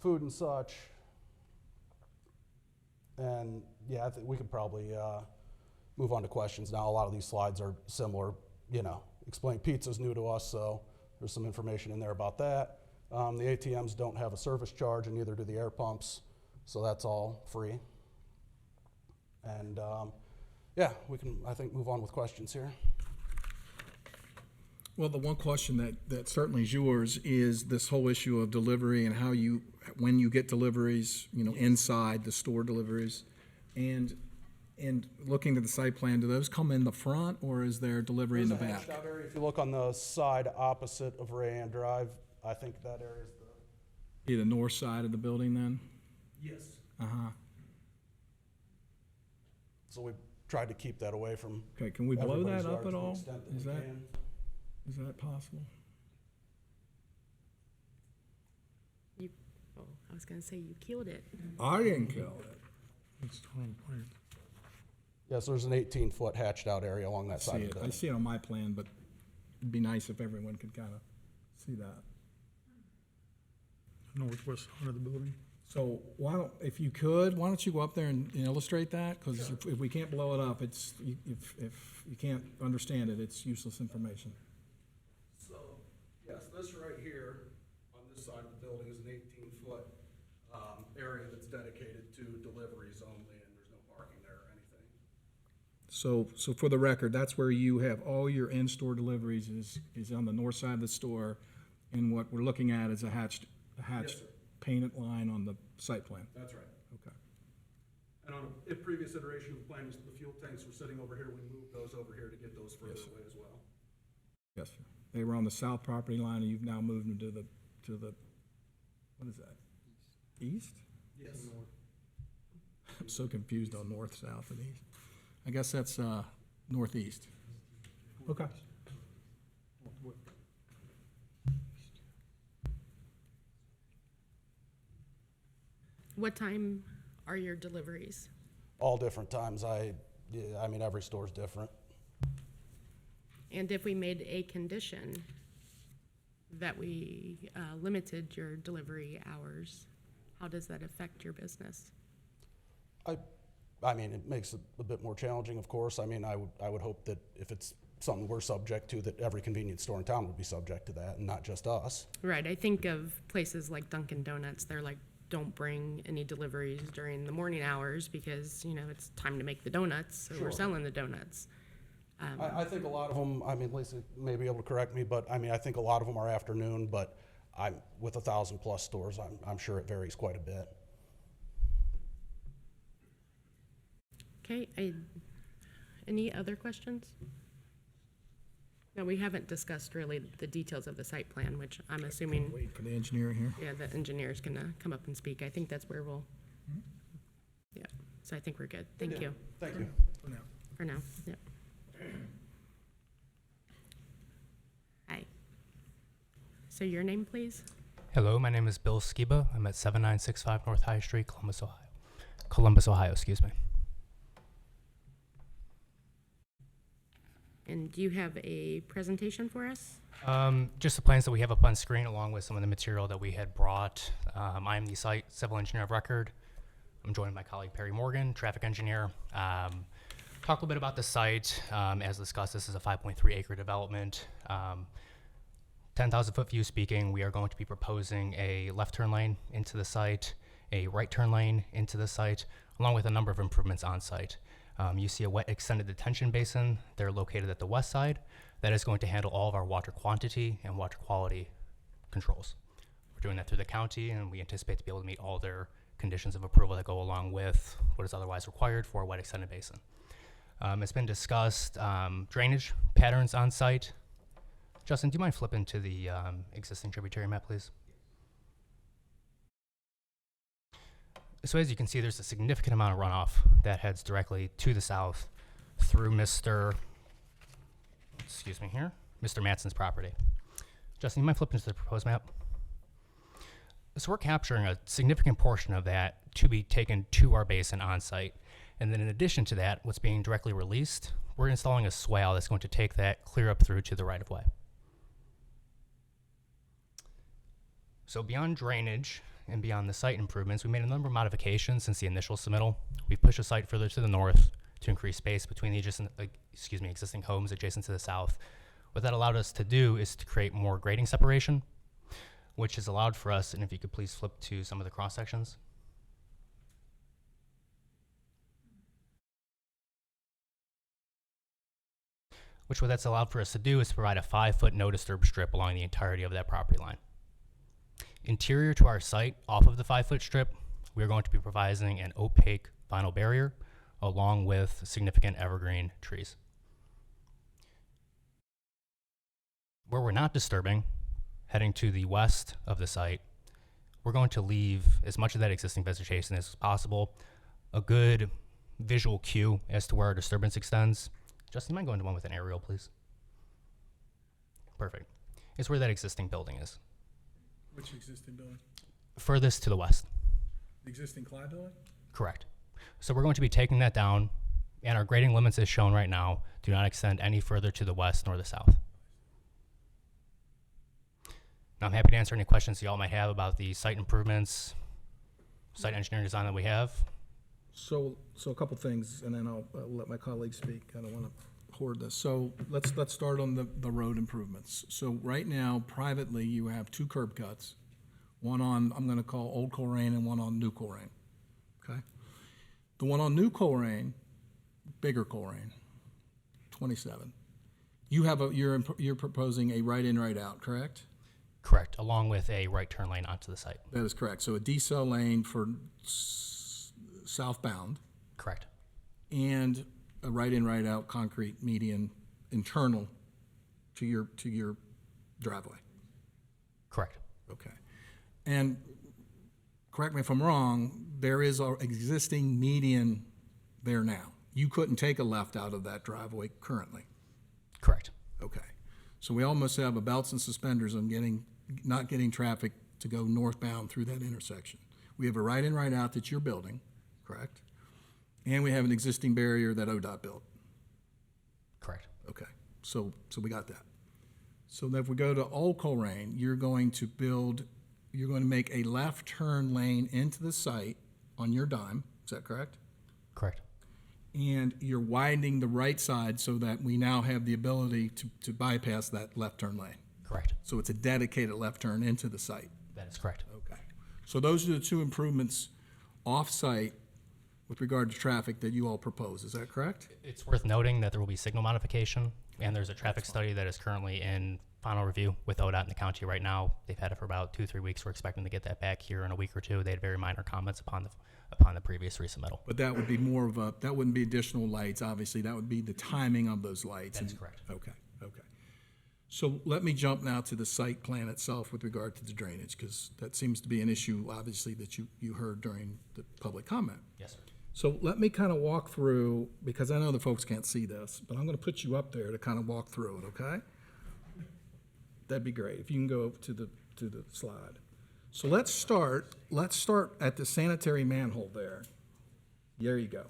food and such. And yeah, I think we could probably move on to questions now. A lot of these slides are similar explain pizza's new to us, so there's some information in there about that. The ATMs don't have a service charge, and neither do the air pumps, so that's all free. And yeah, we can, I think, move on with questions here. Well, the one question that certainly is yours is this whole issue of delivery and how when you get deliveries, inside the store deliveries. And looking at the site plan, do those come in the front or is there delivery in the There's a back? hatched out area. If you look on the side opposite of Ray Ann Drive, I think that area is Be the north side of the building then? Yes. Uh-huh. So we tried to keep that away from. Okay, can we blow everybody's that yard up to at the all? extent that Is we that, can. is that possible? I was gonna say you killed it. I didn't kill it. Yes, there's an 18-foot hatched out area along that See side of it. the I building. see it on my plan, but it'd be nice if everyone could kind of see that. Northwest corner of the building. So why don't, if you could, why don't you go up there and illustrate that? Because if we can't blow it up, if you can't understand it, it's useless information. So, yes, this right here on this side of the building is an 18-foot area that's dedicated to deliveries only, and there's no parking there or anything. So for the record, that's where you have all your in-store deliveries is on the north side of the store, and what we're looking at is a hatched Yes, sir. painted line on the site plan. That's right. Okay. And on a previous iteration of the plan, the fuel tanks were sitting over here. We moved those over here to get those further Yes, sir. away as well. Yes, sir. They were on the south property line, and you've now moved them to the, what is that? East? Yes. I'm so confused on north, south, and east. I guess that's northeast. Okay. What time are your deliveries? All different times. I mean, every store's different. And if we made a condition that we limited your delivery hours, how does that affect your business? I mean, it makes it a bit more challenging, of course. I mean, I would hope that if it's something we're subject to, that every convenience store in town would be subject to that, and not just us. Right, I think of places like Dunkin' Donuts, they're like, don't bring any deliveries during the morning hours because, it's time to make the donuts, so we're Sure. selling the donuts. I think a lot of them, I mean, Lisa may be able to correct me, but I mean, I think a lot of them are afternoon, but with 1,000+ stores, I'm sure it varies quite a bit. Okay, any other questions? No, we haven't discussed really the details of the site plan, which I'm assuming, Wait for the engineer here. yeah, the engineer's gonna come up and speak. I think that's where we'll, yeah, so I think we're good. Thank you. Thank you. For now. For now, yep. Hi. So your name, please? Hello, my name is Bill Skiba. I'm at 7965 North High Street, Columbus, Ohio, excuse me. And do you have a presentation for us? Just the plans that we have up on screen along with some of the material that we had brought. I am the site civil engineer of record. I'm joined by my colleague Perry Morgan, traffic engineer. Talk a little bit about the site. As discussed, this is a 5.3 acre development. 10,000 foot view speaking, we are going to be proposing a left turn lane into the site, a right turn lane into the site, along with a number of improvements on site. You see a wet extended detention basin. They're located at the west side. That is going to handle all of our water quantity and water quality controls. We're doing that through the county, and we anticipate to be able to meet all their conditions of approval that go along with what is otherwise required for a wet extended basin. It's been discussed, drainage patterns on site. Justin, do you mind flipping to the existing tributary map, please? So as you can see, there's a significant amount of runoff that heads directly to the south through Mr. Manson's property. Justin, you mind flipping to the proposed map? So we're capturing a significant portion of that to be taken to our basin on site. And then in addition to that, what's being directly released, we're installing a swale that's going to take that clear up through to the right of way. So beyond drainage and beyond the site improvements, we made a number of modifications since the initial submittal. We pushed the site further to the north to increase space between the existing homes adjacent to the south. What that allowed us to do is to create more grading separation, which is allowed for us, and if you could please flip to some of the cross sections. What that's allowed for us to do is to provide a 5-foot no disturb strip along the entirety of that property line. Interior to our site, off of the 5-foot strip, we are going to be providing an opaque vinyl barrier along with significant evergreen trees. Where we're not disturbing, heading to the west of the site, we're going to leave as much of that existing vegetation as possible, a good visual cue as to where our disturbance extends. Justin, mind going to one with an aerial, please? Perfect. It's where that existing building is. Which existing building? Furthest to the west. The existing Clyde building? Correct. So we're going to be taking that down, and our grading limits as shown right now do not extend any further to the west nor the south. Now I'm happy to answer any questions you all might have about the site improvements, site engineering design that we have. So a couple things, and then I'll let my colleagues speak. I don't want to hoard this. So let's start on the road improvements. So right now, privately, you have 2 curb cuts, one on, I'm going to call Old Colerain, and one on New Colerain. Okay? The one on New Colerain, bigger Colerain, 27. You have you're proposing a right-in, right-out, correct? Correct, along with a right turn lane onto the site. That is correct. So a decel lane for southbound. Correct. And a right-in, right-out concrete median internal to your driveway. Correct. Okay. And correct me if I'm wrong, there is an existing median there now. You couldn't take a left out of that driveway currently. Correct. Okay. So we almost have a belts and suspenders on not getting traffic to go northbound through that intersection. We have a right-in, right-out that you're building, correct? And we have an existing barrier that ODOT built. Correct. Okay, so we got that. So then if we go to Old Colerain, you're going to make a left turn lane into the site on your dime, is that correct? Correct. And you're widening the right side so that we now have the ability to bypass that left turn lane. Correct. So it's a dedicated left turn into the site. That is correct. Okay. So those are the 2 improvements off-site with regard to traffic that you all propose, is that correct? It's worth noting that there will be signal modification, and there's a traffic study that is currently in final review with ODOT in the county right now. They've had it for about 2-3 weeks. We're expecting to get that back here in a week or 2. They had very minor comments upon the previous resubmittal. But that would be that wouldn't be additional lights, obviously. That would be the timing of those lights. That's correct. Okay. So let me jump now to the site plan itself with regard to the drainage, because that seems to be an issue, obviously, that you heard during the public comment. Yes, sir. So let me kind of walk through, because I know the folks can't see this, but I'm going to put you up there to kind of walk through it, okay? That'd be great if you can go to the slide. So let's start at the sanitary manhole there. There you go.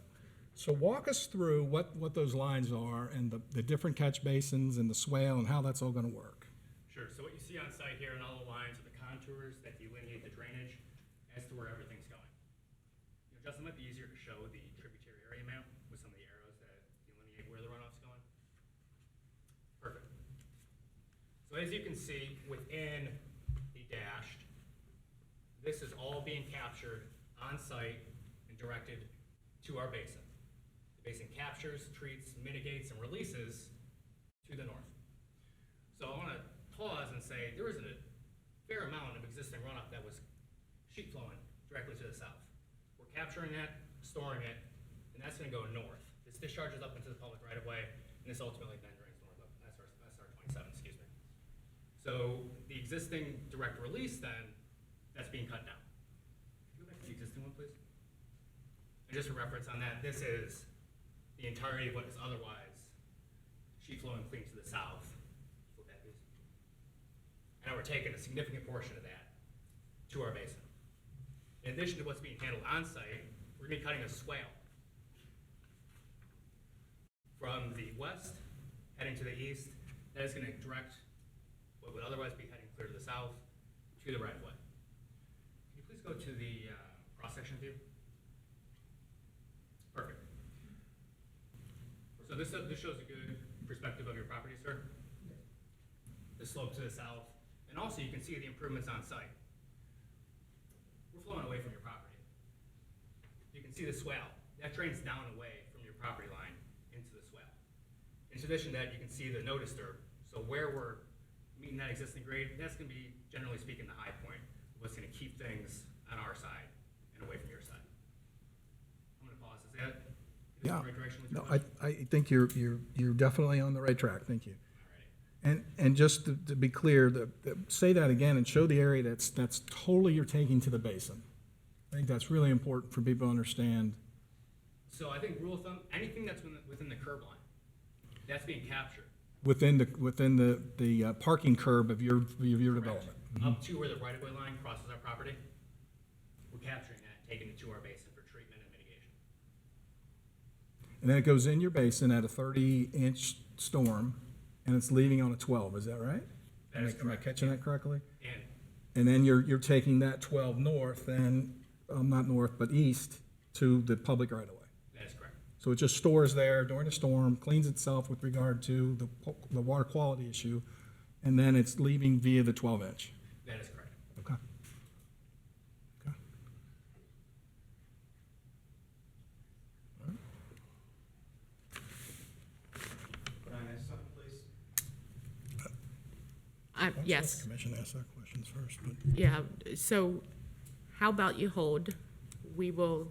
So walk us through what those lines are and the different catch basins and the swale and how that's all going to work. Sure, so what you see on site here and all the lines are the contours that delineate the drainage as to where everything's going. Justin, it might be easier to show the tributary area map with some of the arrows that delineate where the runoff's going. Perfect. So as you can see within the dashed, this is all being captured on site and directed to our basin. The basin captures, treats, mitigates, and releases to the north. So I want to pause and say there was a fair amount of existing runoff that was sheet flowing directly to the south. We're capturing that, storing it, and that's going to go north. This discharges up into the public right of way, and this ultimately then drains north up. That's our 27, excuse me. So the existing direct release then, that's being cut down. Can you go back to the existing one, please? And just for reference on that, this is the entirety of what is otherwise sheet flowing clean to the south. Flip that, please. And now we're taking a significant portion of that to our basin. In addition to what's being handled on site, we're going to be cutting a swale from the west heading to the east. That is going to direct what would otherwise be heading clear to the south to the right of way. Can you please go to the cross-section view? Perfect. So this shows a good perspective of your property, sir. the slope to the south, and also you can see the improvements on site. We're flowing away from your property. You can see the swale. That drains down away from your property line into the swale. In addition to that, you can see the no disturb. So where we're meeting that existing grade, that's gonna be, generally speaking, the high point. What's gonna keep things on our side and away from your side. I'm gonna pause. Is that in the right direction with your No, question? I think you're definitely on the right track. Thank you. And just to be clear, say that again and show the area that's totally you're taking to the basin. I think that's really important for people to understand. So I think rule of thumb, anything that's within the curb line, that's being captured. Within the parking curb of your development. Up to where the right-of-way line crosses our property, we're capturing that, taking it to our basin for treatment and mitigation. And then it goes in your basin at a 30-inch storm, and it's leaving on a 12. Is that right? That is Am I catching that correctly? And And then you're taking that 12 north and, not north, but east to the public right-of-way. that is correct. So it just stores there during a storm, cleans itself with regard to the water quality issue, and then it's leaving via the 12-inch. That is correct. Okay. Okay. Can I ask something, please? Yes. Commission asked that questions first, but. Yeah, so how about you hold? We will,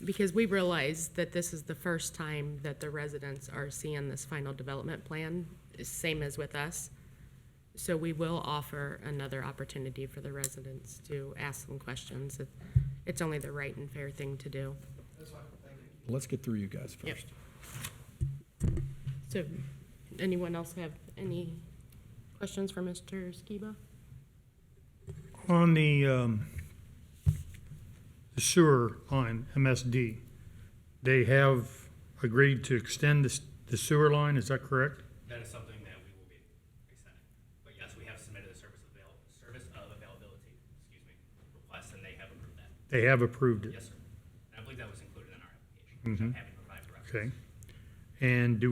because we realize that this is the first time that the residents are seeing this final development plan, same as with us. So we will offer another opportunity for the residents to ask some questions. It's only the right and fair thing to do. Let's get through you guys Yep. first. So, anyone else have any questions for Mr. Skiba? On the sewer line, MSD, they have agreed to extend the sewer line, is that correct? That is something that we will be extending. But yes, we have submitted a service of availability, request, and they have approved that. They have approved it? Yes, sir. And I believe that was included in our application, which Mhm. I'm happy to provide for reference. Okay. And do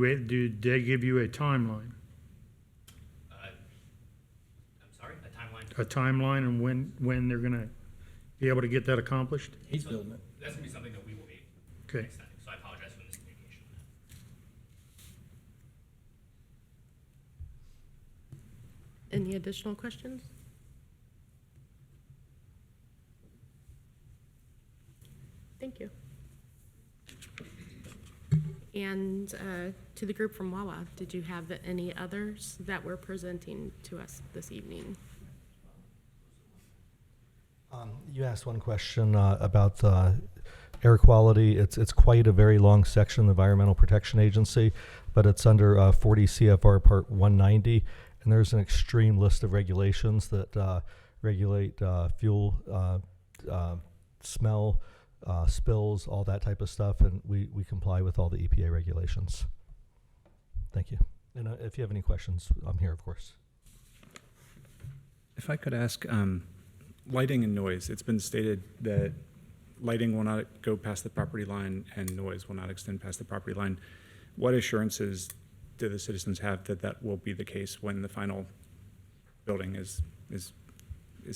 they give you a timeline? I'm sorry, a timeline? A timeline on when they're gonna be able to get that accomplished? He's building it. That's gonna be something that we will be Okay. extending, so I apologize for the miscommunication on that. Any additional questions? Thank you. And to the group from Wawa, did you have any others that were presenting to us this evening? You asked one question about air quality. It's quite a very long section of the Environmental Protection Agency, but it's under 40 CFR Part 190, and there's an extreme list of regulations that regulate fuel, smell, spills, all that type of stuff, and we comply with all the EPA regulations. Thank you. And if you have any questions, I'm here, of course. If I could ask, lighting and noise, it's been stated that lighting will not go past the property line and noise will not extend past the property line. What assurances do the citizens have that that will be the case when the final building is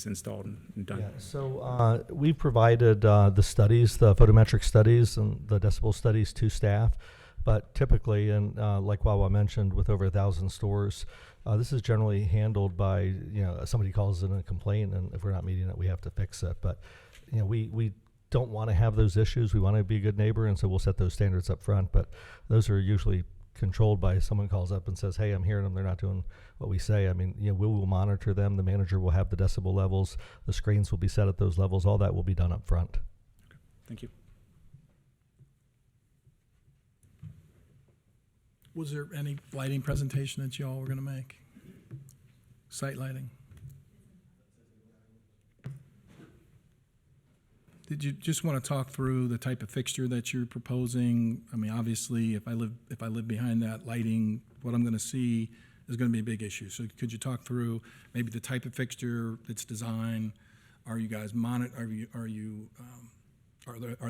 installed and done? Yeah, so we provided the studies, the photometric studies and the decibel studies to staff, but typically, and like Wawa mentioned, with over 1,000 stores, this is generally handled by, somebody calls in a complaint, and if we're not meeting it, we have to fix it. But, we don't want to have those issues. We want to be a good neighbor, and so we'll set those standards up front. But those are usually controlled by someone calls up and says, hey, I'm hearing them, they're not doing what we say. I mean, we will monitor them. The manager will have the decibel levels. The screens will be set at those levels. All that will be done up front. Thank you. Was there any lighting presentation that y'all were gonna make? Site lighting? Did you just want to talk through the type of fixture that you're proposing? I mean, obviously, if I live behind that lighting, what I'm gonna see is gonna be a big issue. So could you talk through maybe the type of fixture, its design? Are you guys are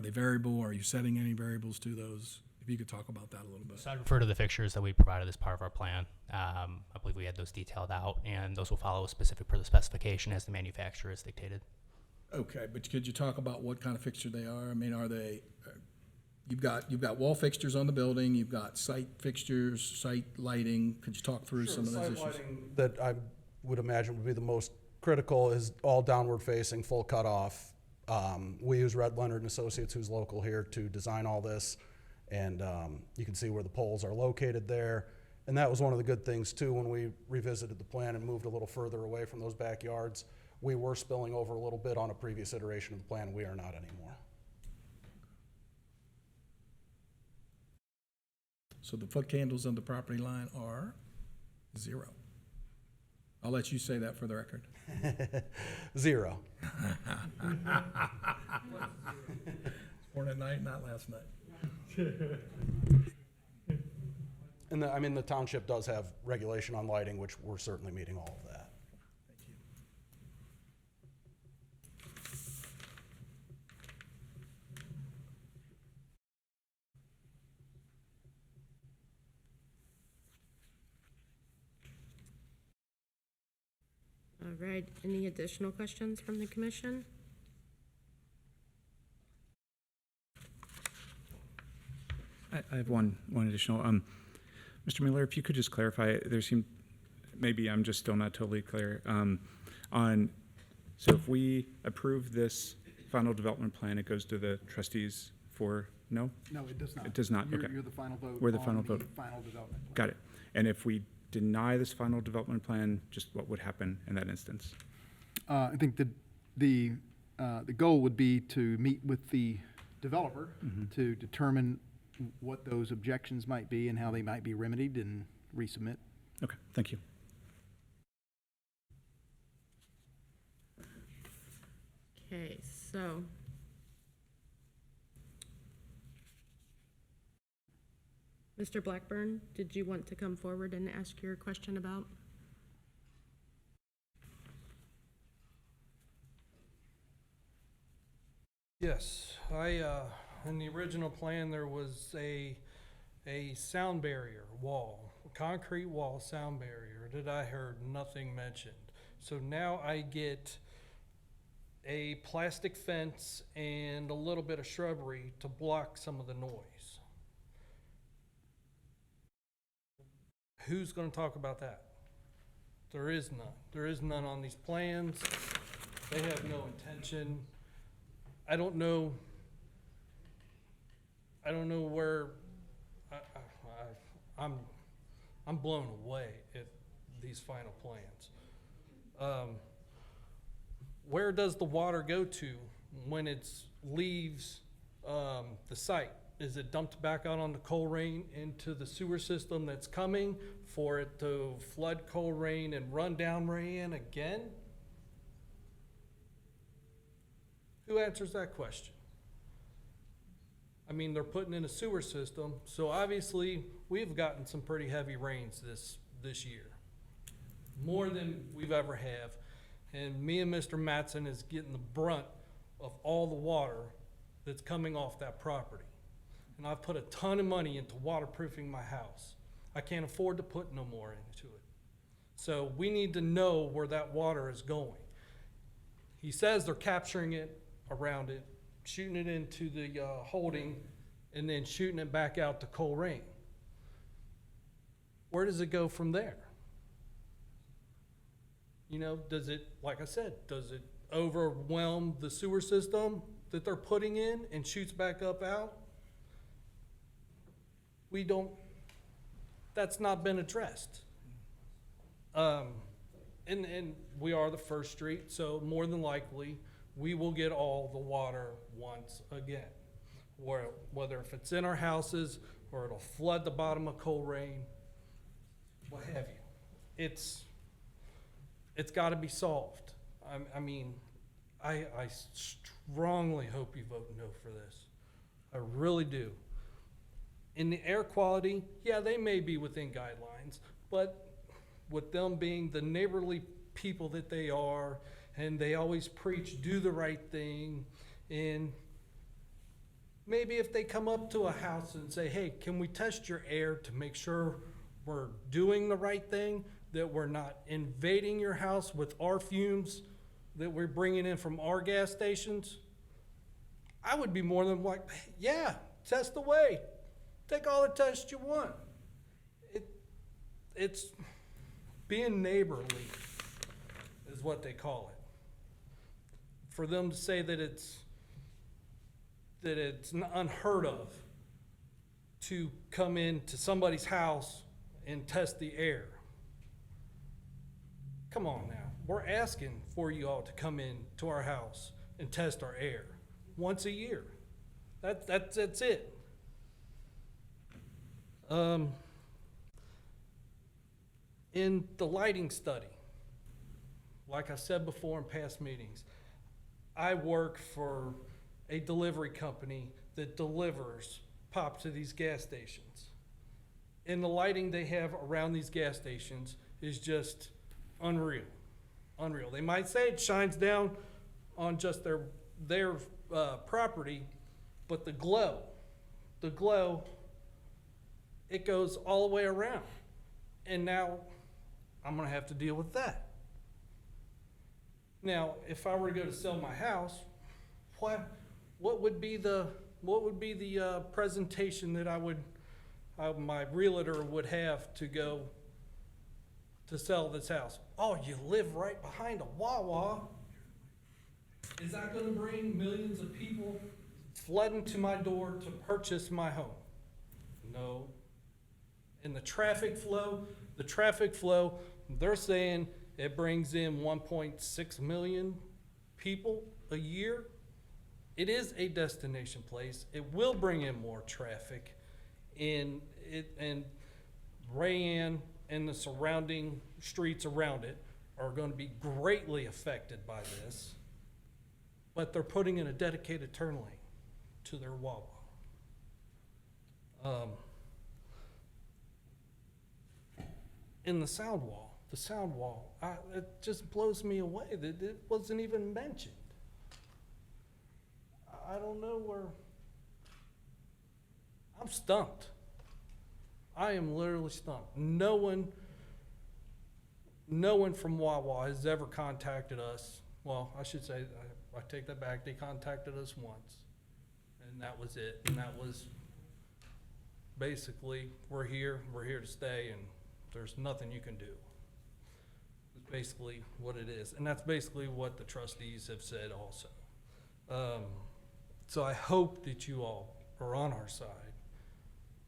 they variable? Are you setting any variables to those? If you could talk about that a little bit. So I'd refer to the fixtures that we provided as part of our plan. I believe we had those detailed out, and those will follow specific per the specification as the manufacturer has dictated. Okay, but could you talk about what kind of fixture they are? I mean, are they, you've got wall fixtures on the building, you've got site fixtures, site lighting. Could you talk through some of those issues? Site lighting that I would imagine would be the most critical is all downward facing, full cutoff. We use Red Leonard and Associates, who's local here, to design all this. And you can see where the poles are located there. And that was one of the good things too, when we revisited the plan and moved a little further away from those backyards. We were spilling over a little bit on a previous iteration of the plan. We are not anymore. So the foot candles on the property line are 0. I'll let you say that for the record. 0. Born at night, not last night. And I mean, the township does have regulation on lighting, which we're certainly meeting all of that. All right, any additional questions from the commission? I have one additional. Mr. Miller, if you could just clarify, there seemed, maybe I'm just still not totally clear, so if we approve this final development plan, it goes to the trustees for no? No, it does not. It does not, You're- okay. You're the final vote. We're the on final vote. Final development. plan. Got it. And if we deny this final development plan, just what would happen in that instance? I think the goal would be to meet with the developer to determine what those objections might be and how they might be remedied and resubmit. Okay, thank you. Okay, so. Mr. Blackburn, did you want to come forward and ask your question about? Yes, in the original plan, there was a sound barrier wall, a concrete wall sound barrier that I heard nothing mentioned. So now I get a plastic fence and a little bit of shrubbery to block some of the noise. Who's gonna talk about that? There is none. There is none on these plans. They have no intention. I don't know where, I'm blown away at these final plans. Where does the water go to when it leaves the site? Is it dumped back out on the Colerain into the sewer system that's coming for it to flood Colerain and run down Rayanne again? Who answers that question? I mean, they're putting in a sewer system, so obviously we've gotten some pretty heavy rains this year, more than we've ever have. And me and Mr. Mattson is getting the brunt of all the water that's coming off that property. And I've put a ton of money into waterproofing my house. I can't afford to put no more into it. So we need to know where that water is going. He says they're capturing it around it, shooting it into the holding, and then shooting it back out to Colerain. Where does it go from there? You know, does it, like I said, does it overwhelm the sewer system that they're putting in and shoots back up out? We don't, that's not been addressed. And we are the first street, so more than likely, we will get all the water once again. Whether if it's in our houses or it'll flood the bottom of Colerain, what have you. It's gotta be solved. I mean, I strongly hope you vote no for this. I really do. In the air quality, yeah, they may be within guidelines, but with them being the neighborly people that they are, and they always preach do the right thing, and maybe if they come up to a house and say, hey, can we test your air to make sure we're doing the right thing, that we're not invading your house with our fumes that we're bringing in from our gas stations, I would be more than like, yeah, test away. Take all the tests you want. It's being neighborly is what they call it. For them to say that it's unheard of to come into somebody's house and test the air. Come on now. We're asking for you all to come in to our house and test our air once a year. That's it. In the lighting study, like I said before in past meetings, I work for a delivery company that delivers pop to these gas stations. And the lighting they have around these gas stations is just unreal. Unreal. They might say it shines down on just their property, but the glow, it goes all the way around. And now I'm gonna have to deal with that. Now, if I were to go to sell my house, what would be the presentation that my realtor would have to go to sell this house? Oh, you live right behind a Wawa. Is that gonna bring millions of people flooding to my door to purchase my home? No. And the traffic flow, they're saying it brings in 1.6 million people a year. It is a destination place. It will bring in more traffic, and Rayanne and the surrounding streets around it are going to be greatly affected by this. But they're putting in a dedicated turn lane to their Wawa. In the sound wall, it just blows me away that it wasn't even mentioned. I don't know where. I'm stumped. I am literally stumped. No one from Wawa has ever contacted us. Well, I should say, I take that back. They contacted us once, and that was it. And that was basically, we're here to stay, and there's nothing you can do. It's basically what it is. And that's basically what the trustees have said also. So I hope that you all are on our side,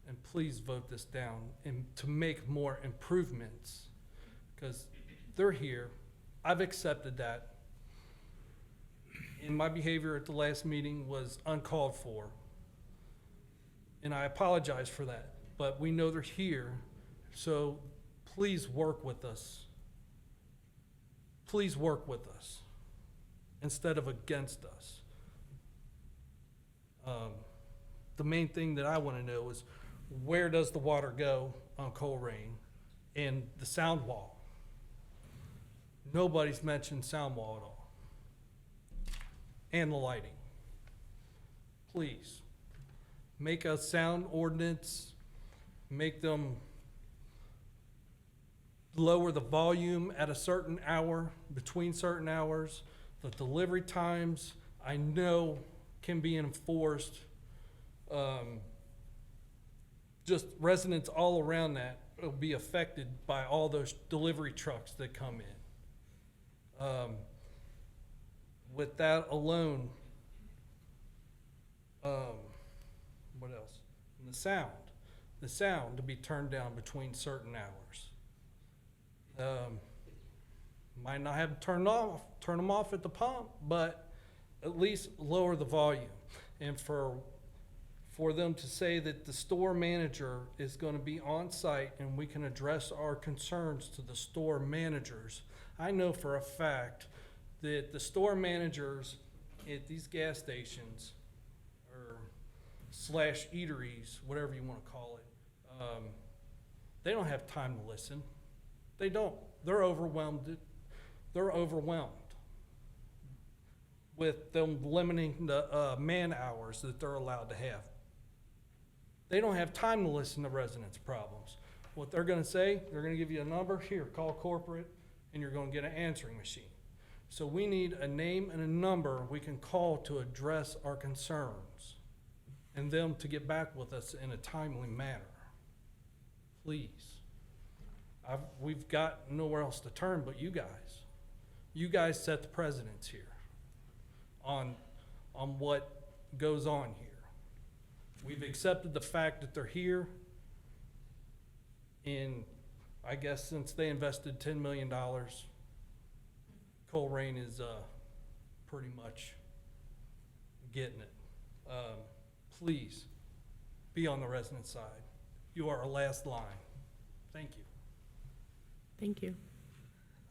and please vote this down and to make more improvements, because they're here. I've accepted that. And my behavior at the last meeting was uncalled for. And I apologize for that, but we know they're here, so please work with us. Please work with us instead of against us. The main thing that I want to know is, where does the water go on Colerain and the sound wall? Nobody's mentioned sound wall at all. And the lighting. Please, make a sound ordinance, make them lower the volume at a certain hour, between certain hours. The delivery times, I know, can be enforced. Just residents all around that will be affected by all those delivery trucks that come in. With that alone, what else? And the sound to be turned down between certain hours. Might not have turn them off at the pump, but at least lower the volume. And for them to say that the store manager is going to be on site and we can address our concerns to the store managers. I know for a fact that the store managers at these gas stations or slash eateries, whatever you want to call it, they don't have time to listen. They don't. They're overwhelmed. They're overwhelmed. with them limiting the man hours that they're allowed to have. They don't have time to listen to residents' problems. What they're gonna say, they're gonna give you a number, here, call corporate, and you're gonna get an answering machine. So we need a name and a number we can call to address our concerns, and them to get back with us in a timely manner. Please. We've got nowhere else to turn but you guys. You guys set the precedence here on what goes on here. We've accepted the fact that they're here in, I guess, since they invested $10 million, Colerain is pretty much getting it. Please be on the resident side. You are our last line. Thank you. Thank you.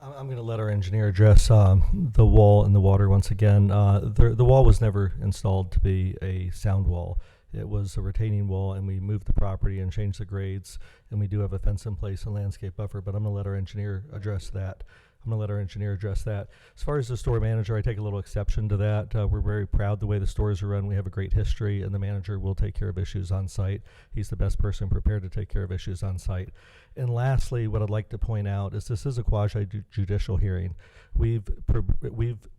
I'm going to let our engineer address the wall and the water once again. The wall was never installed to be a sound wall. It was a retaining wall, and we moved the property and changed the grades, and we do have a fence in place and landscape buffer, but I'm going to let our engineer address that. As far as the store manager, I take a little exception to that. We're very proud the way the stores are run. We have a great history, and the manager will take care of issues on site. He's the best person prepared to take care of issues on site. And lastly, what I'd like to point out is this is a quasi-judicial hearing. We've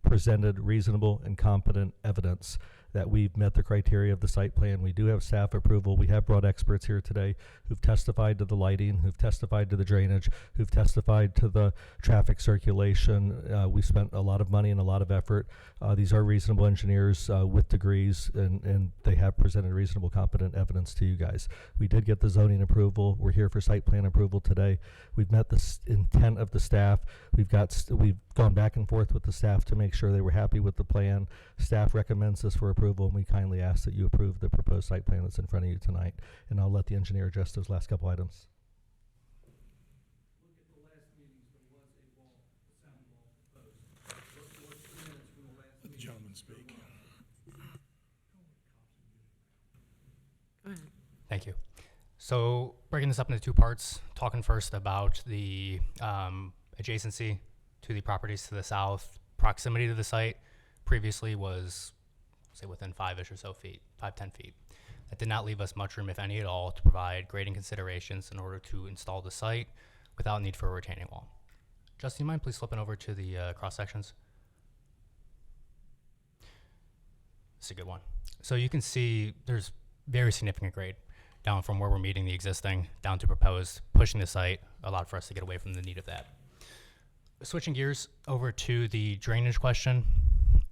presented reasonable and competent evidence that we've met the criteria of the site plan. We do have staff approval. We have brought experts here today who've testified to the lighting, who've testified to the drainage, who've testified to the traffic circulation. We spent a lot of money and a lot of effort. These are reasonable engineers with degrees, and they have presented reasonable, competent evidence to you guys. We did get the zoning approval. We're here for site plan approval today. We've met the intent of the staff. We've gone back and forth with the staff to make sure they were happy with the plan. Staff recommends this for approval, and we kindly ask that you approve the proposed site plan that's in front of you tonight. And I'll let the engineer address those last couple items. Look at the last meetings, there was a wall, a sound wall proposed. What's the minutes from the last Let the meeting? gentleman speak. Go ahead. Thank you. So breaking this up into two parts, talking first about the adjacency to the properties to the south, proximity to the site previously was, say, within 5-ish or so feet, 5-10 feet. That did not leave us much room, if any at all, to provide grading considerations in order to install the site without need for a retaining wall. Justin, you mind please flipping over to the cross sections? It's a good one. So you can see there's very significant grade down from where we're meeting the existing down to proposed, pushing the site, allowed for us to get away from the need of that. Switching gears over to the drainage question.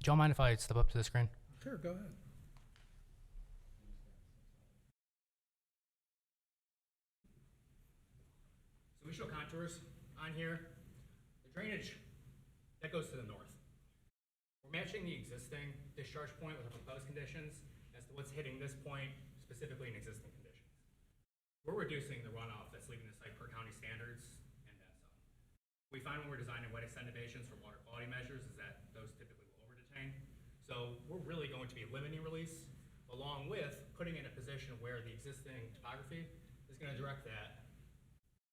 Do y'all mind if I step up to the screen? Sure, go ahead. So we show contours on here. The drainage, that goes to the north. We're matching the existing discharge point with the proposed conditions as to what's hitting this point, specifically in existing conditions. We're reducing the runoff that's leaving the site per county standards and then some. We find when we're designing wet extent elevations for water quality measures is that those typically will over-detain. So we're really going to be limiting release along with putting in a position where the existing topography is going to direct that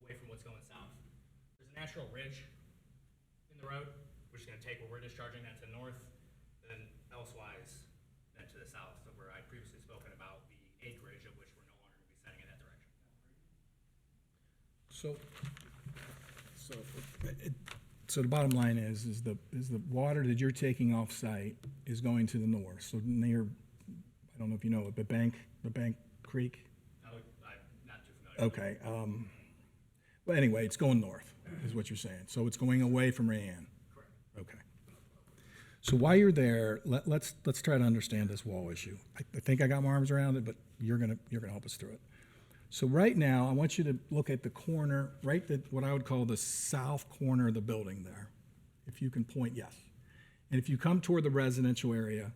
away from what's going south. There's a natural ridge in the road. We're just going to take where we're discharging that to the north, then elsewise then to the south, so where I previously spoken about the acreage of which we're no longer going to be setting in that direction. So the bottom line is the water that you're taking off site is going to the north. So near, I don't know if you know it, but Bank Creek. No, I'm not too familiar. Okay. Well, anyway, it's going north, is what you're saying. So it's going away from Rayanne. Correct. Okay. So while you're there, let's try to understand this wall issue. I think I got my arms around it, but you're gonna help us through it. So right now, I want you to look at the corner, what I would call the south corner of the building there. If you can point, yes. And if you come toward the residential area,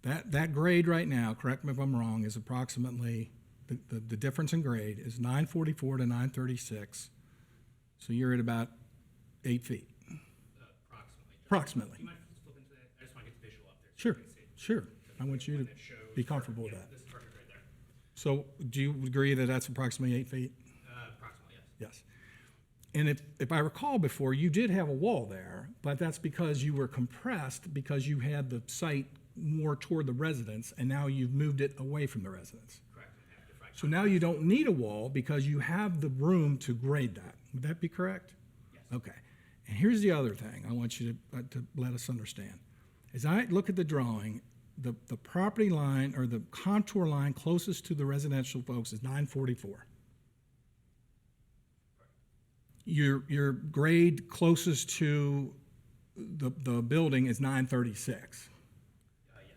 that grade right now, correct me if I'm wrong, is approximately, the difference in grade is 944 to 936. So you're at about 8 feet. Approximately. Do you mind flipping to that? I just want to get the visual up there. Sure, sure. I want you to be comfortable with that. This is perfect right there. So do you agree that that's approximately 8 feet? Approximately, yes. Yes. And if I recall before, you did have a wall there, but that's because you were compressed because you had the site more toward the residence, and now you've moved it away from the residence. Correct. And have different So now you don't need a wall because you have the room to grade that. Would that be correct? Yes. Okay. And here's the other thing I want you to let us understand. As I look at the drawing, the property line or the contour line closest to the residential folks is 944. Your grade closest to the building is 936. Yes.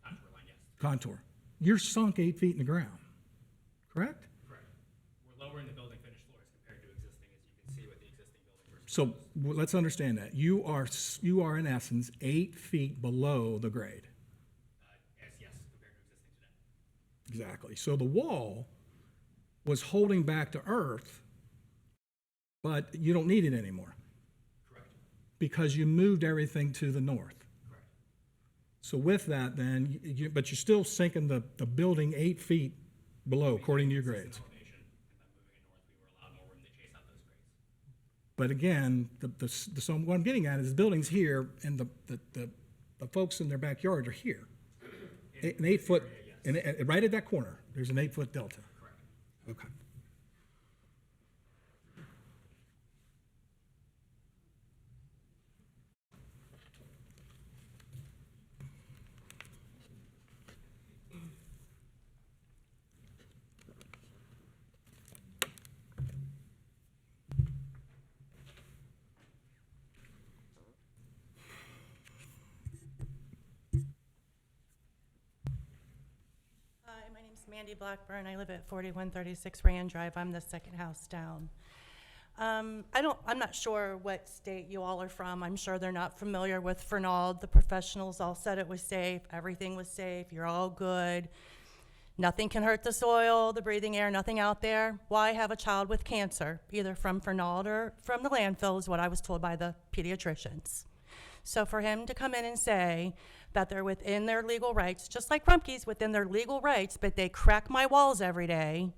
Contour line, yes. Contour. You're sunk 8 feet in the ground, correct? Correct. We're lowering the building finished floors compared to existing, as you can see with the existing building versus So proposed. let's understand that. You are in essence 8 feet below the grade. Yes, compared to existing today. Exactly. So the wall was holding back to earth, but you don't need it anymore Correct. because you moved everything to the north. Correct. So with that, then, but you're still sinking the building 8 feet below, according to your grades. Elevation, and by moving it north, we were allowed more room to chase out those grades. But again, so what I'm getting at is the building's here, and the folks in their backyard are here. An 8 foot, and right at that corner, there's an 8 foot delta. Correct. Okay. Hi, my name's Mandy Blackburn. I live at 4136 Rand Drive. I'm the second house down. I'm not sure what state you all are from. I'm sure they're not familiar with Fernald. The professionals all said it was safe. Everything was safe. You're all good. Nothing can hurt the soil, the breathing air, nothing out there. Why have a child with cancer, either from Fernald or from the landfill, is what I was told by the pediatricians. So for him to come in and say that they're within their legal rights, just like Rumpke's within their legal rights, but they crack my walls every day,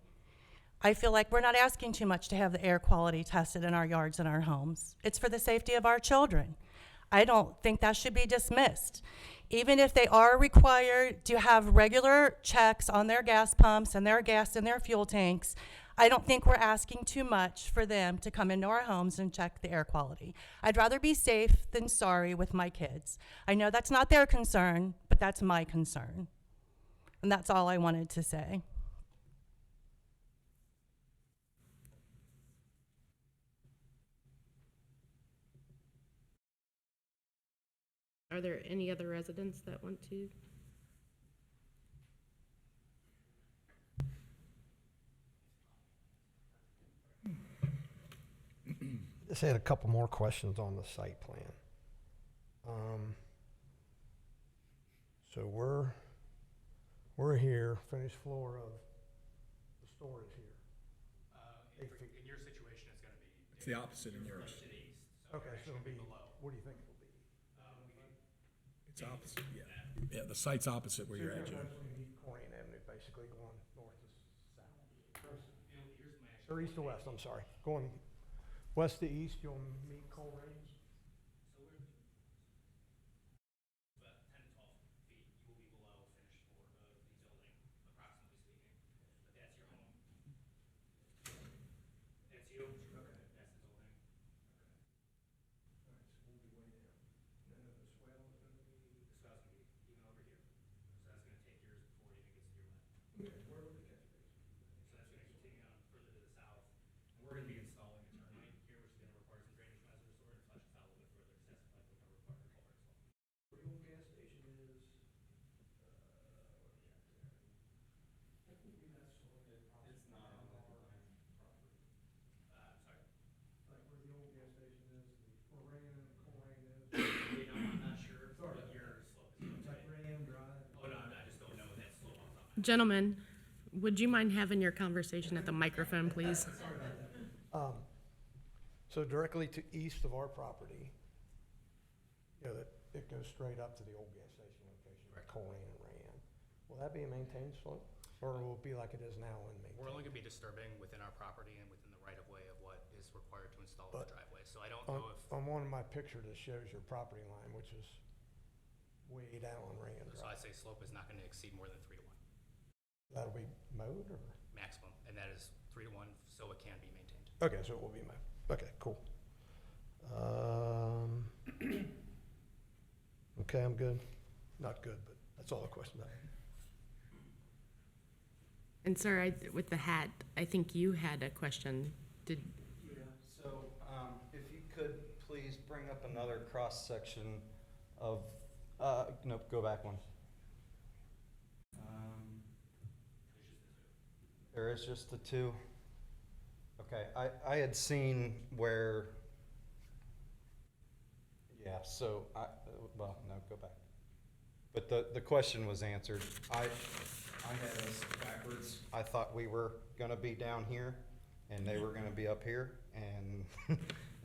I feel like we're not asking too much to have the air quality tested in our yards and our homes. It's for the safety of our children. I don't think that should be dismissed. Even if they are required to have regular checks on their gas pumps and their gas and their fuel tanks, I don't think we're asking too much for them to come into our homes and check the air quality. I'd rather be safe than sorry with my kids. I know that's not their concern, but that's my concern. And that's all I wanted to say. Are there any other residents that want to? Just had a couple more questions on the site plan. So we're here, finished floor of the storage here. In your situation, it's going to be. It's the opposite in yours. To the east. So Okay, so it'll be, below. what do you think it'll be? It's opposite, yeah. Yeah, the site's opposite where you're at, Joe. Colerain Avenue, basically going north to south. Here's my Or east to west, I'm sorry. Going west to east, you'll meet Colerain's. So we're about 10 to 12 feet. You will be below finished floor of the building, approximately speaking. But that's your home. That's you. Okay. That's the building. All right, so we'll be way down. And then the swell is gonna be. The swell's going to be even over here. So that's going to take yours before it even gets to your left. Okay, where would the catch basin? So that's going to continue on further to the south. And we're going to be installing a termite here, which is going to require some drainage measures. So we're going to flush this out a little bit further, because that's likely going to require a culvert as well. Where the old gas station is, I think we met someone that It's not on the line property. Sorry. like where the old gas station is, the Colerain is. I'm not sure what your slope is. It's like Ram Drive. Oh, no, I just don't know that slope off the top of my head. Gentlemen, would you mind having your conversation at the microphone, please? Sorry about that. So directly to east of our property, you know, that it goes straight up to the old gas station location, Colerain and Ram. Will that be a maintained slope, or will it be like it is now in We're maintained? only going to be disturbing within our property and within the right-of-way of what is is required to install But the driveway. So I don't On, know if, on one of my pictures, it shows your property line, which is way down on Ring and so I'd Drive. say slope is not going to exceed more than 3 to 1 That'll be mowed or? maximum, and that is 3 to 1, so it can be maintained. Okay, so it will be mowed. Okay, cool. Okay, I'm good. Not good, but that's all the question I have. And sir, with the hat, I think you had a question. Did, Yeah, so, if you could please bring up another cross-section of, no, go back one. There is just the two? Okay, I had seen where, yeah, so well, no, go back. But the question was answered. I had us backwards. I thought we were gonna be down here and they were gonna be up here, and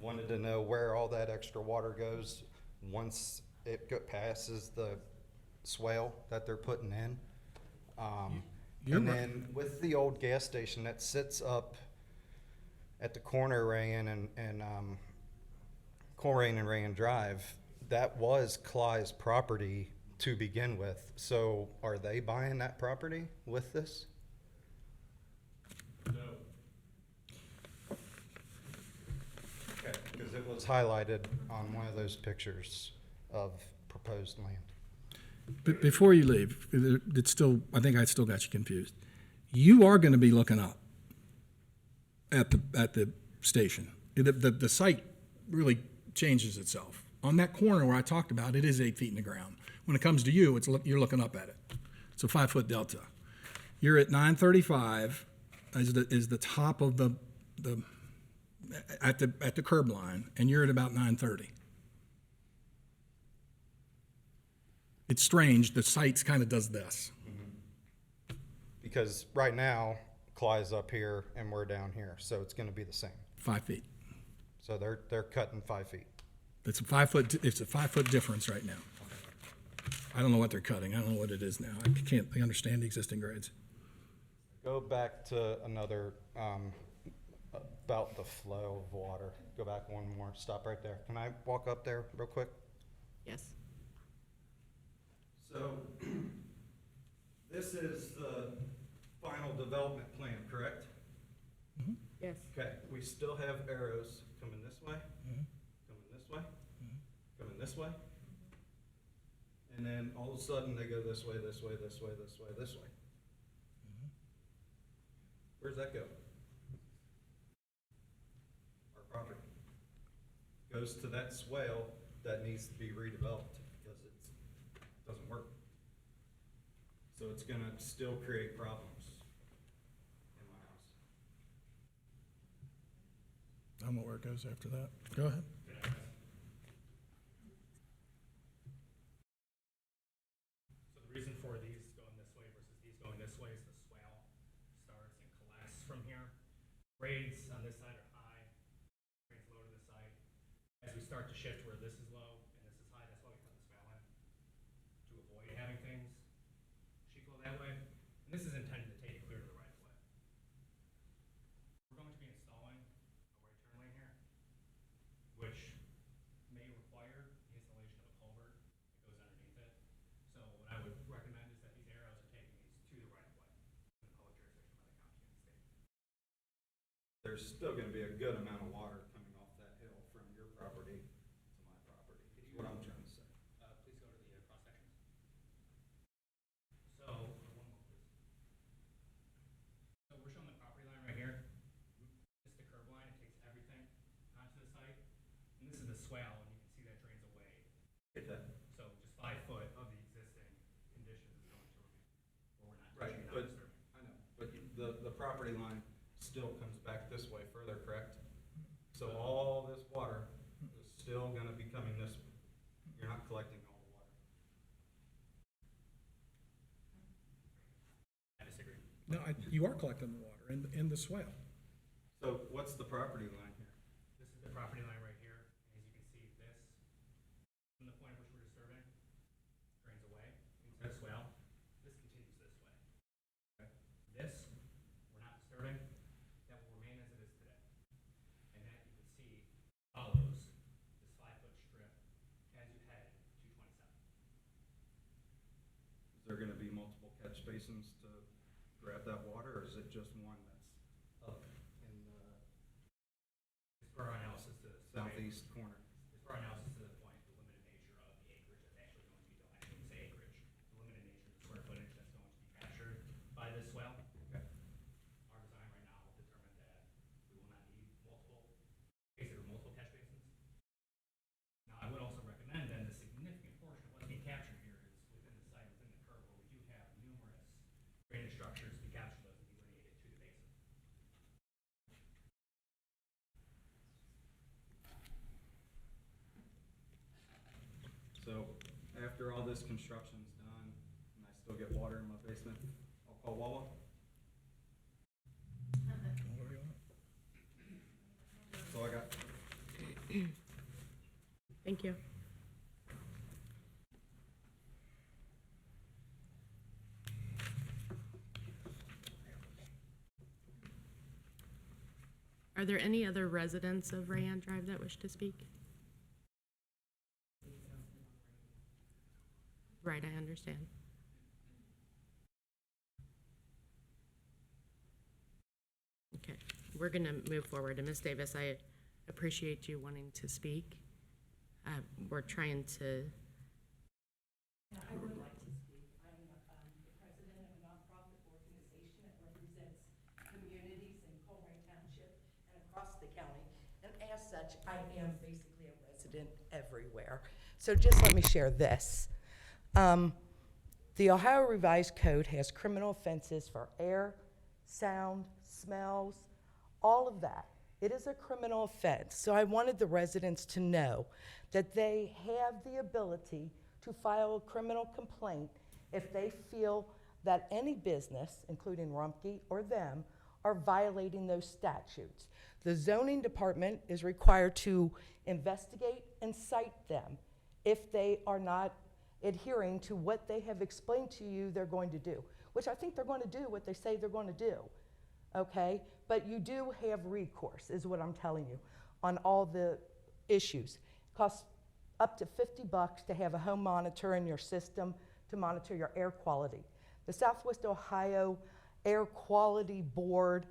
wanted to know where all that extra water goes once it passes the swale that they're putting in. And then with the old gas station that sits up at the corner of Rayan and Colerain and Rayan Drive, that was Cly's property to begin with. So are they buying that property with this? No. Okay, because it was highlighted on one of those pictures of proposed land. But before you leave, it's still, I think I still got you confused. You are going to be looking up at the station. The site really changes itself. On that corner where I talked about, it is 8 feet in the ground. When it comes to you, you're looking up at it. It's a 5-foot delta. You're at 935 is the top of at the curb line, and you're at about 930. It's strange. The site kind of does this. Because right now, Cly's up here and we're down here, so it's going to be the same. 5 feet. So they're cutting 5 feet. It's a 5-foot difference right now. I don't know what they're cutting. I don't know what it is now. I can't understand the existing grades. Go back to another, about the flow of water. Go back one more. Stop right there. Can I walk up there real quick? yes. So, this is the final development plan, correct? Yes. Okay, we still have arrows coming this way, coming this way, coming this way. And then all of a sudden, they go this way, this way, this way, this way, this way. Where's that go? Our property. Goes to that swale that needs to be redeveloped because it doesn't work. So it's gonna still create problems in my house. I don't know where it goes after that. Go ahead. So the reason for these going this way versus these going this way is the swale starts and collects from here. Grades on this side are high, grades low to the side. As we start to shift where this is low and this is high, that's why we cut the swale in, to avoid having things sheet flow that way. And this is intended to take it clear to the right of way. We're going to be installing a right turn lane here, which may require the installation of a culvert that goes underneath it. So what I would recommend is that these arrows are taking these to the right of way, in the public jurisdiction by the county and the state. There's still gonna be a good amount of water coming off that hill from your property to my property, is what I'm trying to say. Please go to the cross sections. So, one more please. So we're showing the property line right here. This is the curb line, it takes everything onto the site. And this is the swale, and you can see that drains away. Get that? So just 5 foot of the existing conditions is going to remain. Or we're not Right, touching, not but, disturbing. I know, but the property line still comes back this way further, correct? So all this water is still gonna be coming this way. You're not collecting all the water. I disagree. No, you are collecting the water in the swale. So what's the property line here? This is the property line right here. As you can see, this, from the point at which we're disturbing, drains away into the swale. This continues this way. Okay. This, we're not disturbing. That will remain as it is today. And that multiple catch basins to grab that water, or is it just one that's up in the As per our analysis to the southeast corner? As per our analysis to the point, the limited nature of the acreage that's actually going to be, I shouldn't say acreage, the limited nature of the square footage that's going to be captured by this swell. Okay. Our design right now will determine that we will not need multiple catch basins. Now, I would also recommend then the significant portion of what's being captured here is within the site, within the curb, where we do have numerous drainage structures to capture those and delineated to the basin. So after all this construction's done, and I still get water in my basement, I'll call Wawa? That's all I got. Thank you. Are there any other residents of Rayan Drive that wish to speak? Right, I understand. Okay, we're gonna move forward. And Ms. Davis, I appreciate you wanting to speak. We're trying to. I would like to speak. I'm the president of a nonprofit organization that represents communities in Colerain Township and across the county. And as such, I am basically a resident everywhere. So just let me share this. The Ohio Revised Code has criminal offenses for air, sound, smells, all of that. It is a criminal offense. So I wanted the residents to know that they have the ability to file a criminal complaint if they feel that any business, including Rumpke or them, are violating those statutes. The zoning department is required to investigate and cite them if they are not adhering to what they have explained to you they're going to do, which I think they're going to do what they say they're going to do, okay? But you do have recourse, is what I'm telling you, on all the issues. It costs up to $50 to have a home monitor in your system to monitor your air quality. The Southwest Ohio Air Quality Board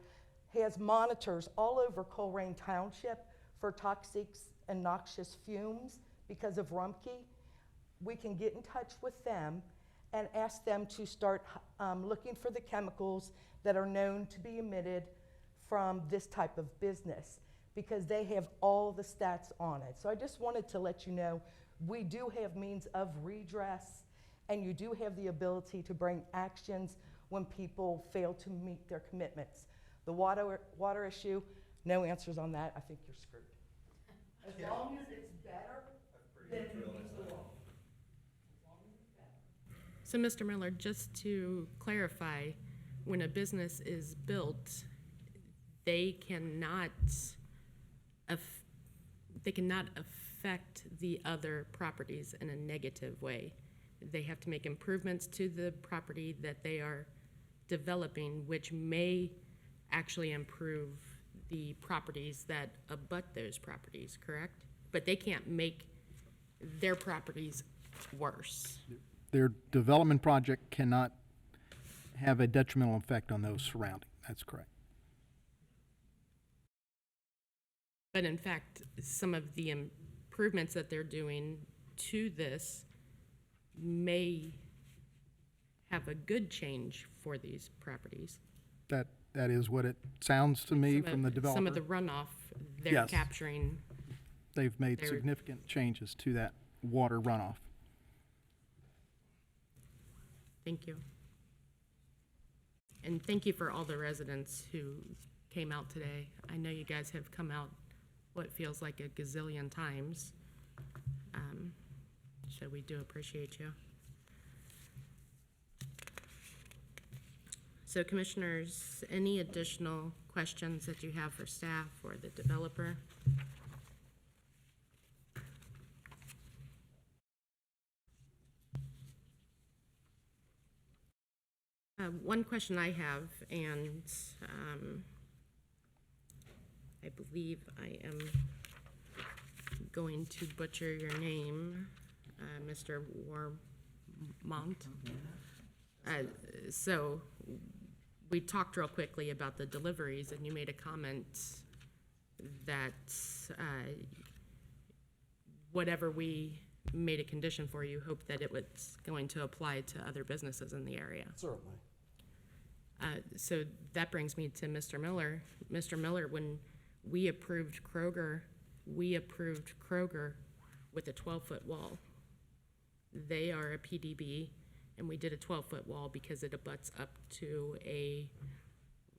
has monitors all over Colerain Township for toxic and noxious fumes because of Rumpke. We can get in touch with them and ask them to start looking for the chemicals that are known to be emitted from this type of business because they have all the stats on it. So I just wanted to let you know we do have means of redress and you do have the ability to bring actions when people fail to meet their commitments. The water issue, no answers on that. I think you're screwed. As long as it's better than it used to be. So, Mr. Miller, just to clarify, when a business is built, they cannot affect the other properties in a negative way. They have to make improvements to the property that they are developing, which may actually improve the properties that abut those properties, correct? But they can't make their properties worse. Their development project cannot have a detrimental effect on those surrounding. That's correct. But in fact, some of the improvements that they're doing to this may have a good change for these properties. That is what it sounds to me from the developer. Some of the runoff they're Yes. capturing. They've made significant changes to that water runoff. Thank you. And thank you for all the residents who came out today. I know you guys have come out what feels like a gazillion times. So we do appreciate you. So commissioners, any additional questions that you have for staff or the developer? One question I have, and I believe I am going to butcher your name, Mr. Warmont. So we talked real quickly about the deliveries, and you made a comment that whatever we made a condition for, you hope that it was going to apply to other businesses in the area. Certainly. So that brings me to Mr. Miller. Mr. Miller, when we approved Kroger with a 12-foot wall. They are a PDB, and we did a 12-foot wall because it abuts up to a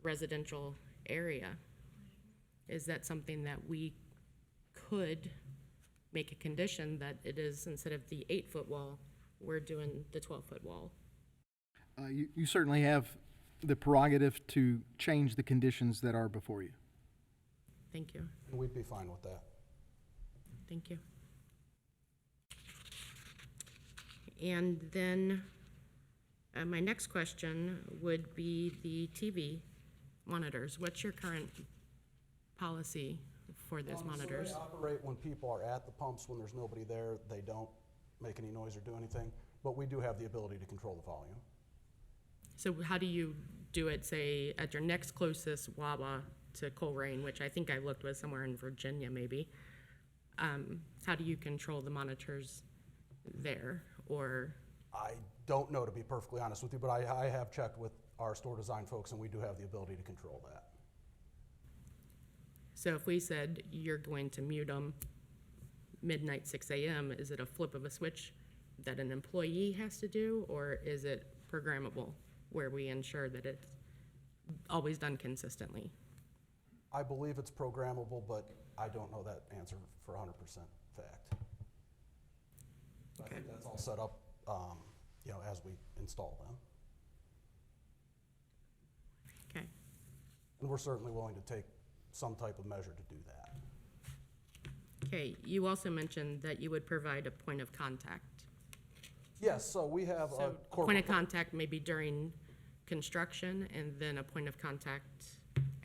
residential area. Is that something that we could make a condition that it is, instead of the 8-foot wall, we're doing the 12-foot wall? You certainly have the prerogative to change the conditions that are before you. Thank you. And we'd be fine with that. Thank you. And then my next question would be the TV monitors. What's your current policy for those monitors? So they operate when people are at the pumps. When there's nobody there, they don't make any noise or do anything, but we do have the ability to control the volume. So how do you do it, say, at your next closest Wawa to Colerain, which I think I looked was somewhere in Virginia maybe? How do you control the monitors there, or? I don't know, to be perfectly honest with you, but I have checked with our store design folks, and we do have the ability to control that. So if we said you're going to mute them midnight, 6 a.m., is it a flip of a switch that an employee has to do, or is it programmable where we ensure that it's always done consistently? I believe it's programmable, but I don't know that answer for 100% fact. I think that's all set up, as we install them. Okay. And we're certainly willing to take some type of measure to do that. Okay, you also mentioned that you would provide a point of contact. Yes, so we have a So corporate. point of contact maybe during construction, and then a point of contact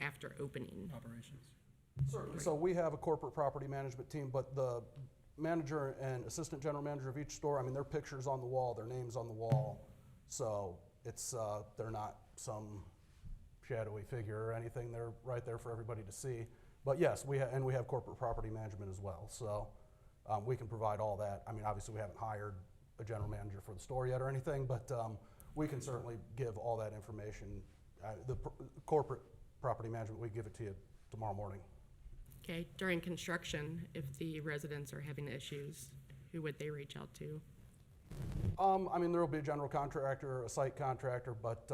after opening. Operations. Certainly. So we have a corporate property management team, but the manager and assistant general manager of each store, I mean, their picture's on the wall, their name's on the wall. So it's, they're not some shadowy figure or anything. They're right there for everybody to see. But yes, we have corporate property management as well. So we can provide all that. I mean, obviously we haven't hired a general manager for the store yet or anything, but we can certainly give all that information. The corporate property management, we give it to you tomorrow morning. Okay, during construction, if the residents are having issues, who would they reach out to? I mean, there will be a general contractor, a site contractor, but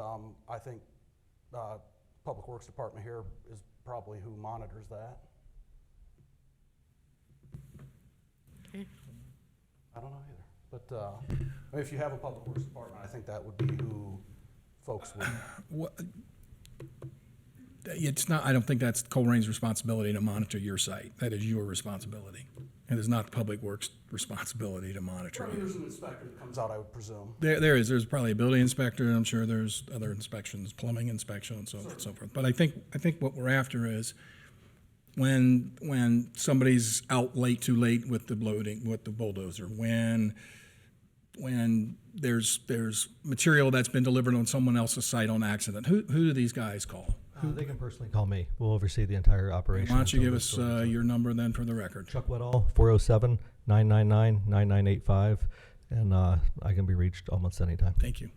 I think Public Works Department here is probably who monitors that. Okay. I don't know either. But I mean, if you have a Public Works Department, I think that would be who folks would. It's not, I don't think that's Colerain's responsibility to monitor your site. That is your responsibility. It is not Public Works' responsibility to monitor I mean, you. there's an inspector that comes out, I would presume. There's probably a building inspector, I'm sure there's other inspections, plumbing inspection and so forth. But I think what we're after is when somebody's out too late with the loading, with the bulldozer, when there's material that's been delivered on someone else's site on accident, who do these guys call? They can personally call me. We'll oversee the entire operation. Why don't you give us your number then for the record? Chuck Weddall, 407-999-9985, and I can be reached almost anytime. Thank you.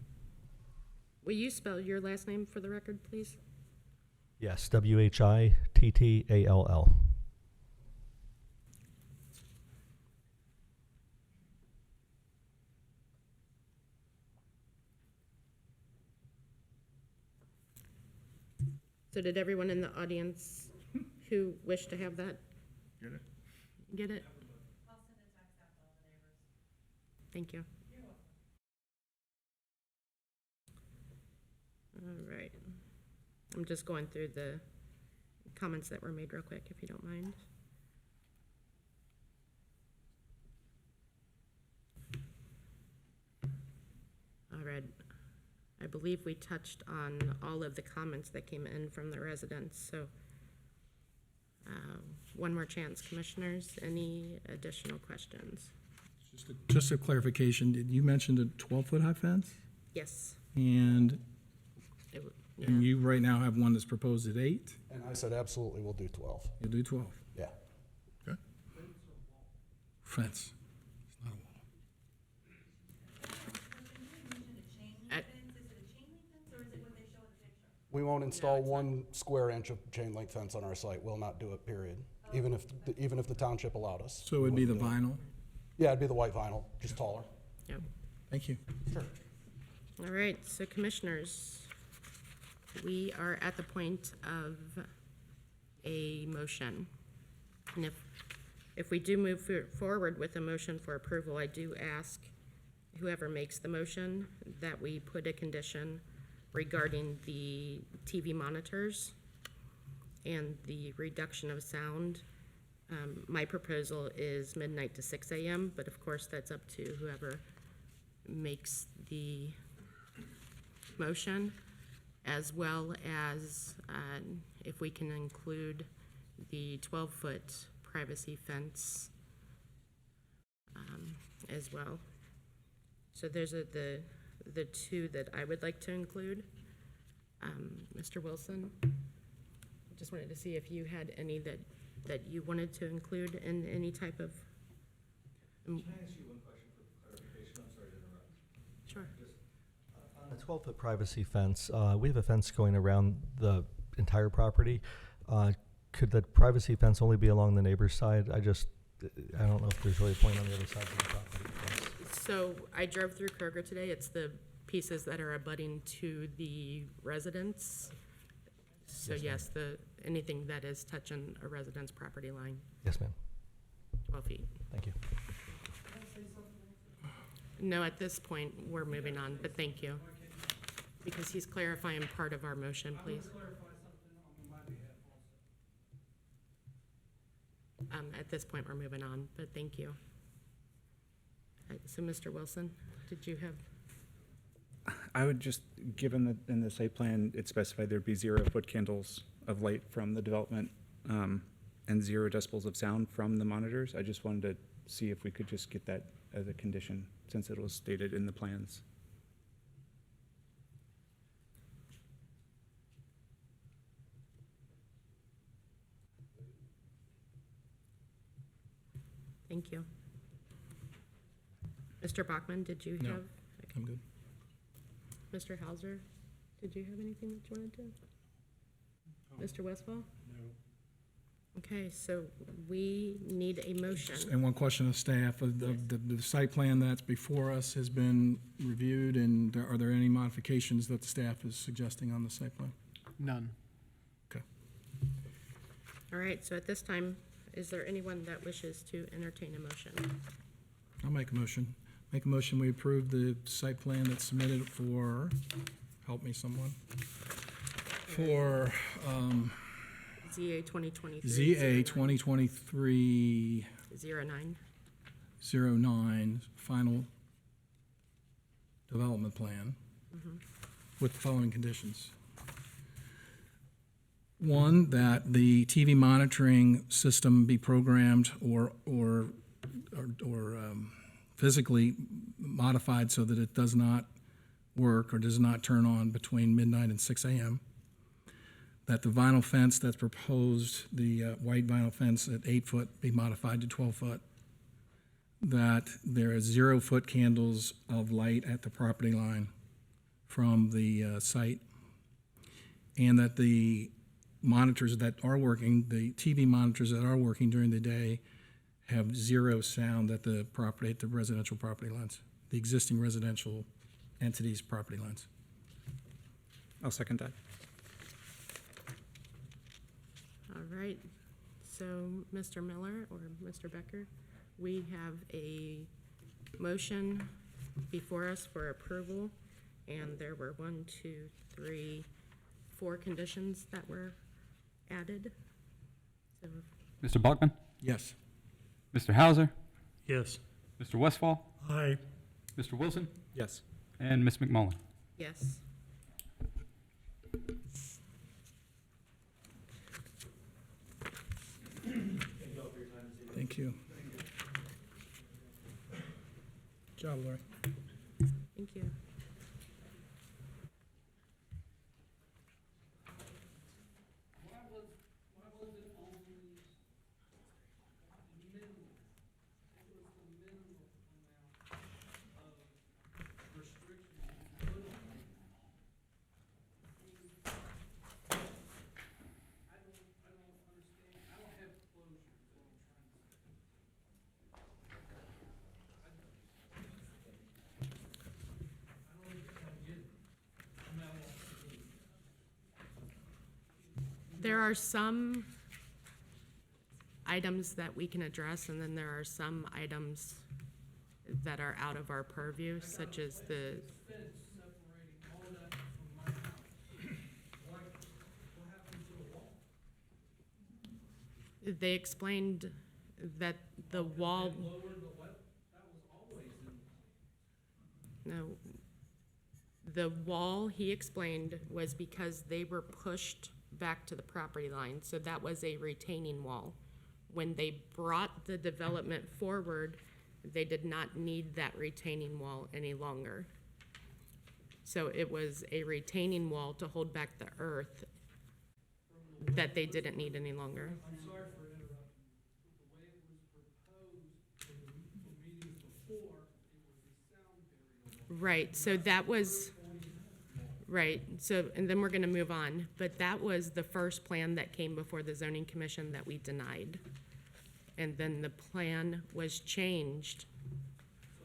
Will you spell your last name for the record, please? Yes, WHITTALL. So did everyone in the audience who wished to have that Get it? get it? Thank you. All right. I'm just going through the comments that were made real quick, if you don't mind. All right. I believe we touched on all of the comments that came in from the residents, so one more chance, commissioners. Any additional questions? Just a clarification, did you mention a 12-foot high fence? Yes. And, It w- and yeah. you right now have one that's proposed at 8? And I said, absolutely, we'll do 12. You'll do 12. Yeah. Okay. Fence. It's not a wall. At- We won't install 1 square inch of chain link fence on our site. We'll not do it, period. Even if the township allowed us. So it would be the vinyl? Yeah, it'd be the white vinyl, just taller. Yep. Thank you. Sure. All right, so commissioners, we are at the point of a motion. And if we do move forward with a motion for approval, I do ask whoever makes the motion that we put a condition regarding the TV monitors and the reduction of sound. My proposal is midnight to 6 a.m., but of course, that's up to whoever makes the motion, as well as if we can include the 12-foot privacy fence as well. So there's the two that I would like to include. Mr. Wilson, just wanted to see if you had any that you wanted to include in any type of. Can I ask you one question for clarification? I'm sorry to interrupt. Sure. On the 12-foot privacy fence, we have a fence going around the entire property. Could the privacy fence only be along the neighbor's side? I don't know if there's really a point on the other side of the property. So I drove through Kroger today. It's the pieces that are abutting to the residents. So yes, anything that is touching a resident's property line, Yes, ma'am. 12 feet. Thank you. No, at this point, we're moving on, but thank you. Because he's clarifying part of our motion, please. At this point, we're moving on, but thank you. So, Mr. Wilson, did you have? I would just, given that in the site plan, it specified there'd be 0-foot candles of light from the development, and 0 decibels of sound from the monitors. I just wanted to see if we could just get that as a condition, since it was stated in the plans. Thank you. Mr. Bachman, did you No. have? I'm good. Mr. Hauser, did you have anything that you wanted to? Mr. Westfall? No. Okay, so we need a motion. And one question of staff, the site plan that's before us has been reviewed, and are there any modifications that the staff is suggesting on the site plan? None. Okay. All right, so at this time, is there anyone that wishes to entertain a motion? I'll make a motion. Make a motion, we approve the site plan that's submitted for, help me someone, for ZA 2023. ZA 2023 09. 09, final development plan with the following conditions. One, that the TV monitoring system be programmed or physically modified so that it does not work or does not turn on between midnight and 6 a.m. That the vinyl fence that's proposed, the white vinyl fence at 8 foot, be modified to 12 foot. That there is 0-foot candles of light at the property line from the site. And that the monitors that are working, the TV monitors that are working during the day, have 0 sound at the property, at the residential property lines, the existing residential entities' property lines. I'll second that. All right, so Mr. Miller or Mr. Becker, we have a motion before us for approval, and there were 1, 2, 3, 4 conditions that were added. So, Mr. Bachman? Yes. Mr. Hauser? Yes. Mr. Westfall? Aye. Mr. Wilson? Yes. And Ms. McMullen? yes. Thank you. Good job, Lori. Thank you. There are some items that we can address, and then there are some items that are out of our purview, such as the, they explained that the wall. No, the wall, he explained, was because they were pushed back to the property line, so that was a retaining wall. When they brought the development forward, they did not need that retaining wall any longer. So it was a retaining wall to hold back the earth that they didn't need any longer. I'm sorry for interrupting, but the way it was proposed in the meetings before, it was a sound barrier. Right, so that was, right, so, and then we're gonna move on, but that was the first plan that came before the zoning commission that we denied. And then the plan was changed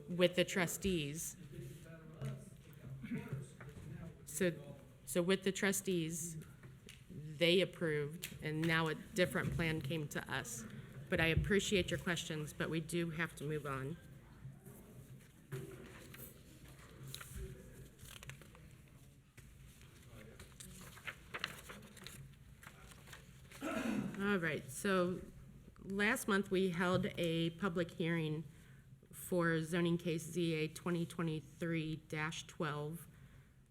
with the trustees. So with the trustees, they approved, and now a different plan came to us. But I appreciate your questions, but we do have to move on. All right, so last month we held a public hearing for zoning case ZA 2023-12,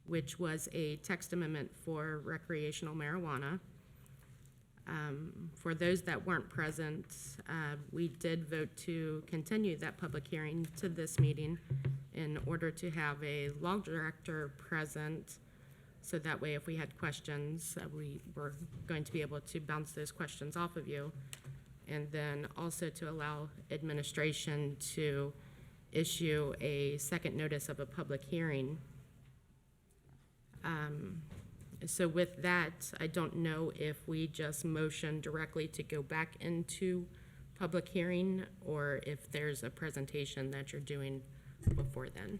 which was a text amendment for recreational marijuana. For those that weren't present, we did vote to continue that public hearing to this meeting in order to have a law director present, so that way if we had questions, we were going to be able to bounce those questions off of you. And then also to allow administration to issue a second notice of a public hearing. So with that, I don't know if we just motion directly to go back into public hearing, or if there's a presentation that you're doing before then.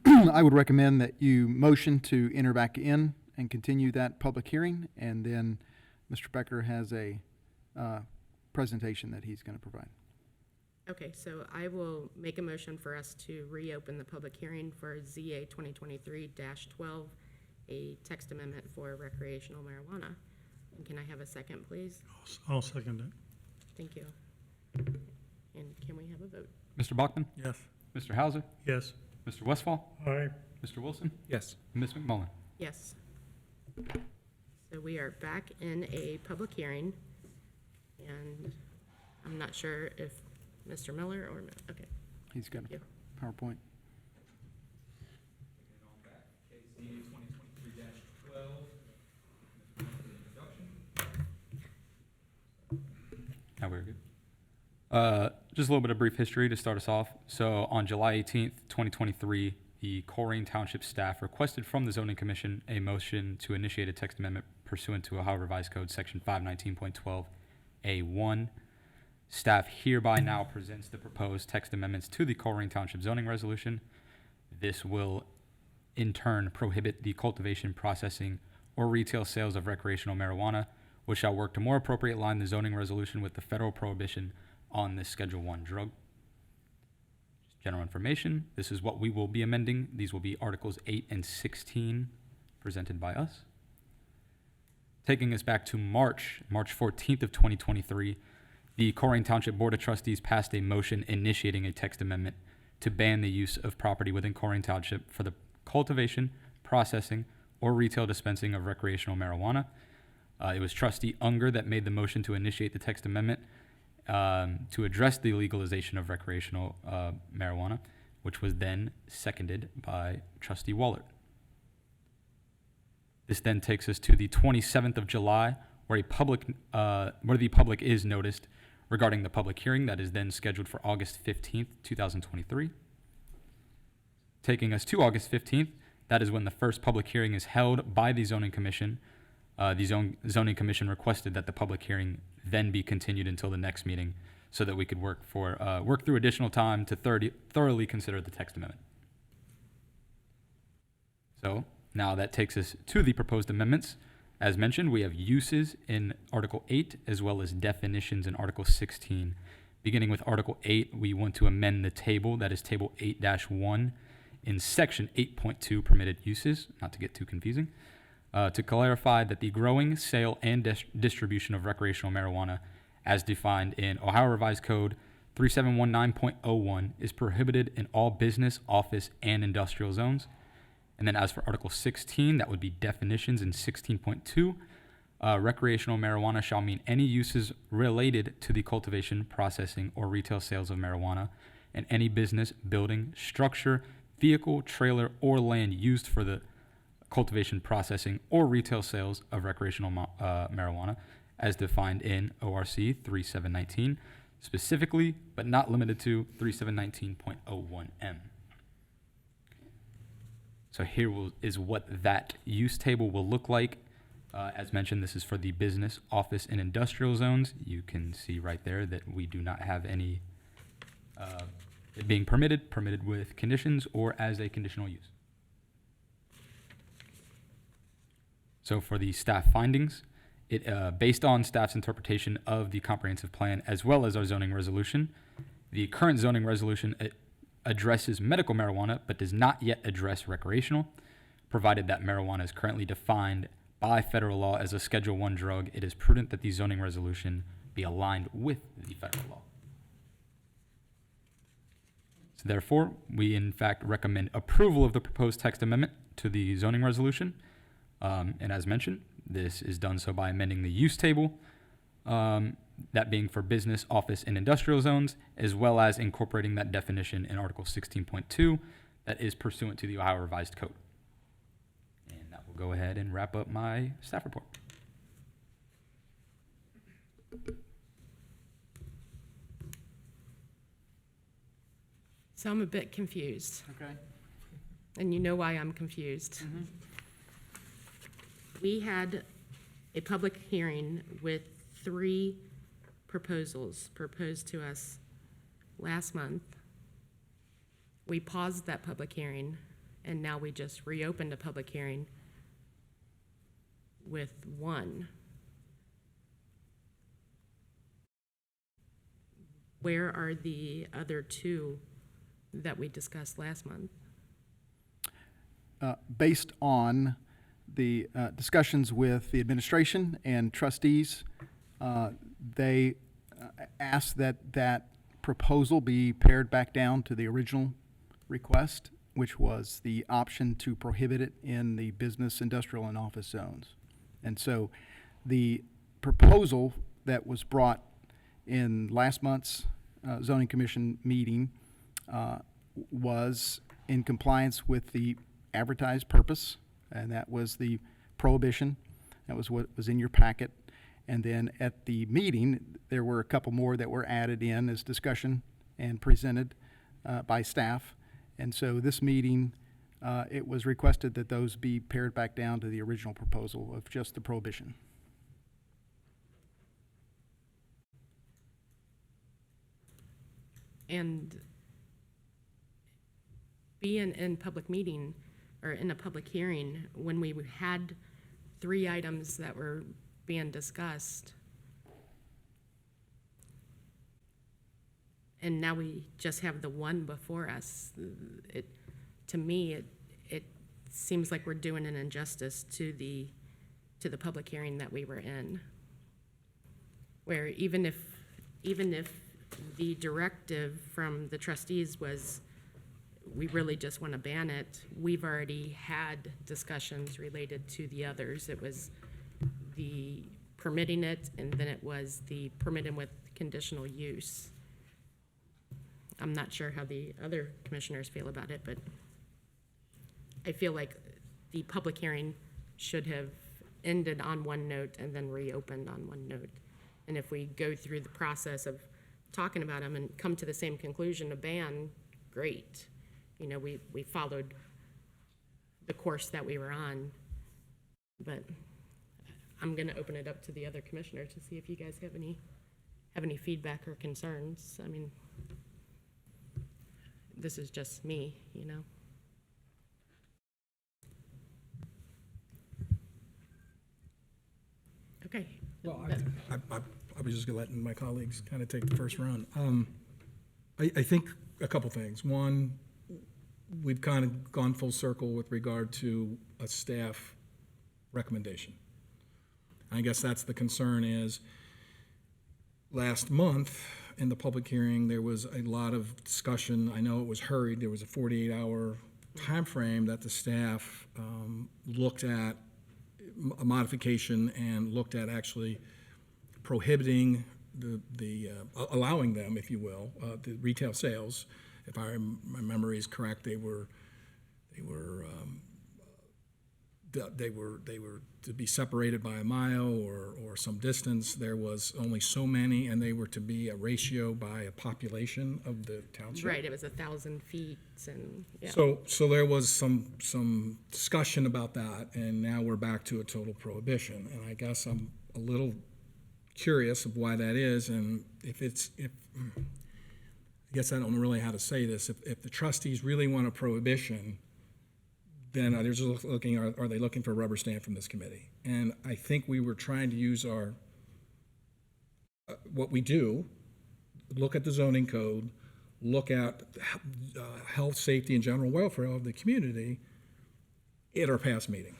I would recommend that you motion to enter back in and continue that public hearing, and then Mr. Becker has a presentation that he's going to provide. Okay, so I will make a motion for us to reopen the public hearing for ZA 2023-12, a text amendment for recreational marijuana. And can I have a second, please? I'll second it. Thank you. And can we have a vote? Mr. Bachman? Yes. Mr. Hauser? Yes. Mr. Westfall? Aye. Mr. Wilson? Yes. Ms. McMullen? Yes. So we are back in a public hearing, and I'm not sure if Mr. Miller or, okay. He's got Thank you. a PowerPoint. Now we're good. Just a little bit of brief history to start us off. So on July 18th, 2023, the Colerain Township staff requested from the Zoning Commission a motion to initiate a text amendment pursuant to Ohio Revised Code Section 519.12A1. Staff hereby now presents the proposed text amendments to the Colerain Township zoning resolution. This will in turn prohibit the cultivation, processing, or retail sales of recreational marijuana, which shall work to more appropriately align the zoning resolution with the federal prohibition on this Schedule I drug. Just general information, this is what we will be amending. These will be Articles 8 and 16 presented by us. Taking us back to March 14th of 2023, the Colerain Township Board of Trustees passed a motion initiating a text amendment to ban the use of property within Colerain Township for the cultivation, processing, or retail dispensing of recreational marijuana. It was Trustee Unger that made the motion to initiate the text amendment to address the legalization of recreational marijuana, which was then seconded by Trustee Wallert. This then takes us to the 27th of July, where the public is noticed regarding the public hearing that is then scheduled for August 15th, 2023. Taking us to August 15th, that is when the first public hearing is held by the Zoning Commission. The Zoning Commission requested that the public hearing then be continued until the next meeting so that we could work through additional time to thoroughly consider the text amendment. So now that takes us to the proposed amendments. As mentioned, we have uses in Article 8 as well as definitions in Article 16. Beginning with Article 8, we want to amend the table, that is Table 8-1, in Section 8.2, permitted uses, not to get too confusing, to clarify that the growing, sale, and distribution of recreational marijuana, as defined in Ohio Revised Code 3719.01, is prohibited in all business, office, and industrial zones. And then as for Article 16, that would be definitions in 16.2. Recreational marijuana shall mean any uses related to the cultivation, processing, or retail sales of marijuana, and any business, building, structure, vehicle, trailer, or land used for the cultivation, processing, or retail sales of recreational marijuana, as defined in ORC 3719, specifically, but not limited to 3719.01M. So here is what that use table will look like. As mentioned, this is for the business, office, and industrial zones. You can see right there that we do not have any it being permitted with conditions, or as a conditional use. So for the staff findings, based on staff's interpretation of the comprehensive plan as well as our zoning resolution, the current zoning resolution addresses medical marijuana but does not yet address recreational. Provided that marijuana is currently defined by federal law as a Schedule I drug, it is prudent that the zoning resolution be aligned with the federal law. So therefore, we in fact recommend approval of the proposed text amendment to the zoning resolution. And as mentioned, this is done so by amending the use table, that being for business, office, and industrial zones, as well as incorporating that definition in Article 16.2 that is pursuant to the Ohio Revised Code. And that will go ahead and wrap up my staff report. So I'm a bit confused, Okay. and you know why I'm confused. We had a public hearing with 3 proposals proposed to us last month. We paused that public hearing, and now we just reopened a public hearing with 1. Where are the other 2 that we discussed last month? Based on the discussions with the administration and trustees, they asked that that proposal be pared back down to the original request, which was the option to prohibit it in the business, industrial, and office zones. And so the proposal that was brought in last month's zoning commission meeting was in compliance with the advertised purpose, and that was the prohibition. That was what was in your packet. And then at the meeting, there were a couple more that were added in as discussion and presented by staff. And so this meeting, it was requested that those be pared back down to the original proposal of just the prohibition. And being in public meeting or in a public hearing, when we had 3 items that were being discussed, and now we just have the 1 before us, to me, it seems like we're doing an injustice to the public hearing that we were in, where even if the directive from the trustees was we really just want to ban it, we've already had discussions related to the others. It was the permitting it, and then it was the permitting with conditional use. I'm not sure how the other commissioners feel about it, but I feel like the public hearing should have ended on one note and then reopened on one note. And if we go through the process of talking about them and come to the same conclusion, a ban, great. You know, we followed the course that we were on. But I'm gonna open it up to the other commissioners to see if you guys have any feedback or concerns. I mean, this is just me, you know. Okay. Well, I was just letting my colleagues kind of take the first run. I think a couple things. One, we've kind of gone full circle with regard to a staff recommendation. I guess that's the concern is last month in the public hearing, there was a lot of discussion. I know it was hurried. There was a 48-hour time frame that the staff looked at a modification and looked at actually prohibiting allowing them, if you will, the retail sales. If my memory is correct, they were to be separated by a mile or some distance. There was only so many, and they were to be a ratio by a population of the township. Right, it was 1,000 feet and, yeah. So there was some discussion about that, and now we're back to a total prohibition. And I guess I'm a little curious of why that is, and I guess I don't know really how to say this. If the trustees really want a prohibition, then they're just looking, are they looking for a rubber stamp from this committee? And I think we were trying to use our, what we do, look at the zoning code, look at health, safety, and general welfare of the community at our past meeting.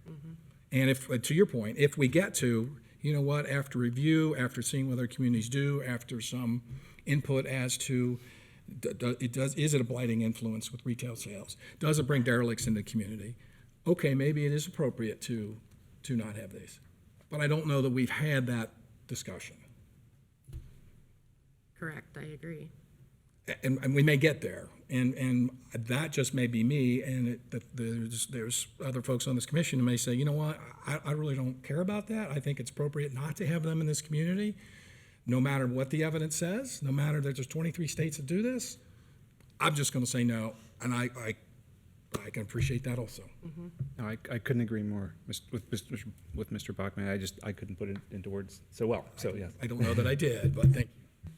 Mm-hmm. And if, to your point, if we get to, you know what, after review, after seeing what other communities do, after some input as to is it a blighting influence with retail sales? Does it bring derelicts into the community? Okay, maybe it is appropriate to not have these. But I don't know that we've had that discussion. Correct, I agree. And we may get there, and that just may be me, and there's other folks on this commission who may say, you know what, I really don't care about that. I think it's appropriate not to have them in this community, no matter what the evidence says, no matter that there's 23 states that do this. I'm just going to say no, and I can appreciate that also. Mm-hmm. No, I couldn't agree more with Mr. Bachman. I couldn't put it into words so well. So yeah, I don't know that I did, but thank you.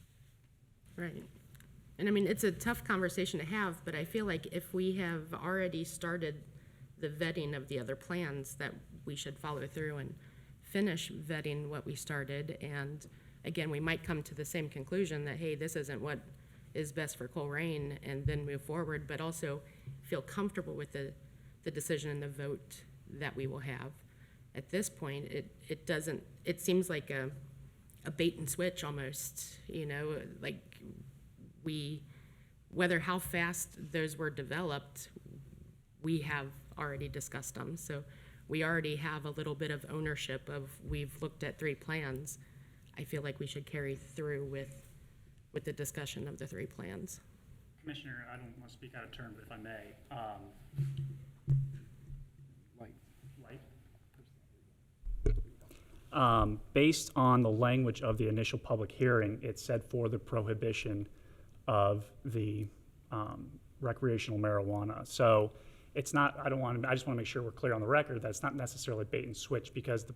Right. And I mean, it's a tough conversation to have, but I feel like if we have already started the vetting of the other plans, that we should follow through and finish vetting what we started. And again, we might come to the same conclusion that, hey, this isn't what is best for Colerain, and then move forward, but also feel comfortable with the decision and the vote that we will have. At this point, it seems like a bait and switch almost, you know, like whether how fast those were developed, we have already discussed them. So we already have a little bit of ownership of, we've looked at 3 plans. I feel like we should carry through with the discussion of the 3 plans. Commissioner, I don't want to speak out of turn, but if I may, based on the language of the initial public hearing, it said for the prohibition of the recreational marijuana. So it's not, I just want to make sure we're clear on the record that it's not necessarily bait and switch, because the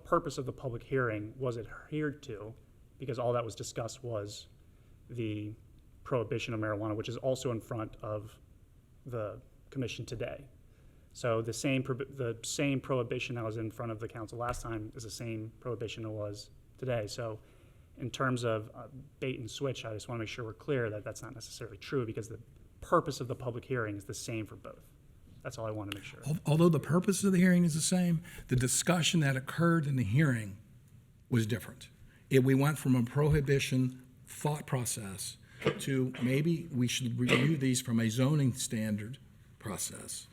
purpose of the public hearing was adhered to, because all that was discussed was the prohibition of marijuana, which is also in front of the commission today. So the same prohibition that was in front of the council last time is the same prohibition it was today. So in terms of bait and switch, I just want to make sure we're clear that that's not necessarily true, because the purpose of the public hearing is the same for both. That's all I want to make sure. Although the purpose of the hearing is the same, the discussion that occurred in the hearing was different. We went from a prohibition thought process to maybe we should review these from a zoning standard process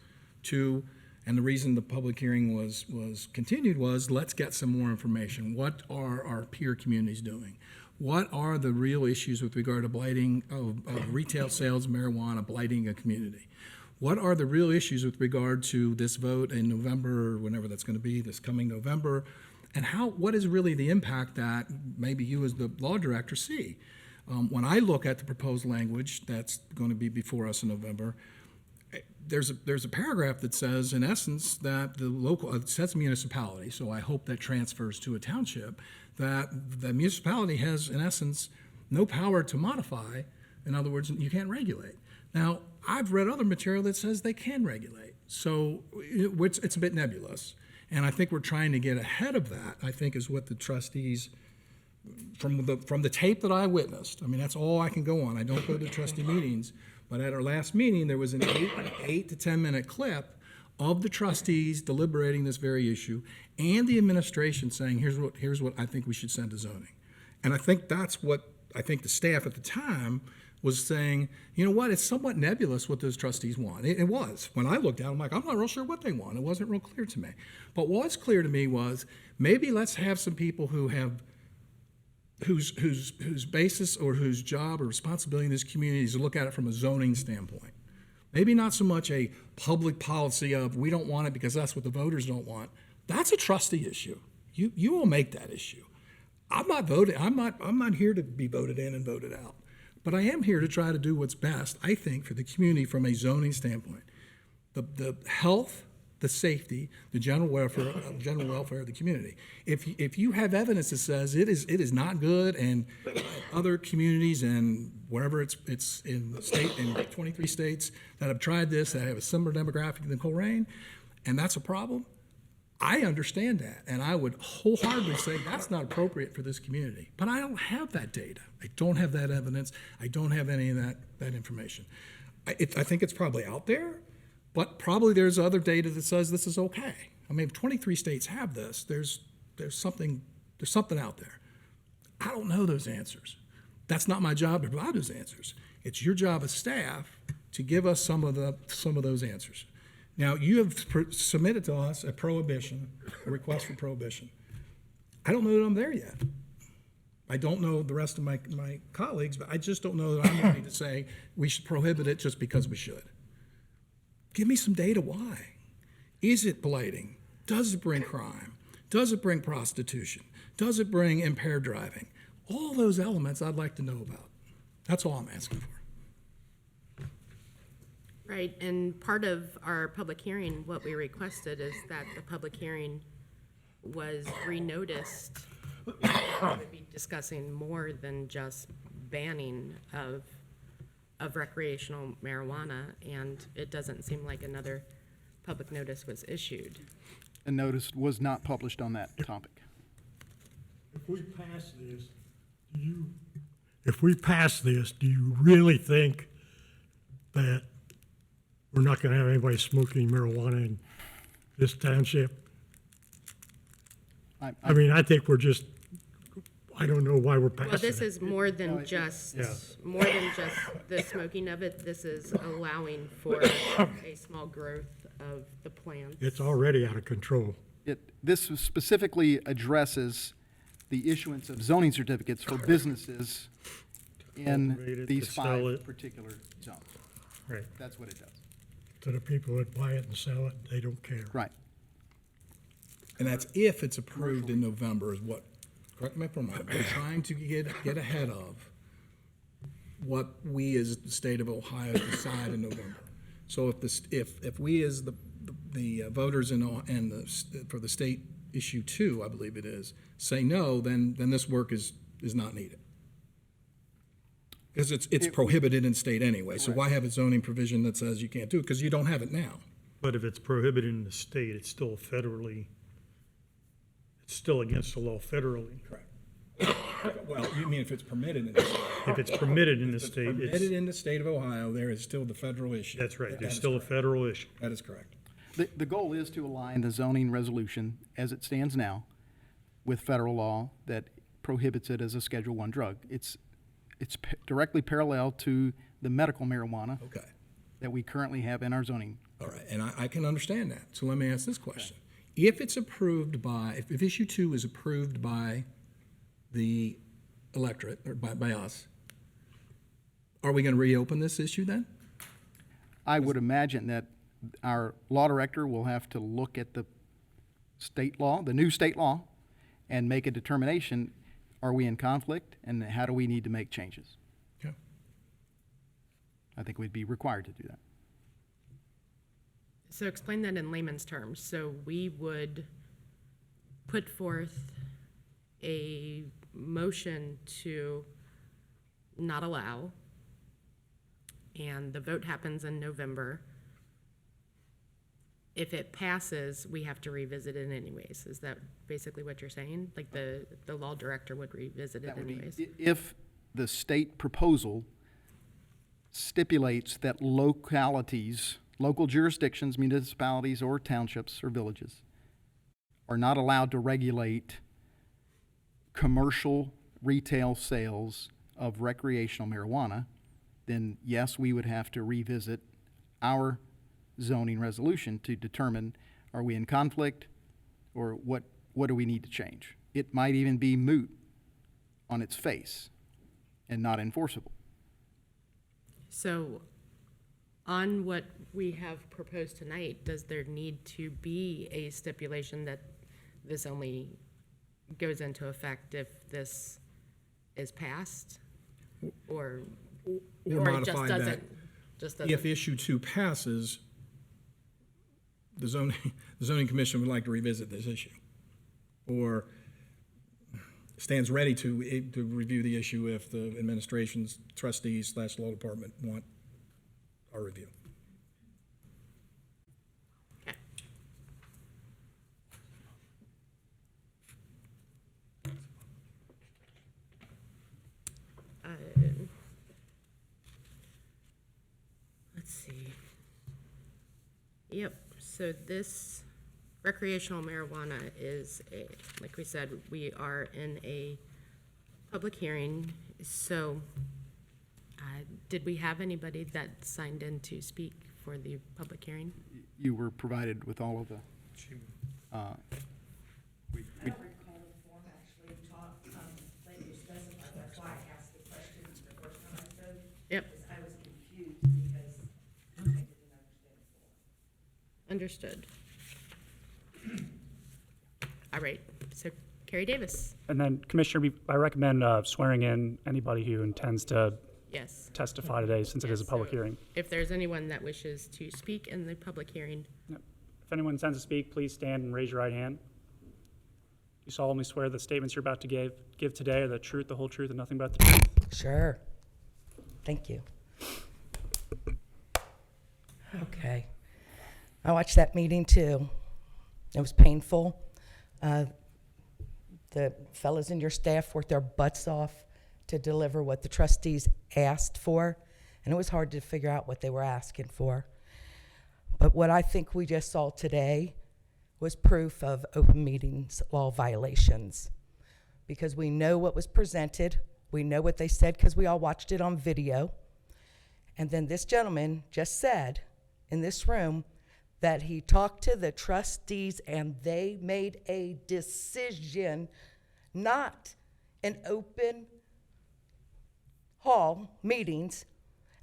to, and the reason the public hearing was continued was, let's get some more information. What are our peer communities doing? What are the real issues with regard to blighting of retail sales of marijuana blighting a community? What are the real issues with regard to this vote in November, or whenever that's going to be, this coming November? And what is really the impact that maybe you as the law director see? When I look at the proposed language that's going to be before us in November, there's a paragraph that says, in essence, that the local, it says municipality, so I hope that transfers to a township, that the municipality has, in essence, no power to modify. In other words, you can't regulate. Now, I've read other material that says they can regulate, so it's a bit nebulous. And I think we're trying to get ahead of that, I think is what the trustees, from the tape that I witnessed, I mean, that's all I can go on. I don't go to trustee meetings, but at our last meeting, there was an 8 to 10 minute clip of the trustees deliberating this very issue and the administration saying, here's what I think we should send to zoning. And I think that's what I think the staff at the time was saying, you know what, it's somewhat nebulous what those trustees want. It was. When I looked at it, I'm like, I'm not real sure what they want. It wasn't real clear to me. But what's clear to me was maybe let's have some people who have whose basis or whose job or responsibility in this community is to look at it from a zoning standpoint. Maybe not so much a public policy of we don't want it because that's what the voters don't want. That's a trustee issue. You will make that issue. I'm not voting. I'm not here to be voted in and voted out. But I am here to try to do what's best, I think, for the community from a zoning standpoint. The health, the safety, the general welfare of the community. If you have evidence that says it is not good, and other communities and wherever it's in the state, in 23 states that have tried this, that have a similar demographic than Colerain, and that's a problem, I understand that, and I would wholeheartedly say that's not appropriate for this community. But I don't have that data. I don't have that evidence. I don't have any of that information. I think it's probably out there, but probably there's other data that says this is okay. I mean, if 23 states have this, there's something out there. I don't know those answers. That's not my job to provide those answers. It's your job as staff to give us some of those answers. Now, you have submitted to us a request for prohibition. I don't know that I'm there yet. I don't know the rest of my colleagues, but I just don't know that I'm ready to say we should prohibit it just because we should. Give me some data why. Is it blighting? Does it bring crime? Does it bring prostitution? Does it bring impaired driving? All those elements I'd like to know about. That's all I'm asking for. Right, and part of our public hearing, what we requested is that the public hearing was re-noticed. We would be discussing more than just banning of recreational marijuana, and it doesn't seem like another public notice was issued. A notice was not published on that topic. If we pass this, do you really think that we're not going to have anybody smoking marijuana in this township? I mean, I think we're just, I don't know why we're passing it. Well, this is more than just the smoking of it. This is allowing for a small growth of the plants. It's already out of control. This specifically addresses the issuance of zoning certificates for businesses in Cultivated these to sell 5 it. particular zones. Right. That's what it does. To the people that buy it and sell it, they don't care. Right. And that's if it's approved in November is what, correct me if I'm wrong, we're trying to get ahead of what we as the state of Ohio decide in November. So if we as the voters for the state issue 2, I believe it is, say no, then this work is not needed. Because it's prohibited in state anyway, so why have a zoning provision that says you can't do it? Because you don't have it now. But if it's prohibited in the state, it's still against the law federally. Correct. Well, you mean if it's permitted in the state? If it's permitted in the state, it's. Permitted in the state of Ohio, there is still the federal issue. That's right, there's That is still a correct. federal issue. That is correct. The goal is to align the zoning resolution as it stands now with federal law that prohibits it as a Schedule I drug. It's directly parallel to the medical marijuana that we currently have in our zoning. All right, and I can understand that. So let me ask this question. If it's approved by, if issue 2 is approved by the electorate, or by us, are we going to reopen this issue then? I would imagine that our law director will have to look at the state law, the new state law, and make a determination, are we in conflict, and how do we need to make changes? Okay. I think we'd be required to do that. So explain that in layman's terms. So we would put forth a motion to not allow, and the vote happens in November. if it passes, we have to revisit it anyways. Is that basically what you're saying? Like the law director would revisit it That would be anyways? if the state proposal stipulates that localities, local jurisdictions, municipalities or townships or villages are not allowed to regulate commercial retail sales of recreational marijuana, then yes, we would have to revisit our zoning resolution to determine, are we in conflict or what do we need to change? It might even be moot on its face and not enforceable. So on what we have proposed tonight, does there need to be a stipulation that this only goes into effect if this is passed? Or it just modify that. doesn't? If issue 2 passes, the zoning commission would like to revisit this issue, or stands ready to review the issue if the administration's trustees / law department want our review. Okay. Let's see. Yep, so this recreational marijuana is, like we said, we are in a public hearing. So did we have anybody that signed in to speak for the public hearing? You were provided with all of the, I don't recall the form actually specified. That's why I asked the question the first time I spoke. Yep. I was confused because I didn't understand the form. Understood. All right, so Carrie Davis. And then, Commissioner, I recommend swearing in anybody who intends to Yes. testify today, since it is a Yes, public so hearing. If there's anyone that wishes to speak in the public hearing, If anyone intends to speak, please stand and raise your right hand. Do you solemnly swear the statements you're about to give today are the truth, the whole truth, and nothing but the truth? Sure. Thank you. Okay. I watched that meeting too. It was painful. The fellows in your staff worked their butts off to deliver what the trustees asked for, and it was hard to figure out what they were asking for. But what I think we just saw today was proof of open meetings law violations, because we know what was presented, we know what they said because we all watched it on video, and then this gentleman just said in this room that he talked to the trustees and they made a decision, not an open hall meetings,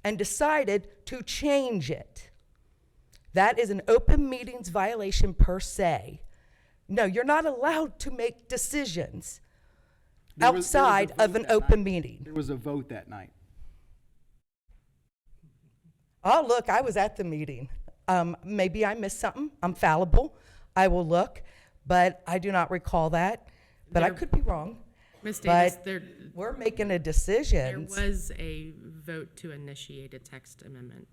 and decided to change it. That is an open meetings violation per se. No, you're not allowed to make decisions outside of an open meeting. there was a vote that night. Oh, look, I was at the meeting. Maybe I missed something. I'm fallible. I will look, but I do not recall that. But I could be wrong. Ms. Davis, But we're making a decision there was a vote to initiate a text amendment.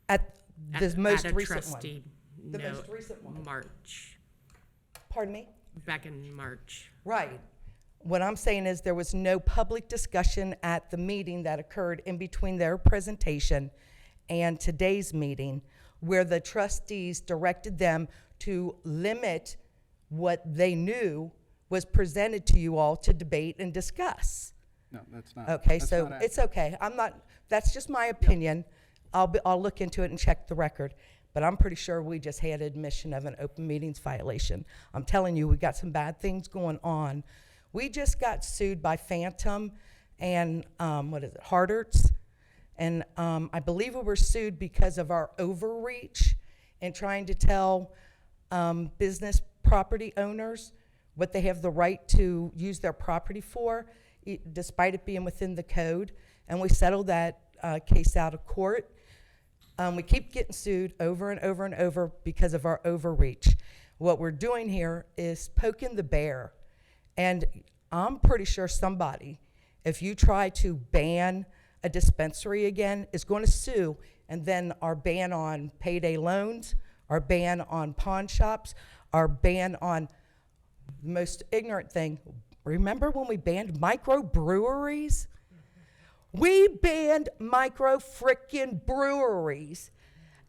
at the most at a recent one. trustee The note, most recent one. March, Pardon me? back in March. Right. What I'm saying is there was no public discussion at the meeting that occurred in between their presentation and today's meeting, where the trustees directed them to limit what they knew was presented to you all to debate and discuss. No, that's not. Okay, that's so not it's okay. That's just my opinion. I'll look into it and check the record. But I'm pretty sure we just had admission of an open meetings violation. I'm telling you, we got some bad things going on. We just got sued by Phantom and, Harderts. And I believe we were sued because of our overreach in trying to tell business property owners what they have the right to use their property for, despite it being within the code. And we settled that case out of court. We keep getting sued over and over and over because of our overreach. What we're doing here is poking the bear. And I'm pretty sure somebody, if you try to ban a dispensary again, is going to sue, and then our ban on payday loans our ban on pawn shops, our ban on the most ignorant thing. Remember when we banned microbreweries? We banned micro frickin' breweries,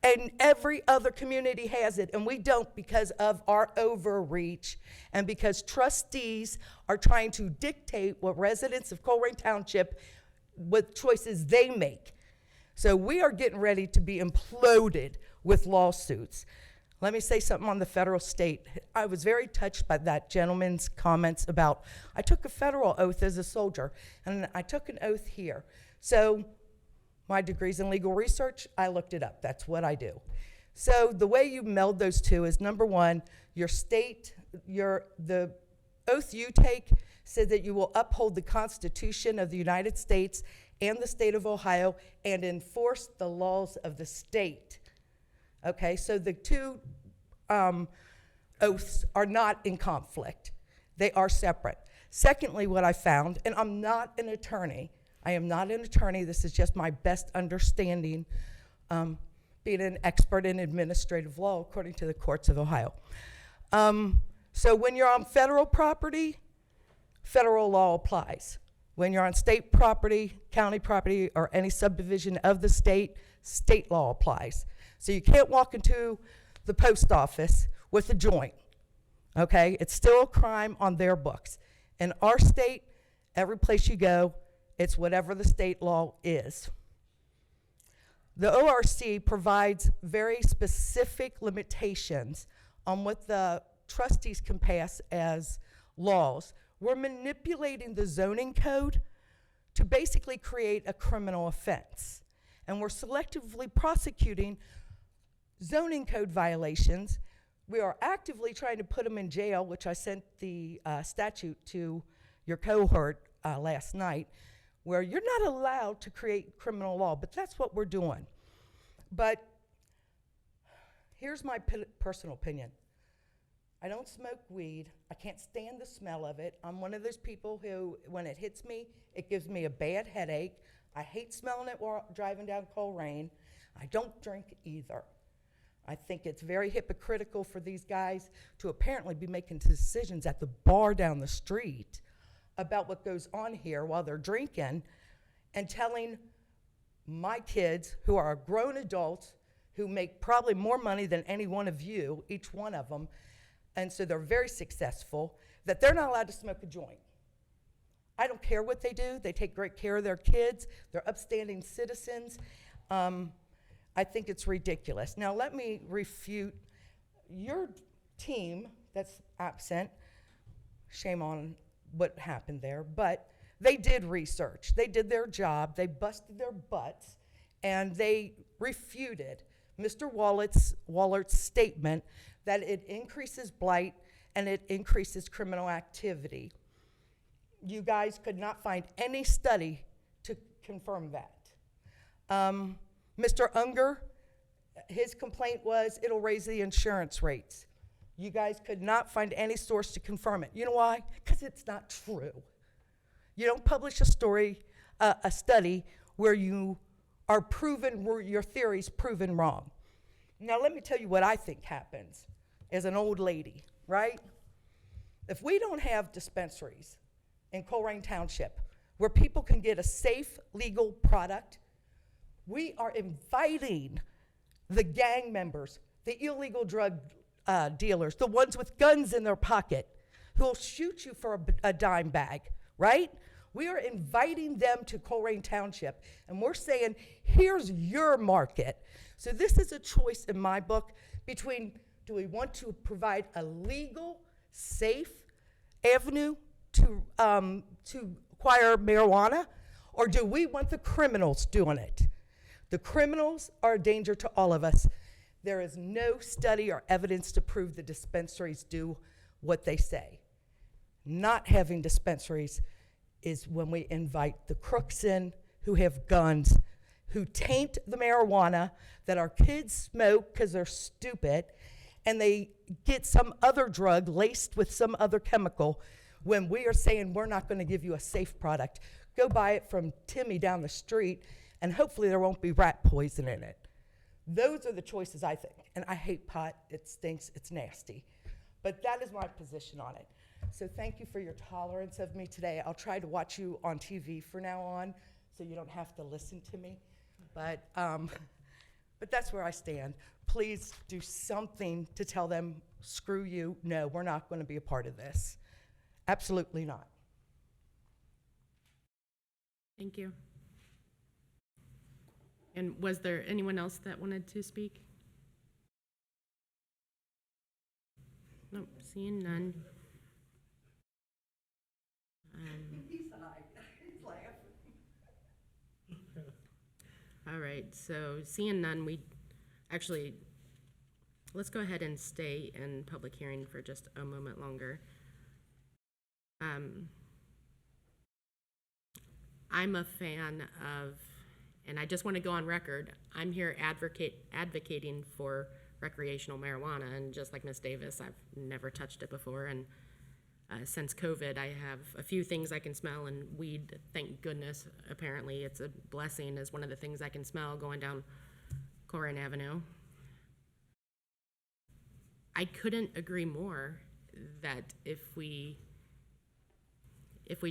and every other community has it, and we don't because of our overreach and because trustees are trying to dictate what residents of Colerain Township, what choices they make. So we are getting ready to be imploded with lawsuits. Let me say something on the federal state. I was very touched by that gentleman's comments about, I took a federal oath as a soldier, and I took an oath here. So my degree's in legal research, I looked it up. That's what I do. So the way you meld those two is, number one, your state, the oath you take says that you will uphold the Constitution of the United States and the state of Ohio and enforce the laws of the state. Okay, so the two oaths are not in conflict. They are separate. Secondly, what I found, and I'm not an attorney, I am not an attorney, this is just my best understanding, being an expert in administrative law according to the courts of Ohio. So when you're on federal property, federal law applies. When you're on state property, county property, or any subdivision of the state, state law applies. So you can't walk into the post office with a joint, okay? It's still a crime on their books. In our state, every place you go, it's whatever the state law is. The ORC provides very specific limitations on what the trustees can pass as laws. We're manipulating the zoning code to basically create a criminal offense. And we're selectively prosecuting zoning code violations. We are actively trying to put them in jail, which I sent the statute to your cohort last night, where you're not allowed to create criminal law, but that's what we're doing. But here's my personal opinion. I don't smoke weed. I can't stand the smell of it. I'm one of those people who, when it hits me, it gives me a bad headache. I hate smelling it while driving down Colerain. I don't drink either. I think it's very hypocritical for these guys to apparently be making decisions at the bar down the street about what goes on here while they're drinking and telling my kids, who are grown adults, who make probably more money than any one of you, each one of them, and so they're very successful, that they're not allowed to smoke a joint. I don't care what they do. They take great care of their kids. They're upstanding citizens. I think it's ridiculous. Now, let me refute your team that's absent. Shame on what happened there, but they did research. They did their job. They busted their butts, and they refuted Mr. Wallert's statement that it increases blight and it increases criminal activity. You guys could not find any study to confirm that. Mr. Unger, his complaint was it'll raise the insurance rates. You guys could not find any source to confirm it. You know why? Because it's not true. You don't publish a study where you are proven, where your theory's proven wrong. Now, let me tell you what I think happens as an old lady, right? If we don't have dispensaries in Colerain Township where people can get a safe, legal product, we are inviting the gang members, the illegal drug dealers, the ones with guns in their pocket who will shoot you for a dime bag, right? We are inviting them to Colerain Township, and we're saying, here's your market. So this is a choice in my book between, do we want to provide a legal, safe avenue to acquire marijuana, or do we want the criminals doing it? The criminals are a danger to all of us. There is no study or evidence to prove the dispensaries do what they say. Not having dispensaries is when we invite the crooks in who have guns, who taint the marijuana that our kids smoke because they're stupid, and they get some other drug laced with some other chemical when we are saying we're not going to give you a safe product. Go buy it from Timmy down the street, and hopefully there won't be rat poison in it. Those are the choices I think. And I hate pot. It stinks. It's nasty. But that is my position on it. So thank you for your tolerance of me today. I'll try to watch you on TV from now on so you don't have to listen to me. But that's where I stand. Please do something to tell them, screw you. No, we're not going to be a part of this. Absolutely not. Thank you. And was there anyone else that wanted to speak? Nope, seeing none. He's laughing. All right, so seeing none, let's go ahead and stay in public hearing for just a moment longer. I'm a fan of, and I just want to go on record, I'm here advocating for recreational marijuana, and just like Ms. Davis, I've never touched it before, and since COVID, I have a few things I can smell, and weed, thank goodness, apparently it's a blessing, is one of the things I can smell going down Colerain Avenue. I couldn't agree more that if we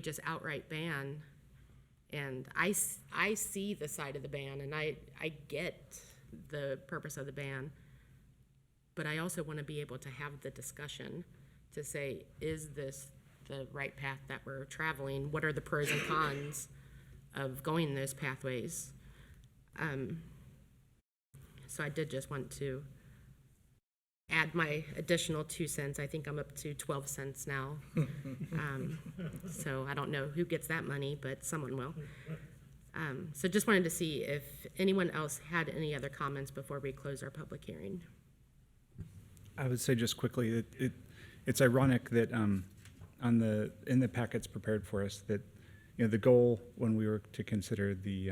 just outright ban, and I see the side of the ban, and I get the purpose of the ban, but I also want to be able to have the discussion to say, is this the right path that we're traveling? What are the pros and cons of going those pathways? So I did just want to add my additional 2 cents. I think I'm up to 12 cents now. So I don't know who gets that money, but someone will. So just wanted to see if anyone else had any other comments before we close our public hearing. I would say just quickly that it's ironic that in the packets prepared for us that the goal when we were to consider the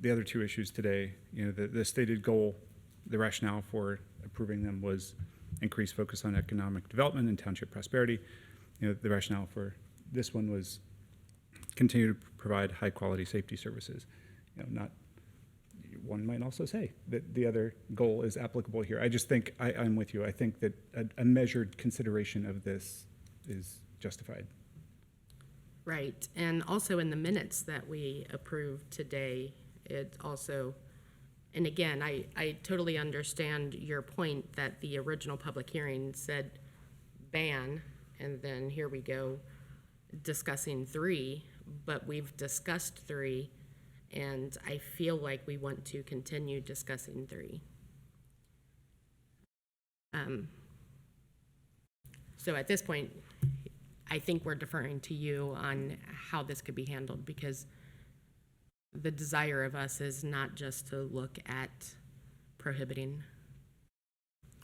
other two issues today, the stated goal, the rationale for approving them was increased focus on economic development and township prosperity. The rationale for this one was continue to provide high quality safety services. Not one might also say that the other goal is applicable here. I just think I'm with you. I think that a measured consideration of this is justified. Right, and also in the minutes that we approved today, it also, and again, I totally understand your point that the original public hearing said ban, and then here we go discussing 3, but we've discussed 3, and I feel like we want to continue discussing 3. So at this point, I think we're deferring to you on how this could be handled, because the desire of us is not just to look at prohibiting.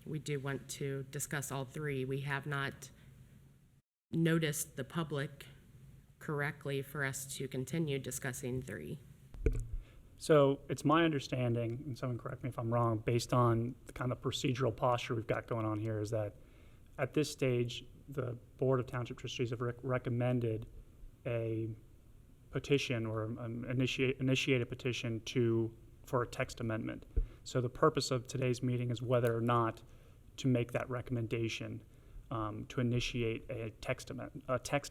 We do want to discuss all 3. We have not noticed the public correctly for us to continue discussing 3. So it's my understanding, and someone correct me if I'm wrong, based on the kind of procedural posture we've got going on here, is that at this stage, the Board of Township Trustees have recommended a petition or initiate a petition for a text amendment. So the purpose of today's meeting is whether or not to make that recommendation to initiate a text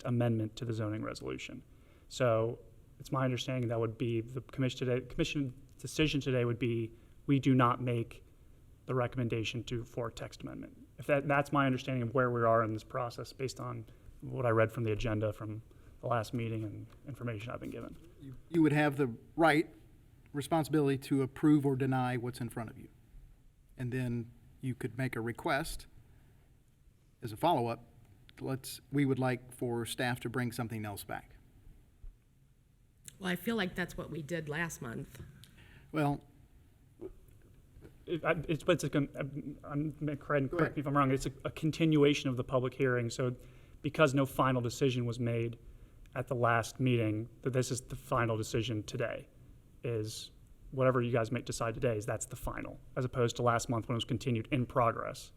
amendment to the zoning resolution. So it's my understanding that would be the commission decision today would be we do not make the recommendation for a text amendment. If that's my understanding of where we are in this process based on what I read from the agenda from the last meeting and information I've been given. You would have the responsibility to approve or deny what's in front of you. And then you could make a request as a follow-up. We would like for staff to bring something else back. Well, I feel like that's what we did last month. Well, correct me if I'm wrong, it's a continuation of the public hearing. So because no final decision was made at the last meeting, that this is the final decision today, is whatever you guys may decide today, that's the final, as opposed to last month when it was continued in progress.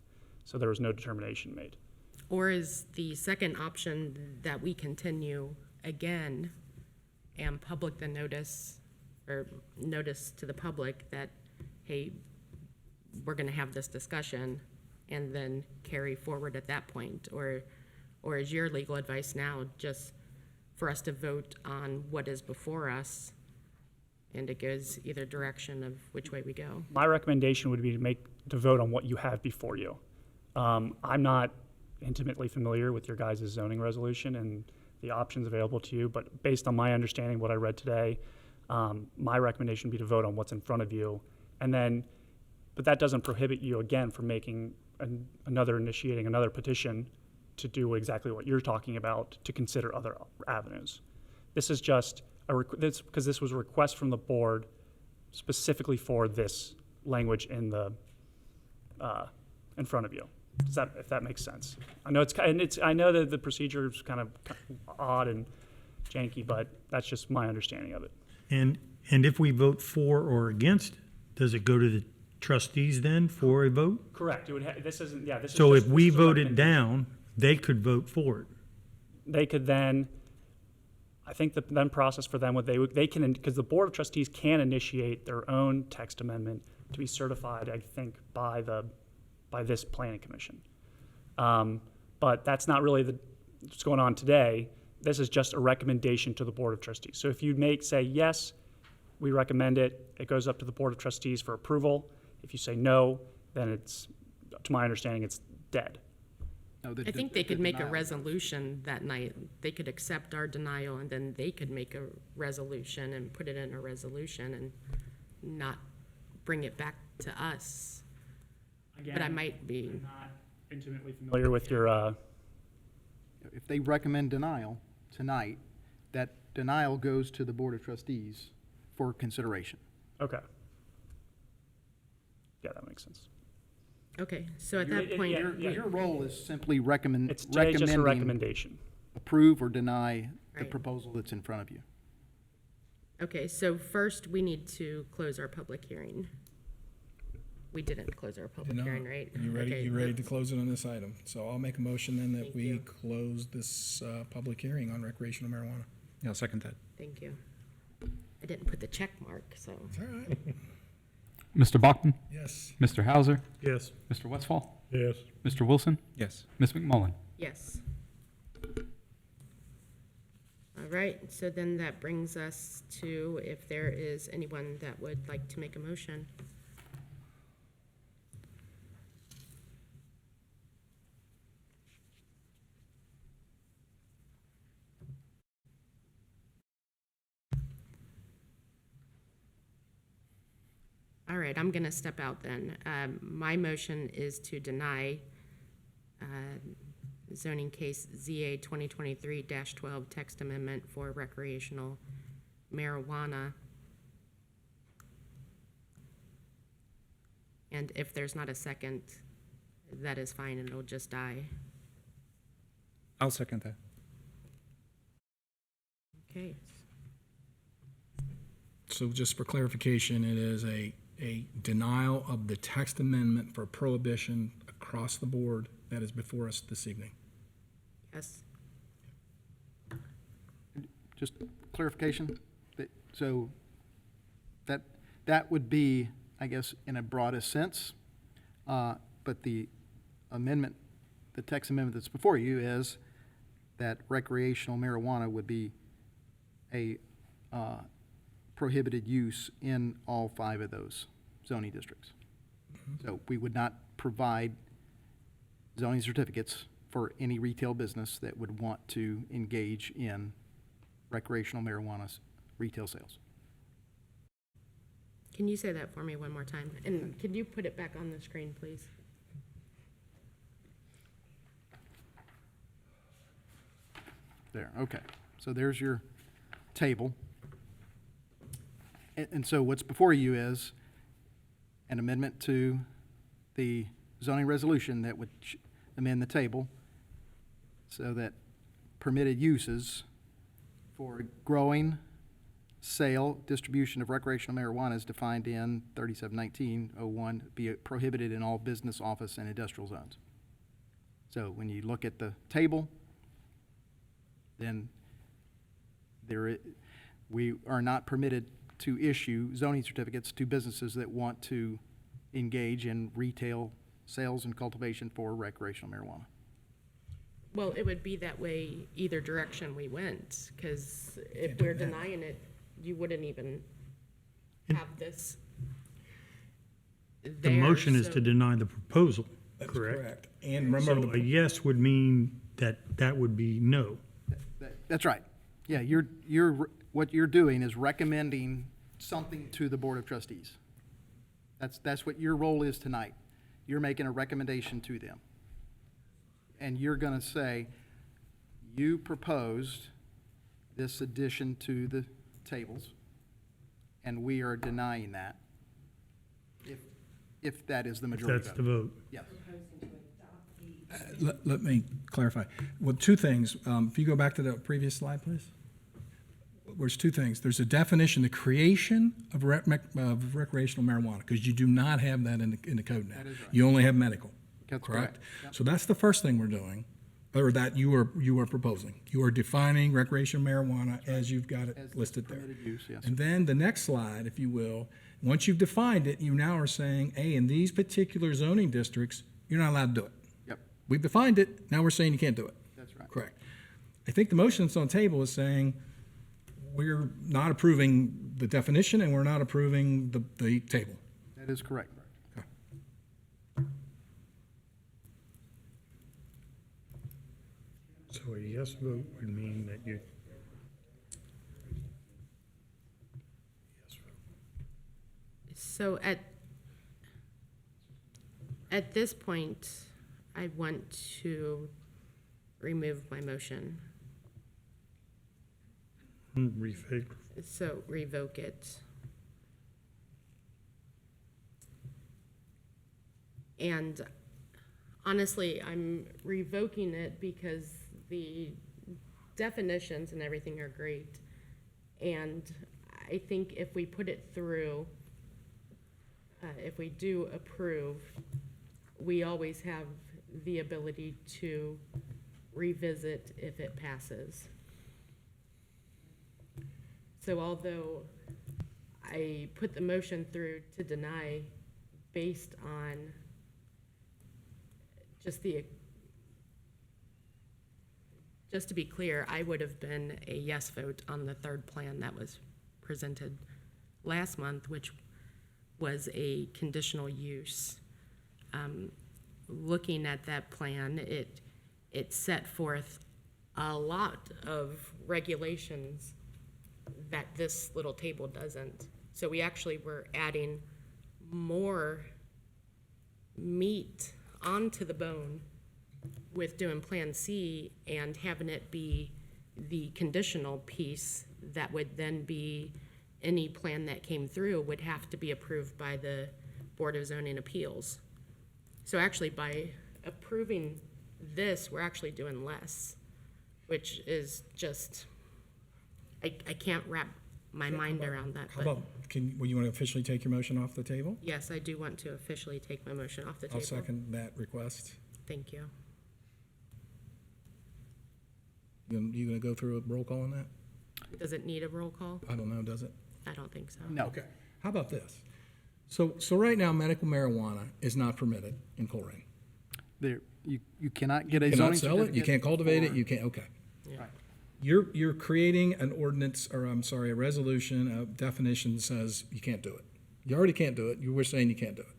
So there was no determination made. Or is the second option that we continue again and public the notice, or notice to the public that, hey, we're gonna have this discussion and then carry forward at that point? Or is your legal advice now just for us to vote on what is before us, and it goes either direction of which way we go? My recommendation would be to vote on what you have before you. I'm not intimately familiar with your guys' zoning resolution and the options available to you, but based on my understanding, what I read today, my recommendation would be to vote on what's in front of you. And then, but that doesn't prohibit you, again, from making initiating another petition to do exactly what you're talking about, to consider other avenues. This is just because this was a request from the board specifically for this language in the in front of you. If that makes sense? I know I know that the procedure is kind of odd and janky, but that's just my understanding of it. And if we vote for or against, does it go to the trustees then for a vote? Correct. It would. This isn't. Yeah. This is. So just, if we this is a voted recommendation. down, they could vote for it. They could then. I think the then process for them, they can, because the Board of Trustees can initiate their own text amendment to be certified, I think, by this planning commission. But that's not really what's going on today. This is just a recommendation to the Board of Trustees. So if you say, yes, we recommend it, it goes up to the Board of Trustees for approval. If you say no, then it's, to my understanding, it's dead. No, I think they could make a resolution that night. They could accept our denial, and then they could make a resolution and put it in a resolution and not bring it back to us. Again, but I might be. I'm not intimately familiar with your. If they recommend denial tonight, that denial goes to the Board of Trustees for consideration. Okay. Yeah, that makes sense. Okay, so at that point, Your role is simply recommending. It's just a recommendation. Approve or deny the Right. proposal that's in front of you. okay, so first we need to close our public hearing. We didn't close our public hearing, right? You ready? Okay, You ready to let's- close it on this item? So I'll make a motion then that Thank we you. close this public hearing on recreational marijuana. Yeah, I'll second that. Thank you. I didn't put the check mark, so. It's all right. Mr. Bachman? Yes. Mr. Hauser? Yes. Mr. Westfall? Yes. Mr. Wilson? Yes. Ms. McMullen? Yes. All right, so then that brings us to if there is anyone that would like to make a motion. All right, I'm gonna step out then. My motion is to deny zoning case ZA 2023-12 text amendment for recreational marijuana. And if there's not a second, that is fine, and it'll just die. I'll second that. Okay. So just for clarification, it is a denial of the text amendment for prohibition across the board that is before us this evening. Yes. Just clarification, so that would be, I guess, in a broadest sense, but the amendment, the text amendment that's before you is that recreational marijuana would be a prohibited use in all 5 of those zoning districts. So we would not provide zoning certificates for any retail business that would want to engage in recreational marijuana retail sales. Can you say that for me one more time? And can you put it back on the screen, please? There, okay. So there's your table. And so what's before you is an amendment to the zoning resolution that would amend the table so that permitted uses for growing, sale, distribution of recreational marijuana is defined in 3719-01 be prohibited in all business, office, and industrial zones. So when you look at the table, then we are not permitted to issue zoning certificates to businesses that want to engage in retail sales and cultivation for recreational marijuana. Well, it would be that way either direction we went, because if we're denying it, you wouldn't even have this The there, motion is so- to deny the proposal, That's correct? correct. And remember, So a yes would mean that would be no. That's right. Yeah, what you're doing is recommending something to the Board of Trustees. That's what your role is tonight. You're making a recommendation to them. And you're going to say, you proposed this addition to the tables, and we are denying that, if that is the majority vote. That's the vote. Yes. Let me clarify. Well, two things. If you go back to the previous slide, please. There's two things. There's a definition, the creation of recreational marijuana, because you do not have that in the code now. That is right. You only have medical. That's correct? Yep. So that's the first thing we're doing, or that you are proposing. You are defining recreational marijuana as you've got it As listed there. permitted use, yes. And then the next slide, if you will, once you've defined it, you now are saying, hey, in these particular zoning districts, you're not allowed to do it. Yep, We've defined it, now we're saying you can't do it. that's right. Correct. I think the motion that's on the table is saying we're not approving the definition and we're not approving the table. That is correct. So a yes vote would mean that you. Yes vote. So at this point, I want to remove my motion, Refig. so revoke it. And honestly, I'm revoking it because the definitions and everything are great. And I think if we put it through, if we do approve, we always have the ability to revisit if it passes. So although I put the motion through to deny based on just to be clear, I would have been a yes vote on the third plan that was presented last month, which was a conditional use. Looking at that plan, it set forth a lot of regulations that this little table doesn't. So we actually were adding more meat onto the bone with doing Plan C and having it be the conditional piece that would then be any plan that came through would have to be approved by the Board of Zoning Appeals. So actually by approving this, we're actually doing less, which is just, I can't wrap my mind around that. How But about, well, you want to officially take your motion off the table? yes, I do want to officially take my motion off the table. I'll second that request. Thank you. You gonna go through a roll call on that? Does it need a roll call? I don't know, does it? I don't think so. No. Okay, how about this? So right now, medical marijuana is not permitted in Colerain. You cannot get a You zoning cannot sell it, you certificate can't cultivate it, for- you can't, okay. Right. You're creating an ordinance, or I'm sorry, a resolution, a definition that says you can't do it. You already can't do it, you were saying you can't do it.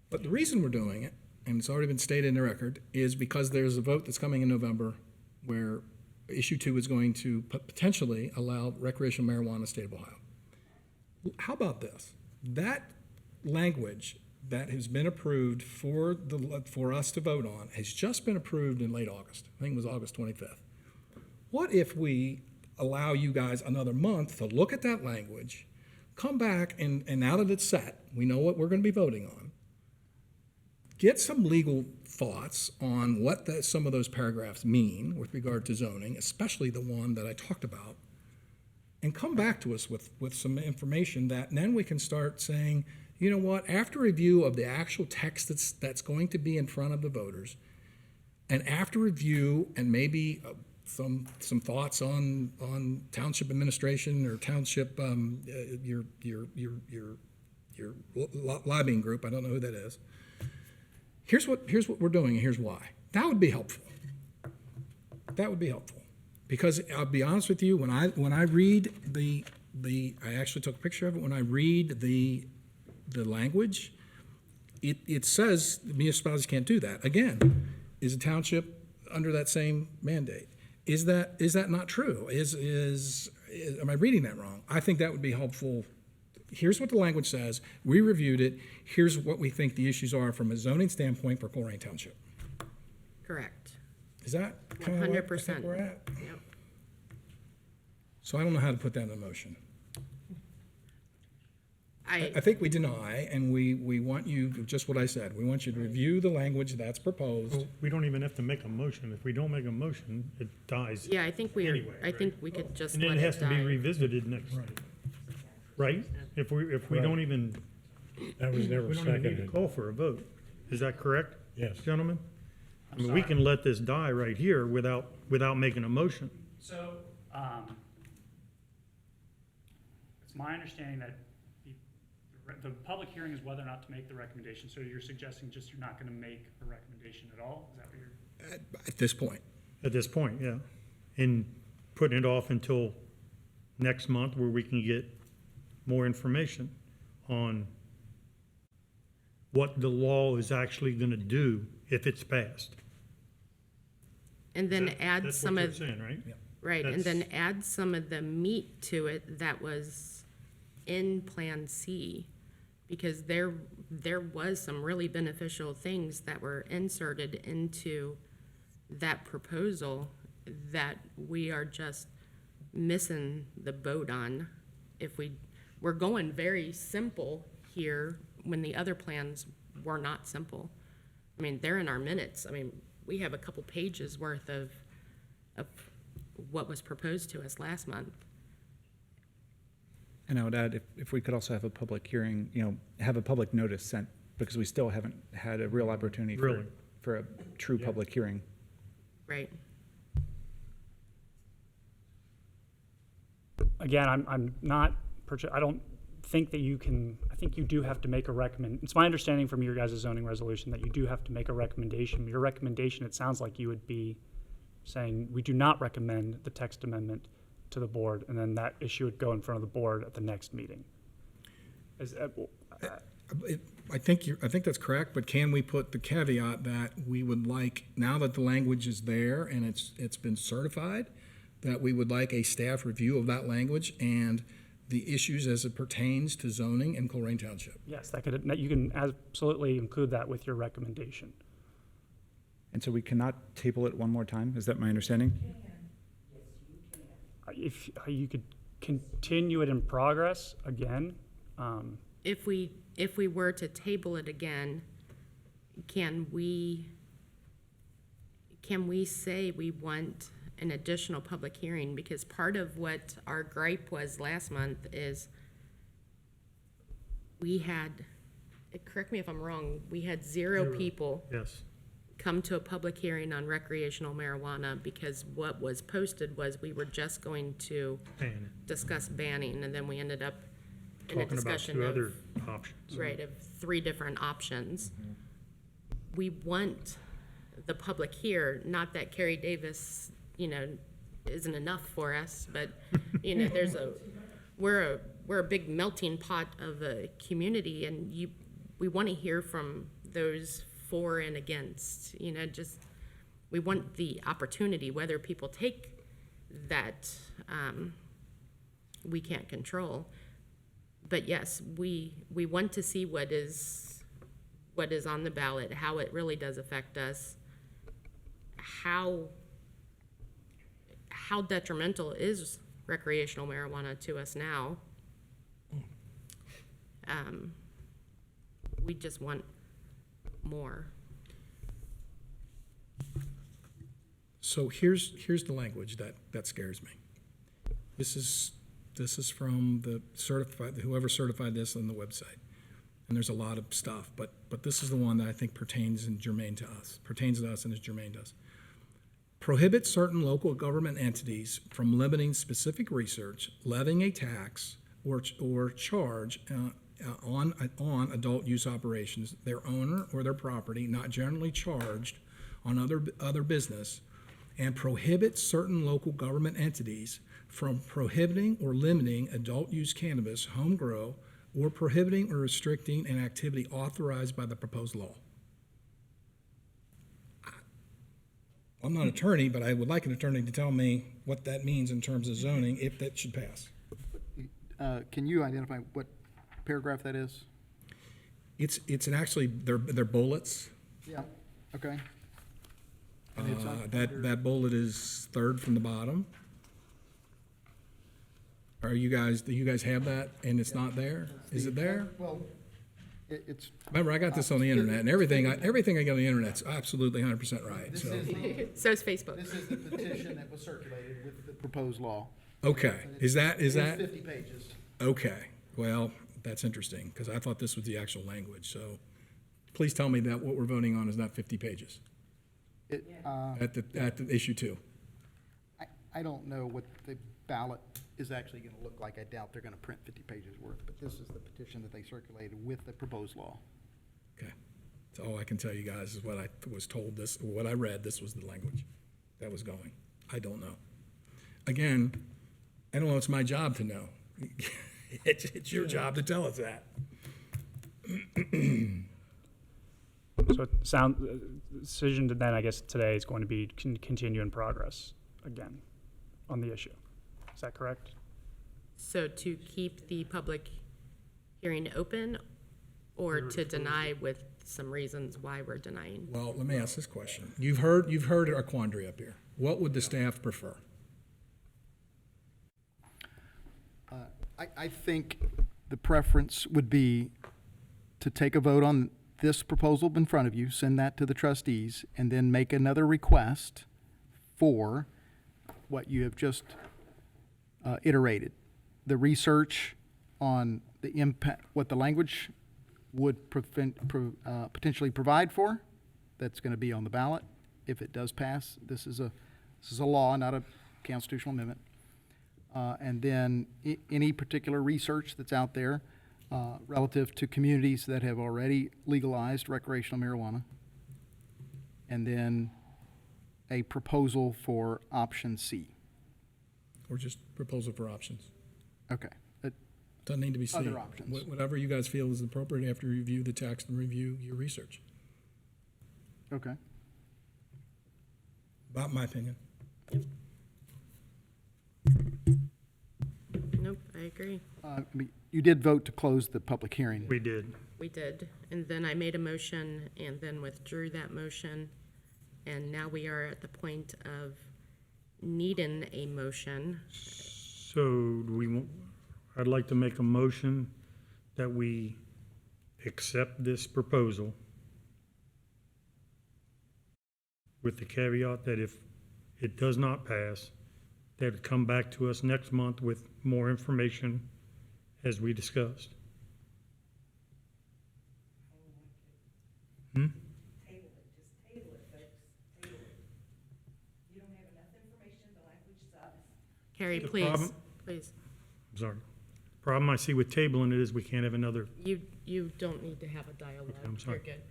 But the reason we're doing it, and it's already been stated in the record, is because there's a vote that's coming in November where issue 2 is going to potentially allow recreational marijuana in the state of Ohio. How about this? That language that has been approved for us to vote on has just been approved in late August. I think it was August 25th. What if we allow you guys another month to look at that language, come back, and now that it's set, we know what we're going to be voting on, get some legal thoughts on what some of those paragraphs mean with regard to zoning, especially the one that I talked about, and come back to us with some information that, and then we can start saying, you know what, after review of the actual text that's going to be in front of the voters, and after review and maybe some thoughts on township administration or township your lobbying group, I don't know who that is. Here's what we're doing, and here's why. That would be helpful. That would be helpful. Because I'll be honest with you, when I read I actually took a picture of it, when I read the language, it says the municipalities can't do that. Again, is a township under that same mandate? Is that not true? Am I reading that wrong? I think that would be helpful. Here's what the language says. We reviewed it. Here's what we think the issues are from a zoning standpoint for Colerain Township. Correct. Is that kind of where I think we're at? Yep. So I don't know how to put that in a motion. I think we deny, and we want you, just what I said, we want you to review the language that's proposed. Well, we don't even have to make a motion. If we don't make a motion, it dies. Yeah, I think we Anyway, think we could just And then let it it has to be die. revisited next. Right? If we don't even. That was never We don't even need to seconded. call for a vote. Is that correct? Yes. Gentlemen? I mean, we can let this die right here without making a motion. So, it's my understanding that the public hearing is whether or not to make the recommendation. So you're suggesting just you're not gonna make a recommendation at all? Is that what you're? At this point. At this point, yeah. And putting it off until next month where we can get more information on what the law is actually gonna do if it's passed. And then add That's some what you're of, saying, right? right, and That's- then add some of the meat to it that was in Plan C. Because there was some really beneficial things that were inserted into that proposal that we are just missing the boat on. If we're going very simple here when the other plans were not simple. I mean, they're in our minutes. I mean, we have a couple pages worth of what was proposed to us last month. And I would add, if we could also have a public hearing, have a public notice sent, because we still haven't had a real opportunity Really? for a true public hearing. Right. Again, I'm not, I don't think that you can, I think you do have to make a it's my understanding from your guys' zoning resolution that you do have to make a recommendation. Your recommendation, it sounds like you would be saying, we do not recommend the text amendment to the board, and then that issue would go in front of the board at the next meeting. I think that's correct, but can we put the caveat that we would like, now that the language is there and it's been certified, that we would like a staff review of that language and the issues as it pertains to zoning in Colerain Township? Yes, you can absolutely include that with your recommendation. And so we cannot table it one more time? Is that my understanding? If you could continue it in progress again, If we were to table it again, can we say we want an additional public hearing? Because part of what our gripe was last month is we had, correct me if I'm wrong, we had zero people Yes. come to a public hearing on recreational marijuana because what was posted was we were just going to Ban discuss banning, and then we ended up in a Talking about discussion two of, other options. right, of 3 different options. We want the public here, not that Kerry Davis, isn't enough for us, but, we're a big melting pot of a community, and we want to hear from those for and against, we want the opportunity, whether people take that, we can't control. But yes, we want to see what is on the ballot, how it really does affect us, how detrimental is recreational marijuana to us now. We just want more. So here's the language that scares me. This is from the whoever certified this on the website. And there's a lot of stuff, but this is the one that I think pertains to us and is germane to us. Prohibit certain local government entities from limiting specific research, levying a tax or charge on adult use operations, their owner or their property not generally charged on other business, and prohibits certain local government entities from prohibiting or limiting adult use cannabis, home grow, or prohibiting or restricting an activity authorized by the proposed law. I'm not an attorney, but I would like an attorney to tell me what that means in terms of zoning, if that should pass. Can you identify what paragraph that is? It's actually, they're bullets. Yeah. Okay. And it's That bullet is third from the bottom. Do you guys have that and it's not there? Is it there? Well, it's. Remember, I got this on the internet, and everything I get on the internet's absolutely 100% right, This so. is So is Facebook. This is the petition that was circulated with the proposed law. Okay, is that? It's 50 pages. Okay, well, that's interesting, because I thought this was the actual language, so please tell me that what we're voting on is not 50 pages at the issue 2. I don't know what the ballot is actually going to look like. I doubt they're going to print 50 pages worth, but this is the petition that they circulated with the proposed law. Okay, so all I can tell you guys is what I was told what I read, this was the language that was going. I don't know. Again, I don't know, it's my job to know. It's your job to tell us that. So decision to then, I guess, today is going to be continue in progress again on the issue. Is that correct? So to keep the public hearing open, or to deny with some reasons why we're denying? Well, let me ask this question. You've heard our quandary up here. What would the staff prefer? I think the preference would be to take a vote on this proposal in front of you, send that to the trustees, and then make another request for what you have just iterated. The research on the impact, what the language would potentially provide for, that's going to be on the ballot if it does pass. This is a law, not a constitutional amendment. And then any particular research that's out there relative to communities that have already legalized recreational marijuana. And then a proposal for option C. Or just proposal for options? Okay. Doesn't need to be C. Other options. Whatever you guys feel is appropriate after you review the text and review your research. Okay. About my opinion. Nope, I agree. You did vote to close the public hearing. We did. We did. And then I made a motion and then withdrew that motion. And now we are at the point of needing a motion. So I'd like to make a motion that we accept this proposal with the caveat that if it does not pass, that it come back to us next month with more information as we discussed. Table it, just table it, folks, table it. You don't have enough information, the language sucks. Carrie, The please, problem- please. I'm sorry. Problem I see with tabling it is we can't have another. You don't need to have a dialogue. Okay, I'm sorry. You're good.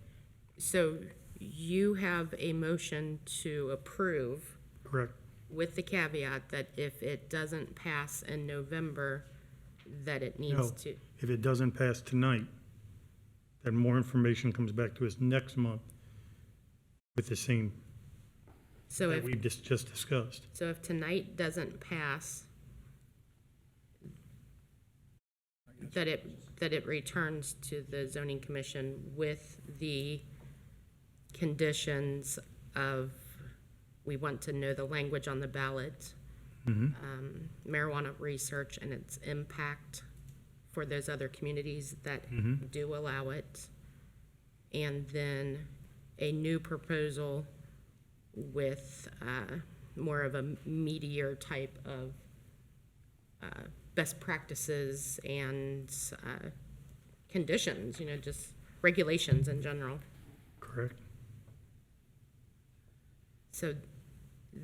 So you have a motion to approve Correct. with the caveat that if it doesn't pass in November, that it needs No, to. if it doesn't pass tonight, then more information comes back to us next month with the same So that if, we just discussed. so if tonight doesn't pass, that it returns to the zoning commission with the conditions of, we want to know the language on the ballot, marijuana research and its impact for those other communities that do allow it, and then a new proposal with more of a meatier type of best practices and conditions, just regulations in general. Correct. So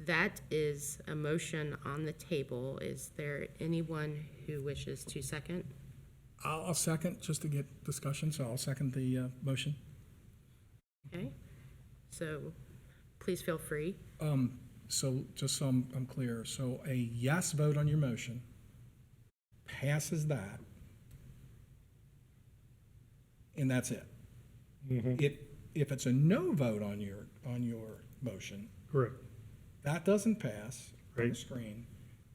that is a motion on the table. Is there anyone who wishes to second? I'll second, just to get discussion, so I'll second the motion. Okay, so please feel free. So just so I'm clear, so a yes vote on your motion passes that, and that's it. If it's a no vote on your motion, Correct. that doesn't pass on the Right. screen,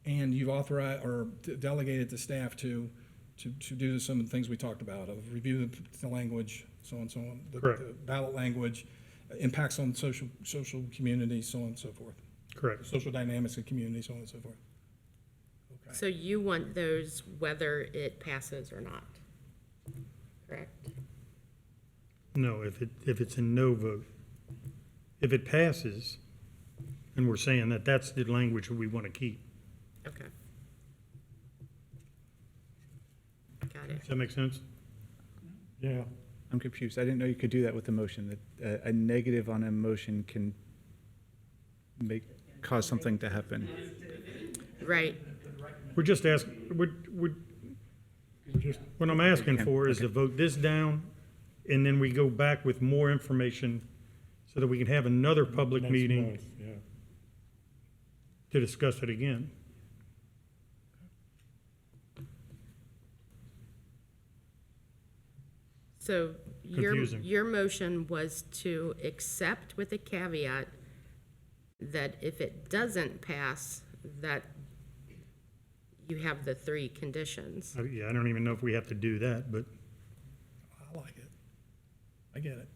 and you've authorized or delegated to staff to do some of the things we talked about, of review the language, so on and so on, Correct. the ballot language, impacts on social community, so on and so forth. Correct. Social dynamics of community, so on and so forth. Okay. So you want those whether it passes or not, correct? No, if it's a no vote. If it passes, and we're saying that that's the language we want to keep. Okay. Got it. Does that make sense? Yeah. I'm confused. I didn't know you could do that with a motion, that a negative on a motion can cause something to happen. Right. We're just asking, what I'm asking for is to vote this down, and then we go back with more information so that we can have another public meeting to discuss it again. So Confusing. your motion was to accept with a caveat that if it doesn't pass, that you have the 3 conditions. Yeah, I don't even know if we have to do that, but I like it. I get it.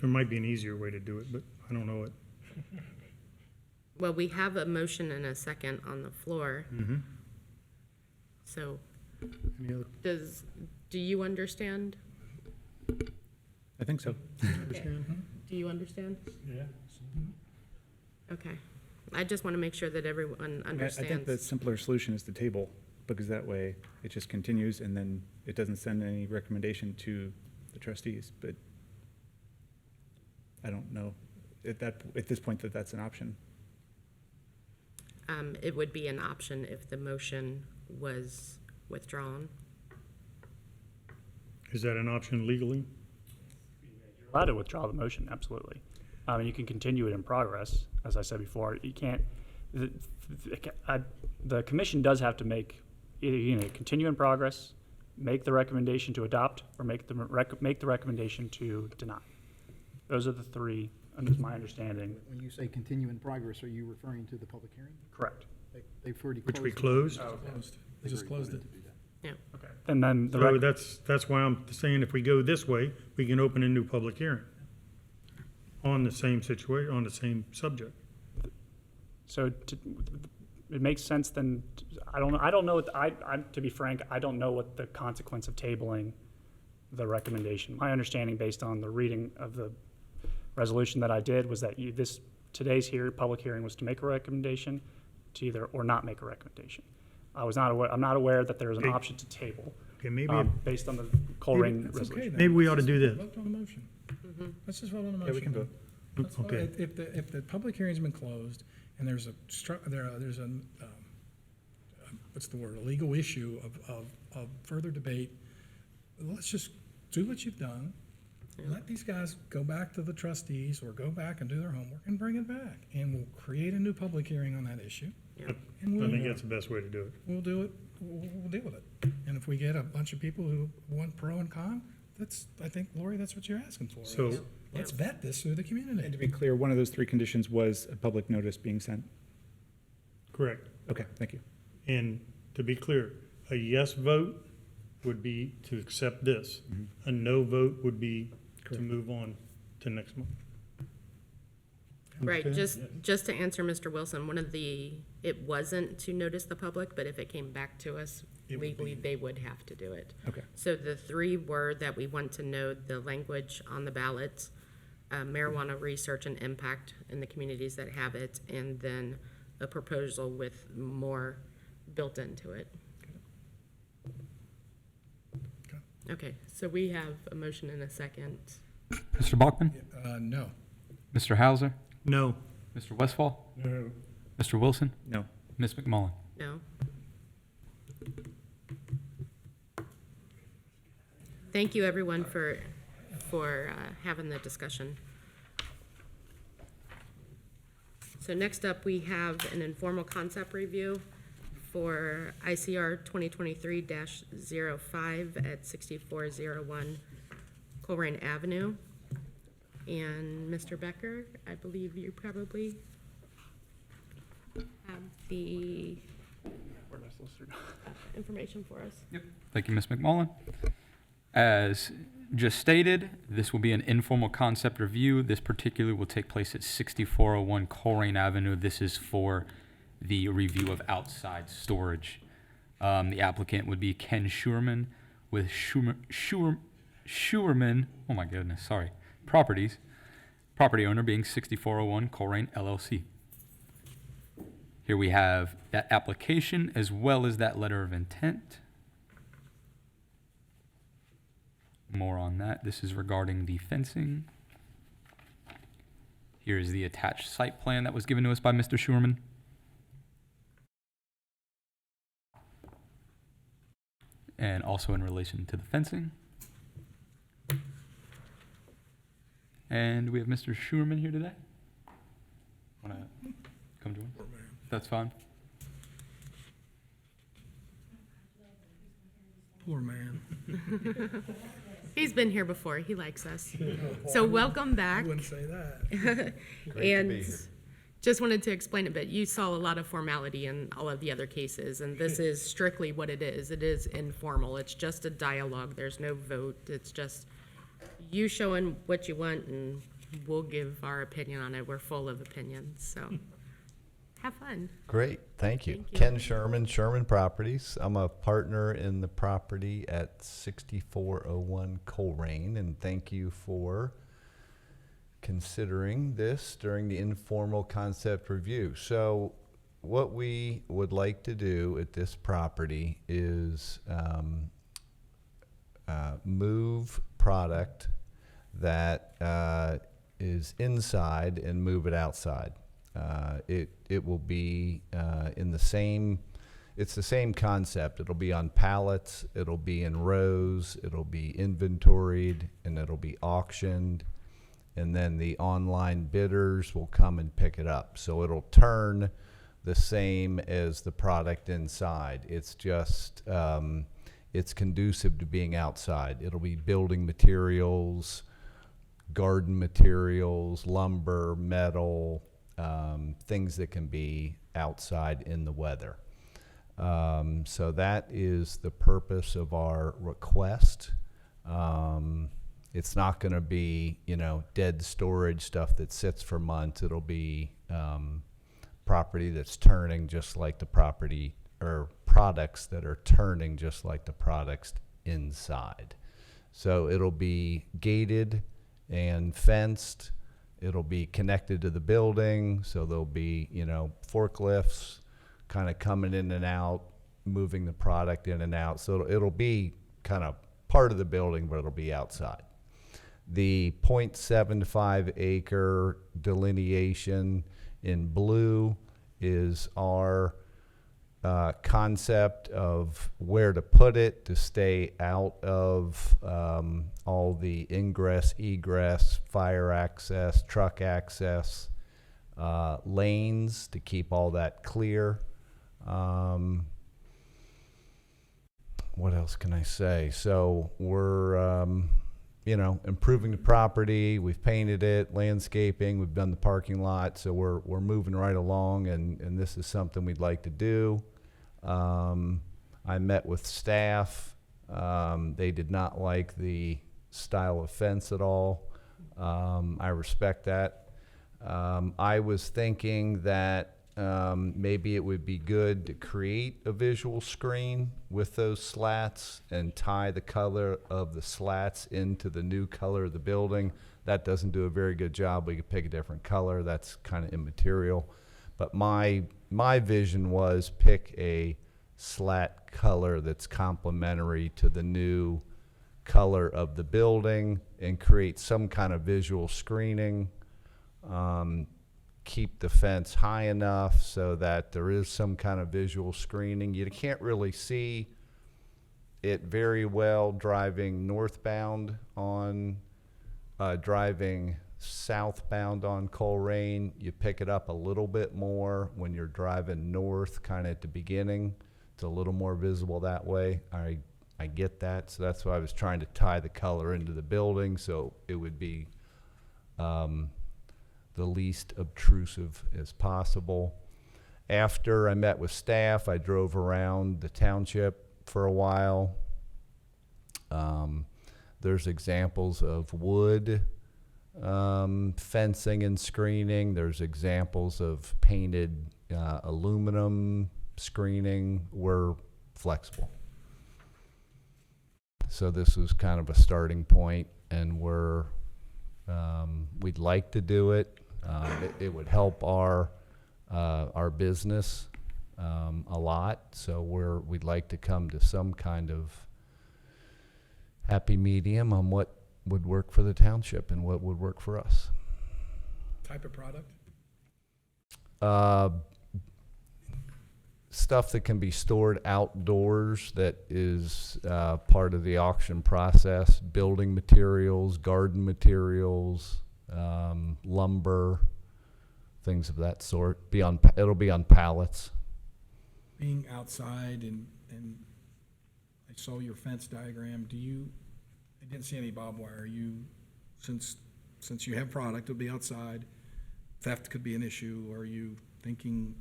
there might be an easier way to do it, but I don't know it. Well, we have a motion and a second on the floor. Mm-hmm. So Any other, do you understand? I think so. Do you understand? yeah. Okay. I just want to make sure that everyone I think the understands. simpler solution is to table, because that way it just continues and then it doesn't send any recommendation to the trustees, but I don't know at this point that that's an option. It would be an option if the motion was withdrawn. Is that an option legally? You're allowed to withdraw the motion, absolutely. And you can continue it in progress, as I said before. You can't, the commission does have to make, either continue in progress, make the recommendation to adopt, or make the recommendation to deny. Those are the 3, under my understanding. When you say continue in progress, are you referring to the public hearing? Correct. They've already Which we closed. closed? They just closed it. Yeah. Okay. And then the So that's why I'm saying if we go this way, we can open a new public hearing on the same situation, on the same subject. So it makes sense then, I don't know, to be frank, I don't know what the consequence of tabling the recommendation. My understanding, based on the reading of the resolution that I did, was that today's public hearing was to make a recommendation to either or not make a recommendation. I'm not aware that there's an Okay. option to table, Okay, maybe, based on the Colerain That's okay resolution. then. maybe we ought to do this. Vote on the motion. Let's just vote on the motion. Yeah, we can vote. Let's vote. Okay. If the public hearing's been closed and there's a what's the word, a legal issue of further debate, let's just do what you've done. Let these guys go back to the trustees or go back and do their homework and bring it back. And we'll create a new public hearing on that issue. Yeah. And I think that's the best way to do it. we'll do it, we'll deal with it. And if we get a bunch of people who want pro and con, I think, Lori, that's what you're asking for. So- Let's vet this through the community. And to be clear, one of those 3 conditions was a public notice being sent. Correct. Okay, thank you. And to be clear, a yes vote would be to accept this. A no vote would be to move on to next month. Right, Understand? just to answer Mr. Wilson, it wasn't to notice the public, but if it came back to us It would legally, be. they would have to do it. Okay. So the 3 were that we want to know the language on the ballots, marijuana research and impact in the communities that have it, and then a proposal with more built into it. Okay, so we have a motion and a second. Mr. Bachman? No. Mr. Hauser? No. Mr. Westfall? No. Mr. Wilson? No. Ms. McMullen? No? thank you everyone for having the discussion. So next up, we have an informal concept review for ICR 2023-05 at 6401 Colerain Avenue. And Mr. Becker, I believe you probably have the information for us. Yep. Thank you, Ms. McMullen. As just stated, this will be an informal concept review. This particularly will take place at 6401 Colerain Avenue. This is for the review of outside storage. The applicant would be Ken Schuerman with Schuerman, oh my goodness, sorry, Properties. Property owner being 6401 Colerain LLC. Here we have that application as well as that letter of intent. More on that. This is regarding the fencing. Here is the attached site plan that was given to us by Mr. Schuerman. And also in relation to the fencing. And we have Mr. Schuerman here today. Want to come join? That's fine. Poor man. He's been here before. He likes us. So welcome back. I wouldn't say that. And just wanted to explain a bit. You saw a lot of formality in all of the other cases, and this is strictly what it is. It is informal. It's just a dialogue. There's no vote. It's just you showing what you want, and we'll give our opinion on it. We're full of opinions, so have fun. Great, thank you. Thank you. Ken Sherman, Sherman Properties. I'm a partner in the property at 6401 Colerain, and thank you for considering this during the informal concept review. So what we would like to do at this property is move product that is inside and move it outside. It will be in the same, it's the same concept. It'll be on pallets, it'll be in rows, it'll be inventoried, and it'll be auctioned. And then the online bidders will come and pick it up. So it'll turn the same as the product inside. It's just, it's conducive to being outside. It'll be building materials, garden materials, lumber, metal, things that can be outside in the weather. So that is the purpose of our request. It's not going to be, you know, dead storage stuff that sits for months. It'll be property that's turning just like the property, or products that are turning just like the products inside. So it'll be gated and fenced. It'll be connected to the building, so there'll be, you know, forklifts kind of coming in and out, moving the product in and out. So it'll be kind of part of the building, but it'll be outside. The 0.75 acre delineation in blue is our concept of where to put it to stay out of all the ingress, egress, fire access, truck access, lanes to keep all that clear. What else can I say? So we're, you know, improving the property. We've painted it, landscaping. We've done the parking lot. So we're moving right along, and this is something we'd like to do. I met with staff. They did not like the style of fence at all. I respect that. I was thinking that maybe it would be good to create a visual screen with those slats and tie the color of the slats into the new color of the building. That doesn't do a very good job. We could pick a different color. That's kind of immaterial. But my vision was pick a slat color that's complementary to the new color of the building and create some kind of visual screening. Keep the fence high enough so that there is some kind of visual screening. You can't really see it very well driving northbound on, driving southbound on Colerain. You pick it up a little bit more when you're driving north, kind of at the beginning. It's a little more visible that way. I get that, so that's why I was trying to tie the color into the building, so it would be the least obtrusive as possible. After I met with staff, I drove around the township for a while. There's examples of wood fencing and screening. There's examples of painted aluminum screening. We're flexible. So this was kind of a starting point, and we'd like to do it. It would help our business a lot. So we'd like to come to some kind of happy medium on what would work for the township and what would work for us. Type of product? Stuff that can be stored outdoors that is part of the auction process, building materials, garden materials, lumber, things of that sort. It'll be on pallets. Being outside and I saw your fence diagram, I didn't see any barbed wire. Since you have product, it'll be outside, theft could be an issue. Are you thinking,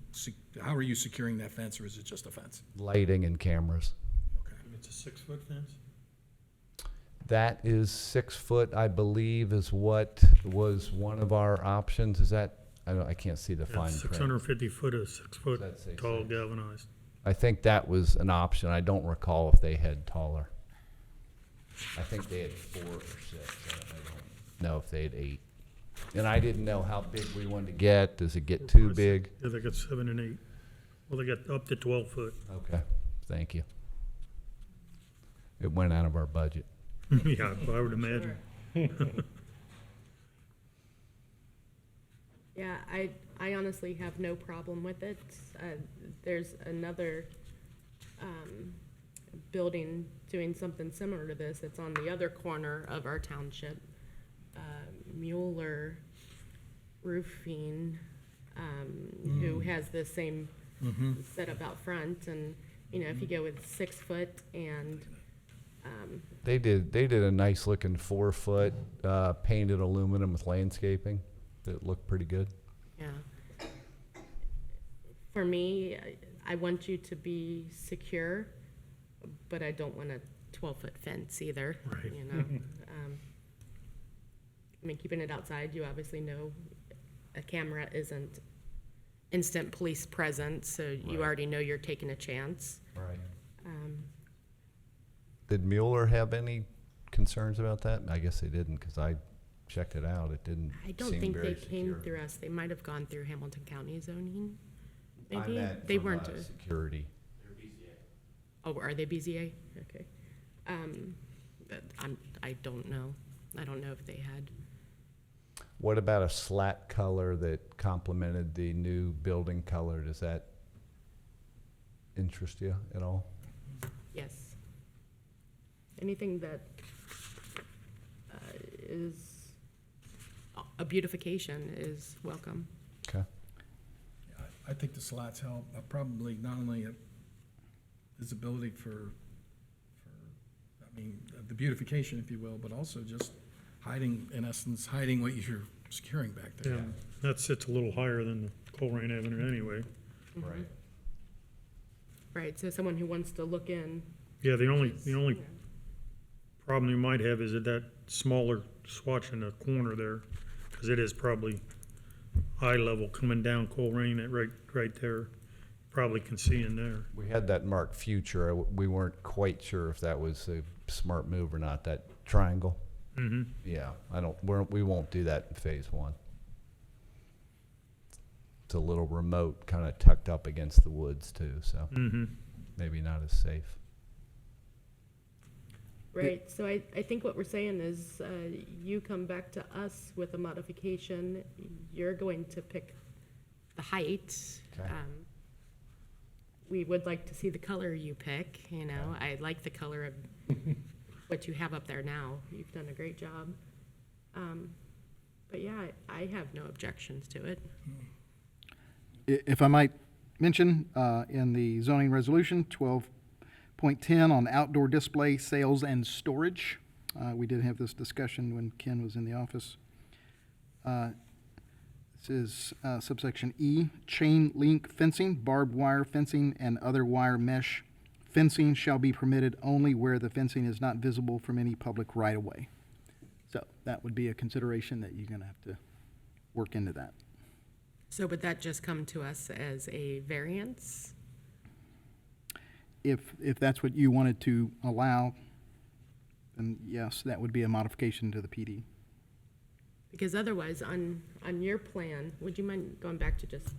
how are you securing that fence, or is it just a fence? Lighting and cameras. Okay. It's a 6-foot fence? That is 6 foot, I believe, is what was one of our options. Is that, I can't see the fine print. 650 foot is 6 foot Does that say tall 6? galvanized. I think that was an option. I don't recall if they had taller. I think they had 4 or 6. I don't know if they had 8. And I didn't know how big we wanted to get. Does it get too big? Yeah, they got 7 and 8. Well, they got up to 12 foot. Okay, thank you. It went out of our budget. Yeah, I would imagine. Yeah, I honestly have no problem with it. There's another building doing something similar to this. It's on the other corner of our township. Mueller Roofing, who has the same setup out front, and if you go with 6 foot and They did a nice looking 4 foot painted aluminum with landscaping that looked pretty good. yeah. For me, I want you to be secure, but I don't want a 12-foot fence either. Right. I mean, keeping it outside, you obviously know a camera isn't instant police presence, so you Right. already know you're taking a chance. Right. Did Mueller have any concerns about that? I guess they didn't, because I checked it out. It didn't I don't seem think they very came secure. through us. They might have gone through Hamilton County zoning. I Maybe meant they from, weren't. security. Oh, are they BZA? Okay. But I don't know. I don't know if they had. What about a slat color that complemented the new building color? Does that interest you at all? Yes. Anything that is a beautification is welcome. Okay. Yeah, I think the slats help, probably not only a visibility for, the beautification, if you will, but also just hiding, in essence, hiding what you're securing back there. Yeah, that sits a little higher than the Colerain Avenue anyway. Right. Right, so someone who wants to look in. Yeah, the only problem you might have is that smaller swatch in the corner there, because it is probably eye level coming down Colerain, right there. Probably can see in there. We had that marked future. We weren't quite sure if that was a smart move or not, that triangle. Mm-hmm. Yeah, we won't do that in phase 1. It's a little remote, kind of tucked up against the woods too, so maybe not as safe. Right, so I think what we're saying is you come back to us with a modification. You're going to pick the height. Okay. we would like to see the color you pick, you know. I like the color of what you have up there now. You've done a great job. But yeah, I have no objections to it. If I might mention, in the zoning resolution, 12.10 on outdoor display, sales, and storage. We did have this discussion when Ken was in the office. This is subsection E, chain link fencing, barbed wire fencing, and other wire mesh fencing shall be permitted only where the fencing is not visible from any public right-of-way. So that would be a consideration that you're going to have to work into that. So would that just come to us as a variance? If that's what you wanted to allow, then yes, that would be a modification to the PD. Because otherwise, on your plan, would you mind going back to just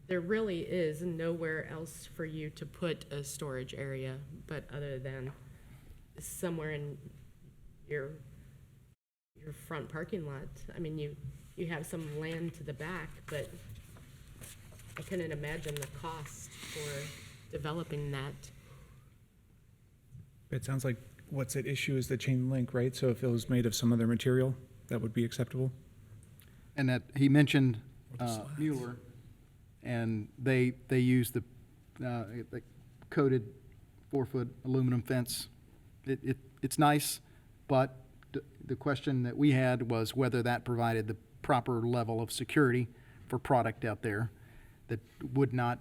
there really is nowhere else for you to put a storage area, but other than somewhere in your front parking lot. I mean, you have some land to the back, but I couldn't imagine the cost for developing that. It sounds like what's at issue is the chain link, right? So if it was made of some other material, that would be acceptable? And that he mentioned Mueller, and they use the coated 4-foot aluminum fence. It's nice, but the question that we had was whether that provided the proper level of security for product out there that would not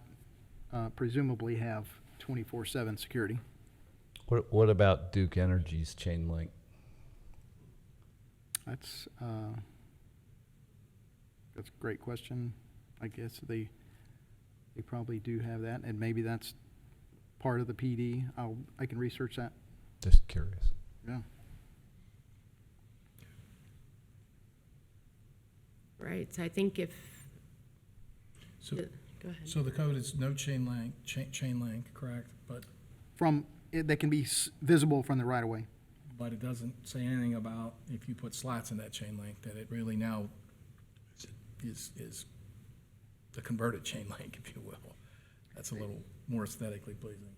presumably have 24/7 security. What about Duke Energy's chain link? That's a great question. I guess they probably do have that, and maybe that's part of the PD. I can research that. Just curious. Yeah. Right, so I think if, So, go ahead. so the code is no chain link, correct? But That can be visible from the right of way. it doesn't say anything about if you put slats in that chain link, that it really now is the converted chain link, if you will. That's a little more aesthetically pleasing.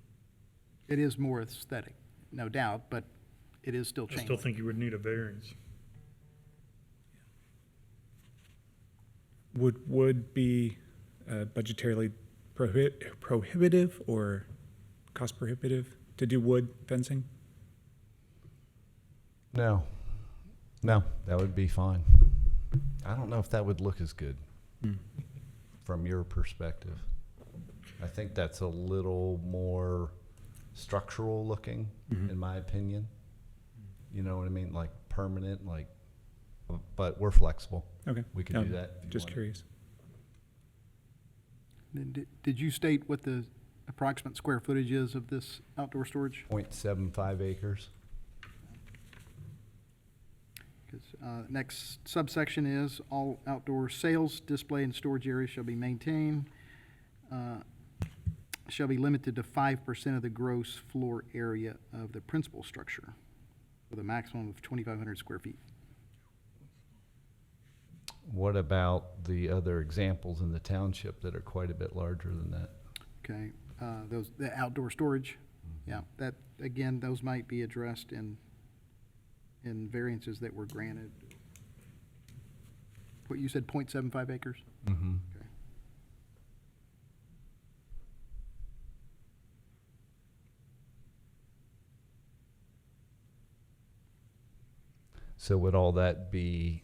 It is more aesthetic, no doubt, but it is still I chain still link. think you would need a variance. Would be budgetarily prohibitive or cost prohibitive to do wood fencing? No, that would be fine. I don't know if that would look as good from your perspective. I think that's a little more structural looking, in my opinion. You know what I mean? Like permanent, but we're flexible. Okay. We could do that. if you Just wanted. curious. Did you state what the approximate square footage is of this outdoor storage? 0.75 acres. Next subsection is all outdoor sales, display, and storage areas shall be maintained, shall be limited to 5% of the gross floor area of the principal structure with a maximum of 2,500 square feet. What about the other examples in the township that are quite a bit larger than that? Okay, the outdoor storage, yeah, that, again, those might be addressed in variances that were granted. What, you said 0.75 acres? Mm-hmm. Okay. So would all that be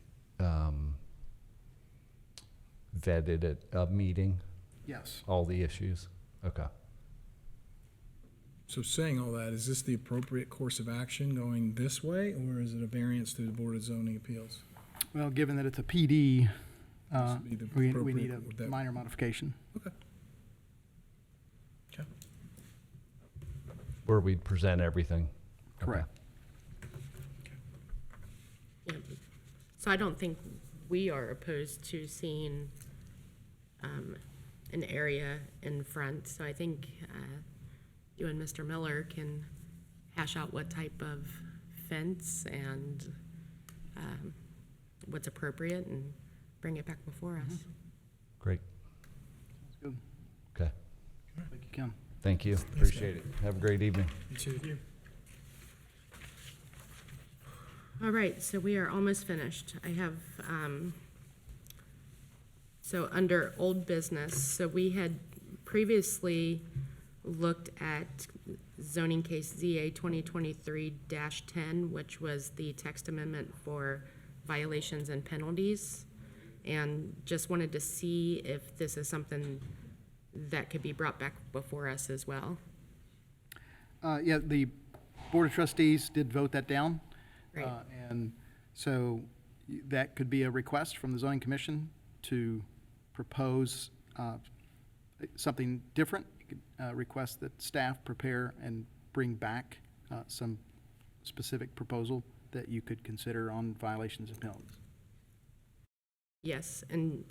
vetted at a meeting? Yes. All the issues? Okay. So saying all that, is this the appropriate course of action going this way, or is it a variance through the Board of Zoning Appeals? Well, given that it's a PD, This would be the we appropriate- need would a that- minor modification. Okay. Okay. Where we'd present everything? Correct. Yeah. So I don't think we are opposed to seeing an area in front. So I think you and Mr. Miller can hash out what type of fence and what's appropriate and bring it back before us. Great. Good. Okay. Thank you, Ken. Thank you. Appreciate it. Have a great evening. You too. All right, so we are almost finished. I have, so under old business, so we had previously looked at zoning case ZA 2023-10, which was the text amendment for violations and penalties. And just wanted to see if this is something that could be brought back before us as well. Yeah, the Board of Trustees did vote that down. Right. And so that could be a request from the zoning commission to propose something different. You could request that staff prepare and bring back some specific proposal that you could consider on violations and penalties. Yes, and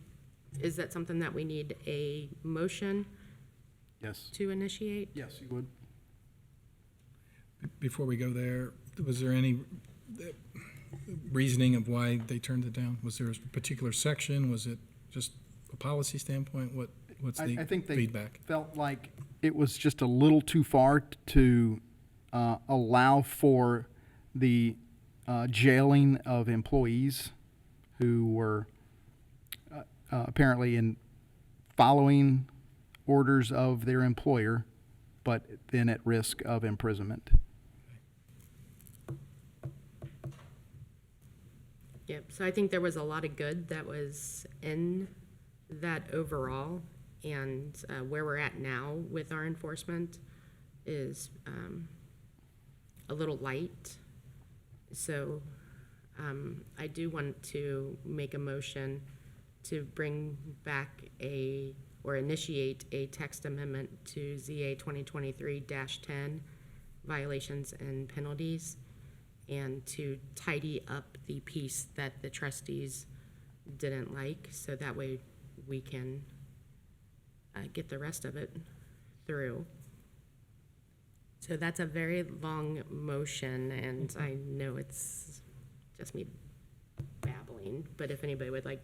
is that something that we need a motion Yes. to initiate? Yes, you would. Before we go there, was there any reasoning of why they turned it down? Was there a particular section? Was it just a policy standpoint? What's the I think they feedback? felt like it was just a little too far to allow for the jailing of employees who were apparently in following orders of their employer, but then at risk of imprisonment. Yep, so I think there was a lot of good that was in that overall, and where we're at now with our enforcement is a little light. So I do want to make a motion to bring back or initiate a text amendment to ZA 2023-10, violations and penalties, and to tidy up the piece that the trustees didn't like, so that way we can get the rest of it through. So that's a very long motion, and I know it's just me babbling, but if anybody would like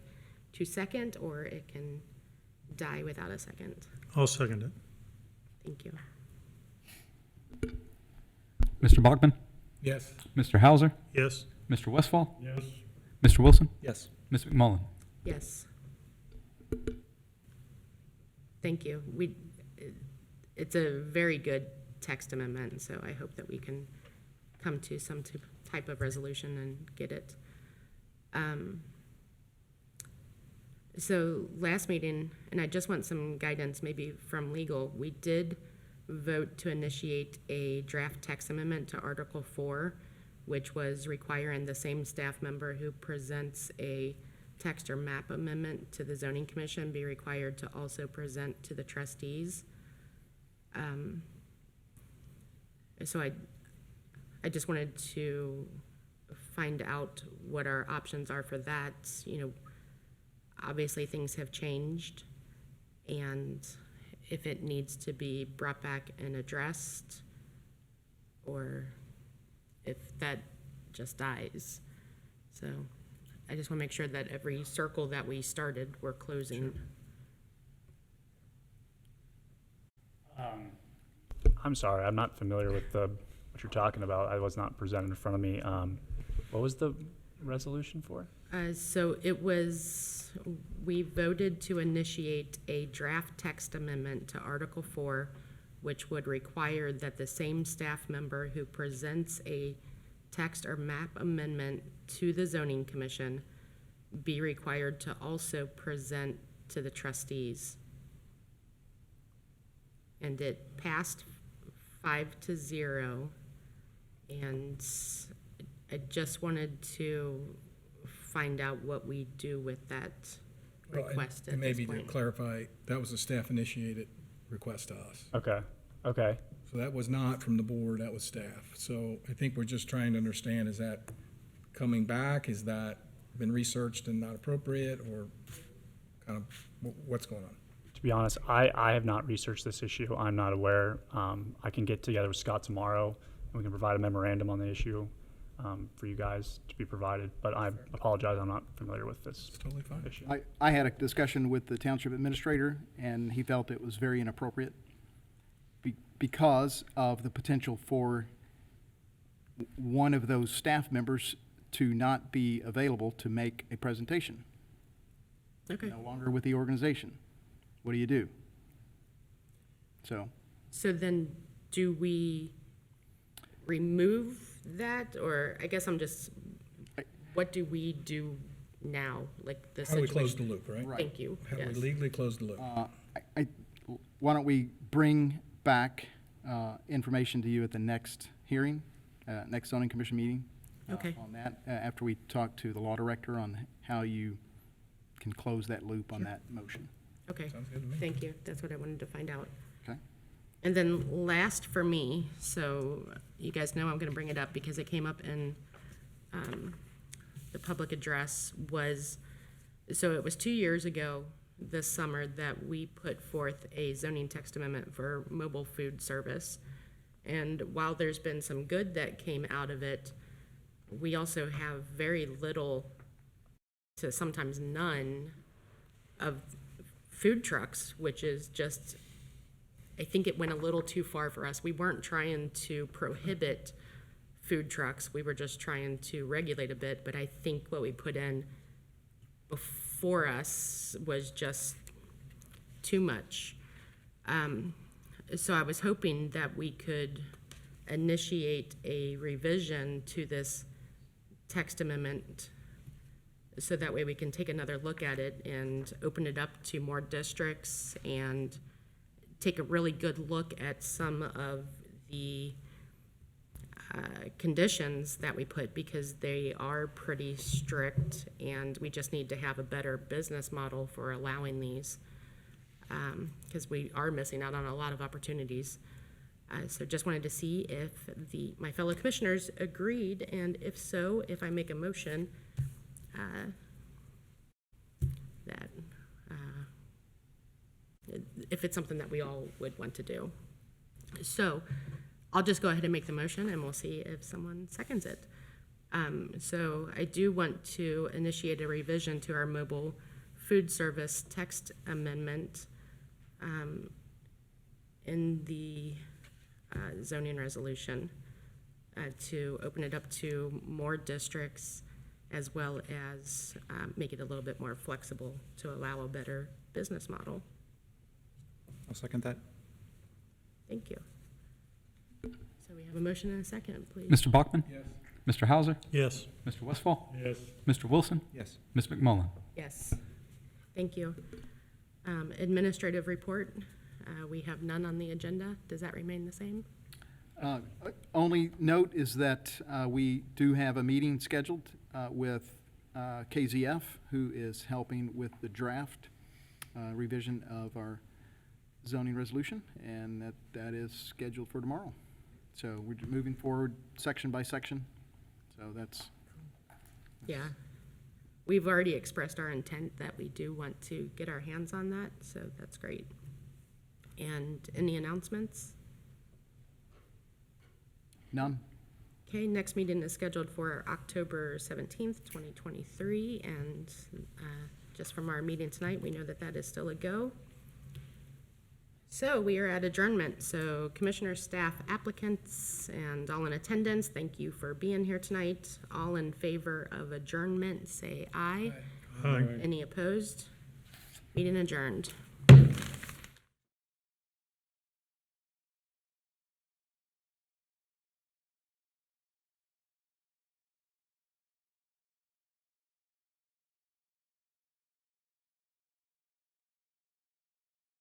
to second, or it can die without a second. I'll second it. Thank you. Mr. Bachman? Yes. Mr. Hauser? Yes. Mr. Westfall? Yes. Mr. Wilson? Yes. Ms. McMullen? Yes. Thank you. It's a very good text amendment, so I hope that we can come to some type of resolution and get it. So last meeting, and I just want some guidance maybe from legal, we did vote to initiate a draft text amendment to Article 4, which was requiring the same staff member who presents a text or map amendment to the zoning commission be required to also present to the trustees. So I just wanted to find out what our options are for that. You know, obviously things have changed, and if it needs to be brought back and addressed, or if that just dies. So I just want to make sure that every circle that we started, we're closing. I'm sorry, I'm not familiar with what you're talking about. I was not presented in front of me. What was the resolution for? So it was, we voted to initiate a draft text amendment to Article 4, which would require that the same staff member who presents a text or map amendment to the zoning commission be required to also present to the trustees. And it passed 5-0, and I just wanted to find out what we do with that request And at this maybe to point. clarify, that was a staff-initiated request to us. Okay, okay. So that was not from the board, that was staff. So I think we're just trying to understand, is that coming back? Is that been researched and not appropriate, or kind of what's going on? To be honest, I have not researched this issue. I'm not aware. I can get together with Scott tomorrow, and we can provide a memorandum on the issue. for you guys to be provided, but I apologize, I'm not familiar with this Totally fine. issue. I had a discussion with the township administrator, and he felt it was very inappropriate because of the potential for one of those staff members to not be available to make a presentation. Okay. No longer with the organization. What do you do? So, So then, do we remove that, or I guess I'm just, what do we do now, like this How do we situation? close the loop, right? Right. Thank you, How do we yes. legally close the loop? why don't we bring back information to you at the next hearing, next zoning commission meeting? Okay. On that, after we talk to the law director on how you can close that loop on that motion. Okay, Sounds good to me. thank you, that's what I wanted to find out. Okay? And then last for me, so you guys know I'm gonna bring it up because it came up in the public address, was, so it was 2 years ago this summer that we put forth a zoning text amendment for mobile food service. And while there's been some good that came out of it, we also have very little to sometimes none of food trucks, which is just, I think it went a little too far for us. We weren't trying to prohibit food trucks, we were just trying to regulate a bit, but I think what we put in before us was just too much. So I was hoping that we could initiate a revision to this text amendment so that way we can take another look at it and open it up to more districts and take a really good look at some of the conditions that we put, because they are pretty strict and we just need to have a better business model for allowing these, because we are missing out on a lot of opportunities. So just wanted to see if my fellow commissioners agreed, and if so, if I make a motion that if it's something that we all would want to do. So I'll just go ahead and make the motion and we'll see if someone seconds it. So I do want to initiate a revision to our mobile food service text amendment in the zoning resolution to open it up to more districts, as well as make it a little bit more flexible to allow a better business model. I'll second that. Thank you. So we have a motion and a second, please. Mr. Bachman? Yes. Mr. Hauser? Yes. Mr. Westfall? Yes. Mr. Wilson? Yes. Ms. McMullen? Yes, thank you. Administrative report, we have none on the agenda. Does that remain the same? Only note is that we do have a meeting scheduled with KZF, who is helping with the draft revision of our zoning resolution, and that is scheduled for tomorrow. So we're moving forward section by section. So that's, Yeah. We've already expressed our intent that we do want to get our hands on that, so that's great. And any announcements? none. Okay, next meeting is scheduled for October 17th, 2023, and just from our meeting tonight, we know that that is still a go. So we are at adjournment. So commissioners, staff, applicants, and all in attendance, thank you for being here tonight. All in favor of adjournment, say aye. Aye. Any opposed? Meeting adjourned.